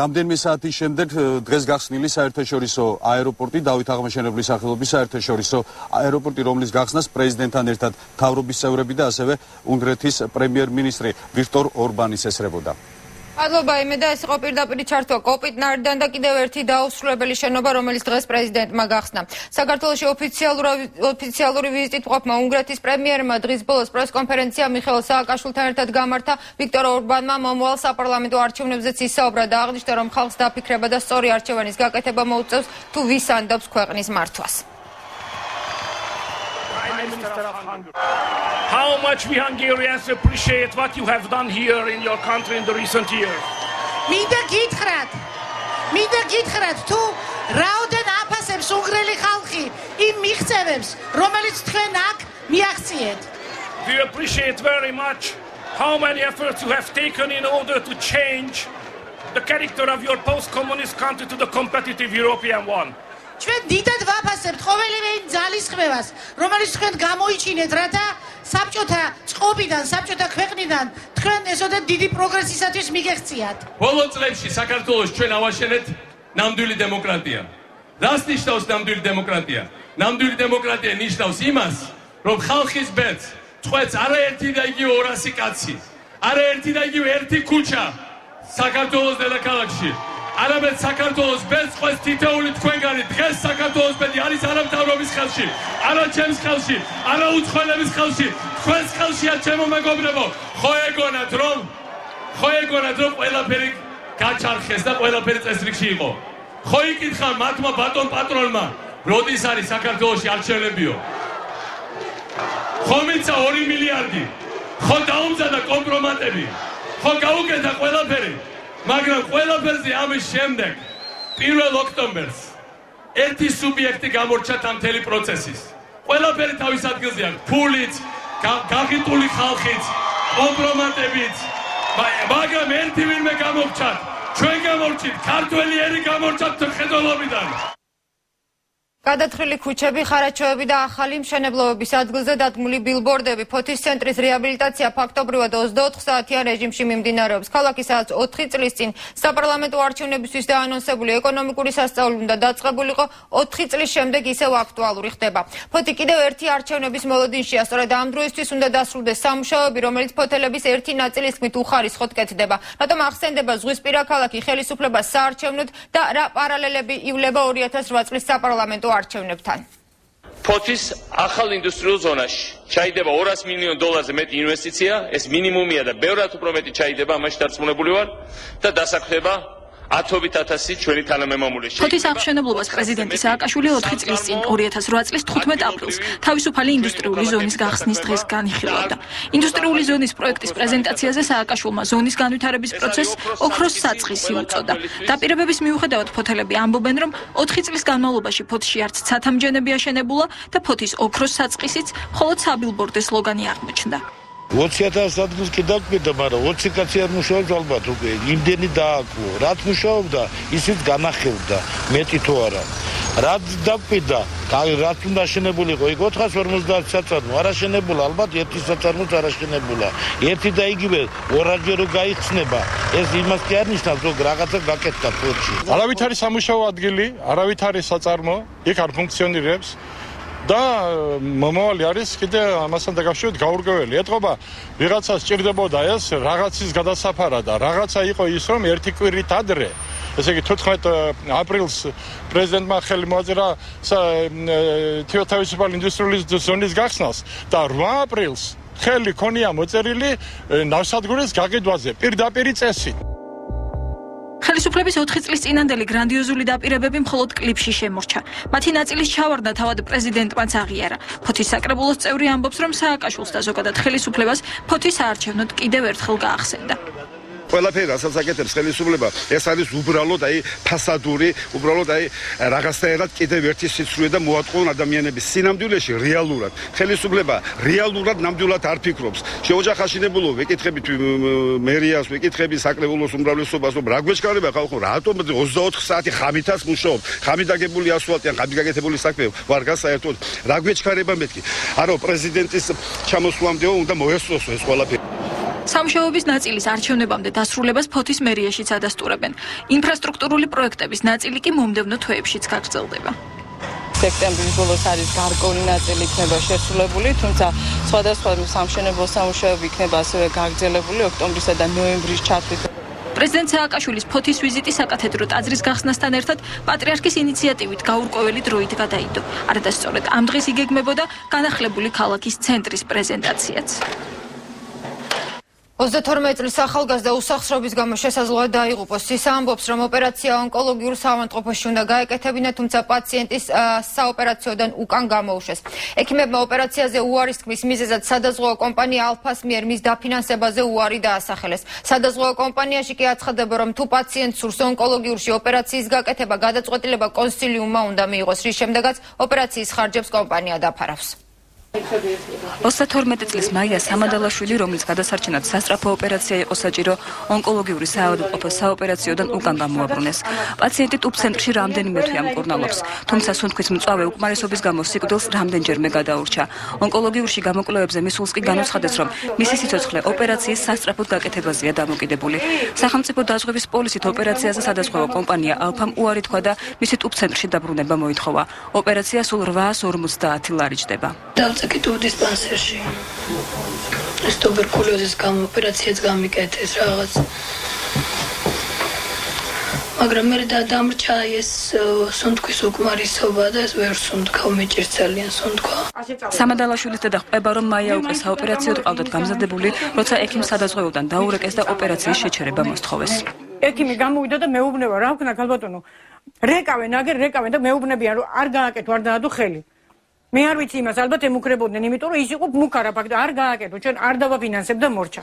რამდენიმე საათის შემდეგ დღეს გახსნილი საერთაშორისო აეროპორტი, დავით აღმაშენებლის სახელობის საერთაშორისო აეროპორტი, რომლის გახსნას პრეზიდენტთან ერთად მთავრობის წევრები და ასევე უნგრეთის პრემიერ-მინისტრი ვიქტორ ორბანის ესწრებოდა. მადლობა იმედა, ეს იყო პირდაპირ ჩართვა კოპიტნარიდან და კიდევ ერთი დაუსრულებელი შენობა, რომელიც დღეს პრეზიდენტმა გახსნა. საქართველოში ოფიციალური ვიზიტით მყოფმა უნგრეთის პრემიერმა დღის ბოლოს პრესკონფერენცია მიხეილ სააკაშვილთან ერთად გამართა. ვიქტორ ორბანმა მომავალ საპარლამენტო არჩევნებზეც ისაუბრა და აღნიშნა, რომ ხალხს დაფიქრება და სწორი არჩევანის გაკეთება მოუწევს, თუ ვის ანდობს ქვეყნის მართვას. How much we Hungarians appreciate what you have done here in your country in the recent years. მინდა გითხრათ, თუ რაოდენ აფასებს უნგრელი ხალხი იმ მიღწევებს, რომელიც თქვენ აქ მიაღწიეთ. We appreciate very much how many efforts you have taken in order to change the character of your post-communist country to the competitive European one. ჩვენ დიდად ვაფასებთ ყოველივე იმ ძალისხმევას, რომელიც თქვენ გამოიჩინეთ, რათა საბჭოთა წყობიდან, საბჭოთა ქვეყნიდან თქვენ ესოდე დიდი პროგრესისათვის მიგეღწიათ. ბოლო წლებში საქართველოს ჩვენ ავაშენეთ ნამდვილი დემოკრატია. რას ნიშნავს ნამდვილი დემოკრატია? ნამდვილი დემოკრატია ნიშნავს იმას, რომ ხალხის ბედს წყვეტს არაერთი და იგივე 200 კაცი, არაერთი და იგივე ერთი ქუჩა საქართველოს დედაქალაქში. არამედ საქართველოს ბედს წყვეტს თითოეული თქვენგანი. დღეს საქართველოს ბედი არის არა მთავრობის ხელში, არა ჩემს ხელში, არა უცხოელების ხელში, თქვენს ხელშია, ჩემო მეგობრებო. ხო ეგონათ რომ ყველაფერი გაჩარხეს და ყველაფერი წესრიგში იყო. ხო იკითხა მათმა ბატონ პატრონმა, როდის არის საქართველოში არჩევნებიო? ხო მიცა 2 მილიარდი, ხო დაუმზადა კომპრომატები, ხო გაუკეთა ყველაფერი. მაგრამ ყველაფერზე ამის შემდეგ 1 ოქტომბერს ერთი სუბიექტი გამორჩა ამ მთელი პროცესის. ყველაფერი თავის ადგილზე აქვს. ფულიც, გაღიტული ხალხიც, კომპრომატებით, მაგრამ ერთი ვინმე გამოგჩათ, ჩვენ გამორჩით, ქართველი ერი გამორჩათ ხედველობიდან. გადათხილი ქუჩები, ხარაჩოები და ახალი მშენებლობების ადგილზე დადგმული ბილბორდები. ფოთის ცენტრის რეაბილიტაცია ფაქტობრივად 24 საათიან რეჟიმში მიმდინარეობს. ქალაქი სადაც 4 წლის წინ საპარლამენტო არჩევნებისთვის დაანონსებული ეკონომიკური სასწაული უნდა დაწყებულიყო, 4 წლის შემდეგ ისევ აქტუალური ხდება. ფოთი კიდევ ერთი არჩევნების მოლოდინშია, სწორედ ამ დროისთვის უნდა დასრულდეს სამუშაოები, რომელიც ფოთელების ერთი ნაწილის თქმით უხარისხოდ კეთდება. რატომ ახსენდება ზღვისპირა ქალაქი ხელისუფლებას საარჩევნოდ და რა პარალელები ივლება 2008 წლის საპარლამენტო არჩევნებთან. ფოთის ახალ ინდუსტრიულ ზონაში ჩაიდება $200 მილიონ მეტი ინვესტიცია, ეს მინიმუმია და ბევრად უფრო მეტი ჩაიდება, ამაში დარწმუნებული ვარ და დასაქმდება 10,000 ჩვენი თანამემამულე. ფოთის აღმშენებლობას პრეზიდენტი სააკაშვილი 4 წლის წინ 2008 წლის 15 აპრილს თავისუფალი ინდუსტრიული ზონის გახსნის დღეს განიხილავდა. ინდუსტრიული ზონის პროექტის პრეზენტაციაზე სააკაშვილმა ზონის განვითარების პროცესს ოქროს საწყისი უწოდა. დაპირებების მიუხედავად ფოთელები ამბობენ, რომ 4 წლის განმავლობაში ფოთში არც ცათამბჯენები აშენებულა და ფოთის ოქროს საწყისიც მხოლოდ საბილბორდე სლოგანი აღმოჩნდა. 20,000 ადგილს კი დაგვიდა, მაგრამ 20 კაცი არ მუშაობს ალბათ უკვე. იმდენი დააკვო. რაც მუშაობდა, ისიც განახილდა, მეტი თუ არა. რაც დაგვიდა, რაც უნდა აშენებულიყო, იქ 450 საწარმო არ აშენებულა, ალბათ ერთი საწარმოც არ აშენებულა. ერთი და იგივე ორჯერ გაიხსნება. ეს იმას კი არ ნიშნავს, რომ რაღაცა გაკეთდა ფოთში. არავით არის სამუშაო ადგილი, არავით არის საწარმო, იქ არ ფუნქციონირებს. და მომავალი არის კიდე ამასთან დაკავშირებით გაურკვეველი. ეთყობა ვიღაცას სჭირდებოდა ეს რაღაცის გადასაფარად და რაღაცა იყო ის, რომ ერთი კვირით ადრე, ესე იგი 14 აპრილს პრეზიდენტმა ხელი მოაწერა თავისუფალი ინდუსტრიული ზონის გახსნას და 8 აპრილს ხელი ქონია მოწერილი ნავსადგურის გაყიდვაზე პირდაპირი წესით. ხელისუფლების 4 წლის წინანდელი გრანდიოზული დაპირებები მხოლოდ კლიპში შემორჩა. მათი ნაწილის ჩავარდა თავად პრეზიდენტმაც აღიარა. ფოთის საკრებულოს წევრი ამბობს, რომ სააკაშვილს და ზოგადად ხელისუფლებას ფოთის საარჩევნოდ კიდევ ერთხელ გაახსენდა. ყველაფერი რასაც აკეთებს ხელისუფლება, ეს არის უბრალოდ ფასადური, უბრალოდ რაღაცაერად კიდევ ერთი სიცრუე და მოატყუონ ადამიანების სინამდვილეში რეალურად. ხელისუფლება რეალურად ნამდვილად არ ფიქრობს. შეოჯახაში ნებულო ვეკითხებით მერიას, ვეკითხებით საკრებულოს უმრავლესობას, რომ რა გვეჩქარება ხალხო, რატომ 24 საათი ხამითაც მუშაობთ? ხამით აგებული ასფალტი ან ხამით გაკეთებული საქმე ვარ გასაერთოდ. რა გვეჩქარება მეთქი? არო პრეზიდენტის ჩამოსვლამდეო უნდა მოესწროს ეს ყველაფერი. სამუშაოების ნაწილის არჩევნებამდე დასრულებას ფოთის მერიაშიც ადასტურებენ. ინფრასტრუქტურული პროექტების ნაწილი კი მომდევნო თვეებშიც გაგრძელდება. სექტემბრის ბოლოს არის გარკვეული ნაწილი იქნება შესრულებული, თუმცა სხვადასხვა სამშენებლო სამუშაოები იქნება ასევე გაგრძელებული ოქტომბრისა და ნოემბრის ჩათვლით. პრეზიდენტ სააკაშვილის ფოთის ვიზიტი საკათედრო ტაძრის გახსნასთან ერთად პატრიარქის ინიციატივით გაურკვეველი დროით გადაიდო. არადასწორად ამ დღეს იგეგმებოდა განახლებული ქალაქის ცენტრის პრეზენტაციაც. 32 წლის ახალგაზრდა უსახსრობის გამო შესაძლოა დაიღუპოს. ის ამბობს, რომ ოპერაცია ონკოლოგიურ საავადმყოფოში უნდა გაეკეთებინა, თუმცა პაციენტის საოპერაციოდან უკან გამოუშვეს. ექიმებმა ოპერაციაზე უარის თქმის მიზეზად სადაზღვევო კომპანია ალფას მიერ მის დაფინანსებაზე უარი დაასახელეს. სადაზღვევო კომპანიაში კი აცხადება, რომ თუ პაციენტს სურს ონკოლოგიურში ოპერაციის გაკეთება, გადაწყვეტილება კონსილიუმმა უნდა მიიღოს, რის შემდეგაც ოპერაციის ხარჯებს კომპანია დაფარავს. 32 წლის მაია სამადალაშვილი, რომლის გადასარჩენად სასწრაფო ოპერაცია იყო საჭირო, ონკოლოგიური საავადმყოფო საოპერაციოდან უკან გამოაბრუნეს. პაციენტი ტუბ-ცენტრში რამდენიმე თვე ამკურნალობს, თუმცა სუნთქვის მწვავე უკმარისობის გამო სიკვდილს რამდენჯერმე გადაურჩა. ონკოლოგიურში გამოკვლევებზე მისულს კი განუცხადეს, რომ მისი სიცოცხლე ოპერაციის სასწრაფოდ გაკეთებაზეა დამოკიდებული. სახელმწიფო დაზღვევის პოლიცით ოპერაციაზე სადაზღვევო კომპანია ალფამ უარი თქვა და მისი ტუბ-ცენტრში დაბრუნება მოითხოვა. ოპერაცია სულ 850 ლარი ჯდება. დავწაკითხე დისპანსერში. ეს ტუბერკულოზის გამო ოპერაციაც გამიკეთეს რაღაც. მაგრამ მე დამრჩა ეს სუნთქვის უკმარისობა და ეს ვერ სუნთქავ, მეჭირს ძალიან სუნთქვა. სამადალაშვილის დედა ყვება, რომ მაია უკვე საოპერაციოდ ყავდათ გამზადებული, როცა ექიმს სადაზღვევოდან დაურეკეს და ოპერაციის შეჩერება მოსთხოვეს. ექიმი გამოვიდა და მეუბნება, რა ვქნა ქალბატონო. რეკავენ და მეუბნებიან, რომ არ გააკეთო, არ დაადო ხელი. მე არ ვიცი იმას, ალბათ ემუქრებოდნენ, იმიტომ რომ ის იყო მუქარა ფაქტი, არ გააკეთო, ჩვენ არ დავაფინანსებ და მორჩა.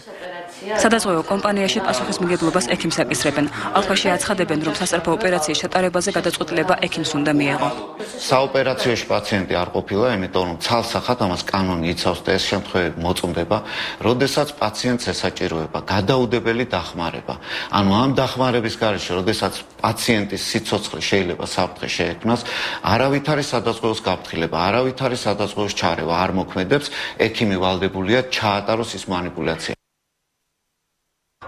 სადაზღვევო კომპანიაში პასუხისმგებლობას ექიმს აკისრებენ. ალფაში აცხადებენ, რომ სასწრაფო ოპერაციის ჩატარებაზე გადაწყვეტილება ექიმს უნდა მიეღო. საოპერაციოში პაციენტი არ ყოფილა, იმიტომ რომ ცალსახად ამას კანონი იცავს და ეს შემთხვევები მოწმდება, როდესაც პაციენტს ესაჭიროება გადაუდებელი დახმარება. ანუ ამ დახმარების გარეშე, როდესაც პაციენტის სიცოცხლე შეიძლება საფრთხე შეექმნას, არავითარი სადაზღვევოს გაფრთხილება, არავითარი სადაზღვევოს ჩარევა არ მოქმედებს, ექიმი ვალდებულია ჩაატაროს ის манипуляция.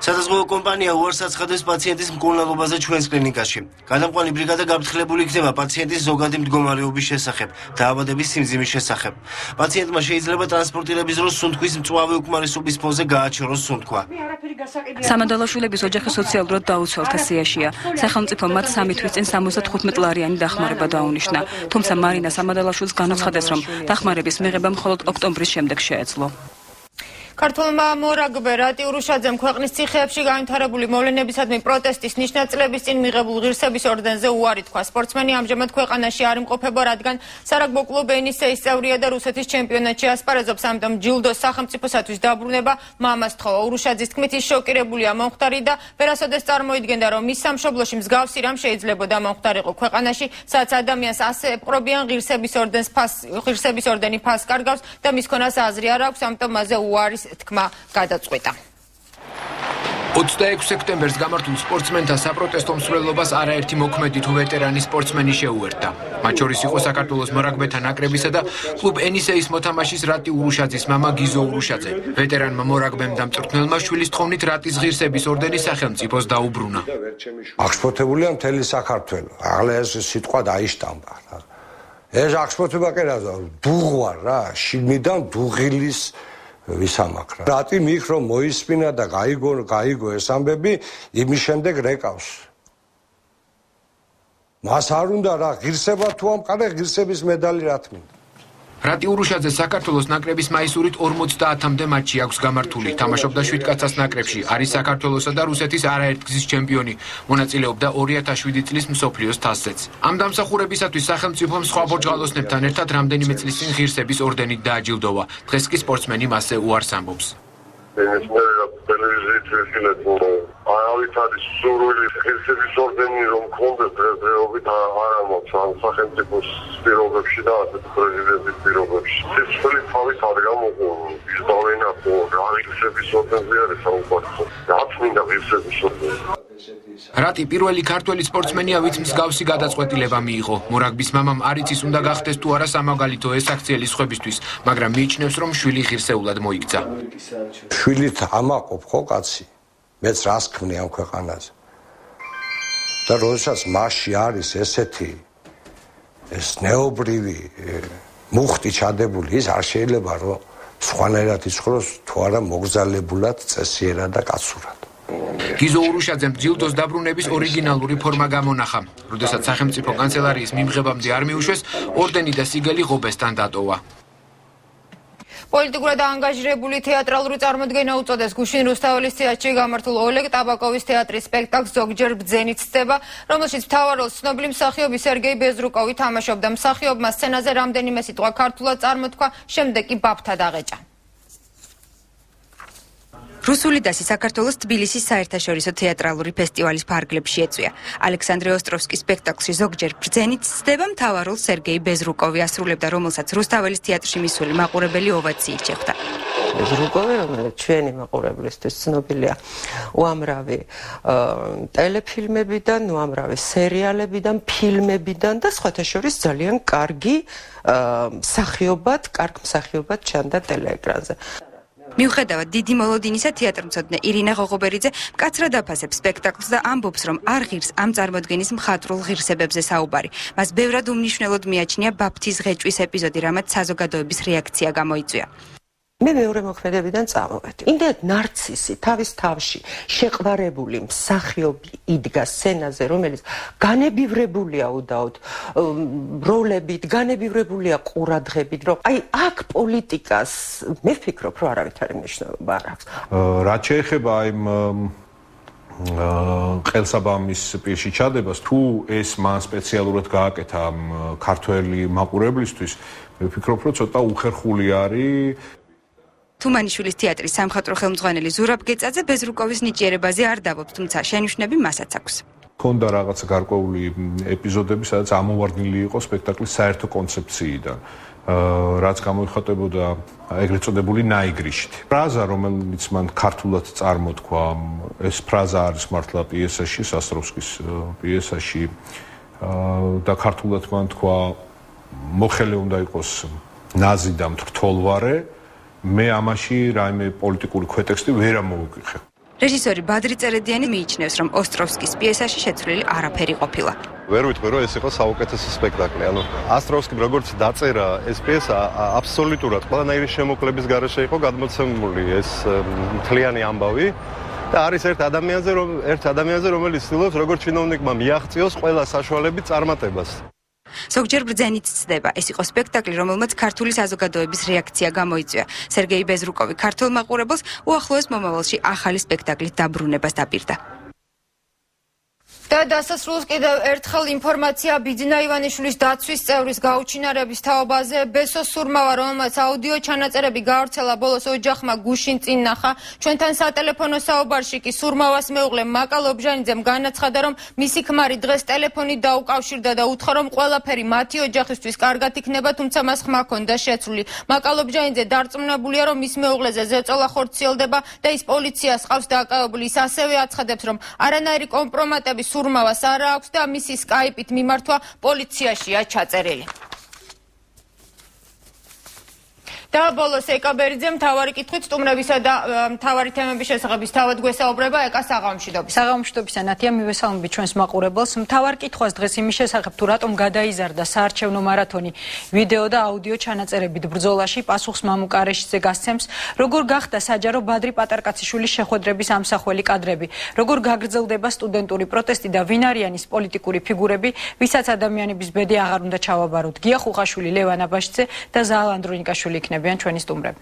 სადაზღვევო კომპანია უარს აცხადებს პაციენტის მკურნალობაზე ჩვენს კლინიკაში. გადამყვანი ბრიგადა გაფრთხილებული იქნება პაციენტის ზოგადი მდგომარეობის შესახებ, დაავადების სიმძიმის შესახებ. პაციენტმა შეიძლება ტრანსპორტირების დროს სუნთქვის მწვავე უკმარისობის ფონზე გააჩეროს სუნთქვა. სამადალაშვილების ოჯახი სოციალურად დაუცველთა სიაშია. სახელმწიფო მათ 3 თვის წინ 75 ლარიანი დახმარება დაუნიშნა. თუმცა მარინა სამადალაშვილს განაცხადეს, რომ დახმარების მიღება მხოლოდ ოქტომბრის შემდეგ შეეძლო. ქართულმა მორაგბე რატი ურუშაძემ ქვეყნის ციხეებში განვითარებული მოვლენებისადმი პროტესტის ნიშნაწლების წინ მიღებულ ღირსების ორდენზე უარი თქვა. სპორტსმენი ამჟამად ქვეყანაში არ იმყოფება, რადგან სარაგბო კლუბ ენისეის წევრია და რუსეთის ჩემპიონატში ასპარეზობს, ამიტომ ჯილდოს სახელმწიფოსათვის დაბრუნება მამას თხოვა. ურუშაძის თქმით, ის შოკირებულია მომხდარი და ვერასოდეს წარმოიდგენდა, რომ მის სამშობლოში მსგავსი რამ შეიძლებოდა მომხდარიყო ქვეყანაში, სადაც ადამიანს ასე ეპყრობიან ღირსების ორდენი ფასს კარგავს და მის ქონას აზრი არ აქვს, ამიტომ მასზე უარის თქმა გადაწყვეტა. 26 სექტემბერს გამართულ სპორტსმენთა საპროტესტო მსვლელობას არაერთი მოქმედი თუ ვეტერანი სპორტსმენი შეუერთდა. მათ შორის იყო საქართველოს მორაგბეთა ნაკრებისა და კლუბ ენისეის მოთამაშის რატი ურუშაძის მამა გიზო ურუშაძე. ვეტერანმა მორაგბემ და მწვრთნელმა შვილის თხოვნით რატის ღირსების ორდენი სახელმწიფოს დაუბრუნა. აღშფოთებულია მთელი საქართველო. ახლა ეს სიტყვა დაიშტამპა. ეს აღშფოთება კი რა, დუღვა რა, შიგნიდან დუღილის ვისამაქრა. რატი მიქ რომ მოისმინა და გაიგო ეს ამბები, იმის შემდეგ რეკავს. მას არ უნდა რა ღირსება თუ ამყარე ღირსების медаლი რა თქმა. რატი ურუშაძე საქართველოს ნაკრების მაისურით 50-მდე მატჩი აქვს გამართული. თამაშობდა 7 კაცას ნაკრებში, არის საქართველოსა და რუსეთის არაერთგზის ჩემპიონი. მონაწილეობდა 2007 წლის მსოფლიოს თასზეც. ამ დამსახურებისათვის სახელმწიფომ სხვა ბორჯღალოსნებთან ერთად რამდენიმე წლის წინ ღირსების ორდენით დააჯილდოვა. დღეს კი სპორტსმენი მასზე უარს ამბობს. არავითარი სურვილი ღირსების ორდენი რომ გქონდეს დღესდღეობით არ ამბობს ამ სახელმწიფოს პირობებში და ასეთ პრეზიდენტის პირობებში. სიცოცხლე თავით არ გამოყო, ისდავენა ხო, რა ღირსების ორდენზე არის საუბარი. რაც მინდა ღირსების ორდენი. რატი პირველი ქართველი სპორტსმენია, ვინც მსგავსი გადაწყვეტილება მიიღო. მორაგბის მამამ არ იცის უნდა გახდეს თუ არა სამაგალითო ეს აქციელი სხვებისთვის, მაგრამ მიიჩნევს რომ შვილი ღირსეულად მოიქცა. შვილით ამაყობ ხო კაცი? მეც რას ქმნი ამ ქვეყანაზე. და როდესაც მასში არის ესეთი ეს ნეობრივი მუხტი ჩადებული, ის არ შეიძლება რომ სხვანაირად იცხოვროს თუ არა მოგზალებულად, წესიერად და კაცურად. გიზო ურუშაძემ ჯილდოს დაბრუნების ორიგინალური ფორმა გამონახა. როდესაც სახელმწიფო კანცელარიის მიმღებამდე არ მიუშვეს, ორდენი და სიგელი ღობესთან დატოვა. პოლიტიკურად ანგაჟირებული თეატრალური წარმოდგენა უწოდეს გუშინ რუსთაველის თეატრში გამართულ ოლეგ ტაბაკოვის თეატრის სპექტაკლს ზოგჯერ ბრძენით ცდება, რომელშიც მთავარ როლს ცნობილი მსახიობი სერგეი ბეზრუკოვი თამაშობდა. მსახიობმა სცენაზე რამდენიმე სიტყვა ქართულად წარმოთქვა, შემდეგ კი ბაფთად აღეჭა. რუსული დასი საქართველოს თბილისის საერთაშორისო თეატრალური ფესტივალის ფარგლებში ეწვია. ალექსანდრე ოსტროვსკის სპექტაკლში ზოგჯერ ბრძენით ცდება, მთავარ როლს სერგეი ბეზრუკოვი ასრულებდა, რომელსაც რუსთაველის თეატრში მისული მაყურებელი ოვაციით შეხვდა. ბეზრუკოვი, რომელიც ჩვენი მაყურებლისთვის ცნობილია უამრავი ტელეფილმებიდან, უამრავი სერიალებიდან, ფილმებიდან და სხვათა შორის ძალიან კარგი მსახიობად, კარგ მსახიობად ჩანდა ტელეეკრანზე. მიუხედავად დიდი მოლოდინისა, თეატრმცოდნე ირინა ღოღობერიძე მკაცრად აფასებს სპექტაკლს და ამბობს, რომ არ ღირს ამ წარმოდგენის მხატვრულ ღირსებებზე საუბარი. მას ბევრად უმნიშვნელოდ მიაჩნია ბაფთის ღეჭვის ეპიზოდი, რამაც საზოგადოების რეაქცია გამოიწვია. მე მეორე მოქმედებიდან წამოვედი. იმდენად ნარცისი თავის თავში შეყვარებული მსახიობი იდგა სცენაზე, რომელიც განებივრებულია უდაოდ როლებით, განებივრებულია ყურადღებით, რომ აი აქ პოლიტიკას მე ვფიქრობ, რომ არავითარი მნიშვნელობა არ აქვს. რაც შეეხება აი ყელსაბამის პირში ჩადებას, თუ ეს მან სპეციალურად გააკეთა ქართველი მაყურებლისთვის, ვფიქრობ, რომ ცოტა უხერხული არის. თუმანიშვილის თეატრის სამხატვრო ხელმძღვანელი ზურაბ გეწაძე ბეზრუკოვის ნიჭიერებაზე არ დავობს, თუმცა შენიშვნები მასაც აქვს. ქონდა რაღაცა გარკვეული ეპიზოდები, სადაც ამოვარდნილი იყო სპექტაკლის საერთო კონცეფციიდან, რაც გამოიხატებოდა ეგრეთ წოდებული ნაიგრიშით. ფრაზა, რომელიც მან ქართულად წარმოთქვა, ეს ფრაზა არის მართლა პიესაში, სასტროვსკის პიესაში და ქართულად მან თქვა მოხელე უნდა იყოს ნაზი და მთვრთოლვარე. მე ამაში რაიმე პოლიტიკური ქვეტექსტი ვერ ამოვიკითხე. რეჟისორი ბადრი წერედიანი მიიჩნევს, რომ ოსტროვსკის პიესაში შეცვლილი არაფერი ყოფილა. ვერ ვიტყვი, რომ ეს იყო საუკეთესო სპექტაკლი. ანუ ოსტროვსკიმ როგორც დაწერა ეს პიესა, აბსოლუტურად ყველანაირი შემოკლების გარეშე იყო გადმოცემული ეს მთლიანი ამბავი და არის ერთ ადამიანზე, რომელიც ცდილობს როგორც ჩინოვნიკმა მიაღწიოს ყველა საშუალებით წარმატებას. ზოგჯერ ბრძენით ცდება, ეს იყო სპექტაკლი, რომელმაც ქართული საზოგადოების რეაქცია გამოიწვია. სერგეი ბეზრუკოვი ქართულ მაყურებელს უახლოეს მომავალში ახალი სპექტაკლის დაბრუნებას დაპირდა. და დასასრულს კიდევ ერთხელ ინფორმაცია ბიძინა ივანიშვილის დაცვის წევრის გაუჩინარების თაობაზე. ბესო სურმავა, რომელმაც აუდიო ჩანაწერები გაავრცელა ბოლოს ოჯახმა გუშინ წინ ნახა. ჩვენთან სატელეფონო საუბარში კი სურმავას მეუღლე მაკა ლობჟანიძემ განაცხადა, რომ მისი ქმარი დღეს ტელეფონით დაუკავშირდა და უთხრა, რომ ყველაფერი მათი ოჯახისთვის კარგად იქნება, თუმცა მას ხმა ჰქონდა შეცვლილი. მაკა ლობჟანიძე დარწმუნებულია, რომ მის მეუღლეზე ზეწოლა ხორციელდება და ის პოლიციას ყავს დაკავებული. ის ასევე აცხადებს, რომ არანაირი კომპრომატები სურმავას არ აქვს და მისი სკაიპით მიმართვა პოლიციაშია ჩაწერილი. და ბოლოს ეკაბერიძე მთავარი კითხვით სტუმრებისა და მთავარი თემების შესახებ თავად გვესაუბრება ეკა საღამოშვიდობის. საღამოშვიდობისა ნათია მივესალმები ჩვენს მაყურებელს. მთავარ კითხვას დღეს იმის შესახებ თუ რატომ გადაიზარდა საარჩევნო მარათონი ვიდეო და აუდიო ჩანაწერებით ბრძოლაში პასუხს მამუკარეშიძე გასცემს. როგორ გახდა საჯარო ბადრი პატარკაციშვილის შეხვედრების ამსახველი კადრები, როგორ გაგრძელდება სტუდენტური პროტესტი და ვინ არიან ის პოლიტიკური ფიგურები, ვისაც ადამიანების ბედი აღარ უნდა ჩავაბაროთ. გია ხუხაშვილი, ლევან აბაშიძე და ზაალ ანდრონიკაშვილი იქნება ჩვენი სტუმრები.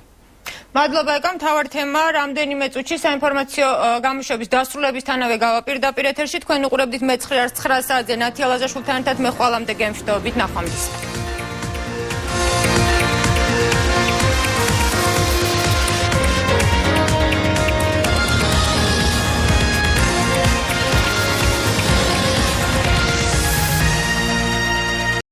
მადლობა ეკა, მთავარი თემა რამდენიმე წუთში საინფორმაციო გამოშვების დასრულებისთანავე გავა პირდაპირ ეთერში. თქვენ უყურებდით მე 9:09 საათზე ნათია ლაზაშვილთან ერთად მე ხვალამდე გემშვიდობით, ნახვამდის.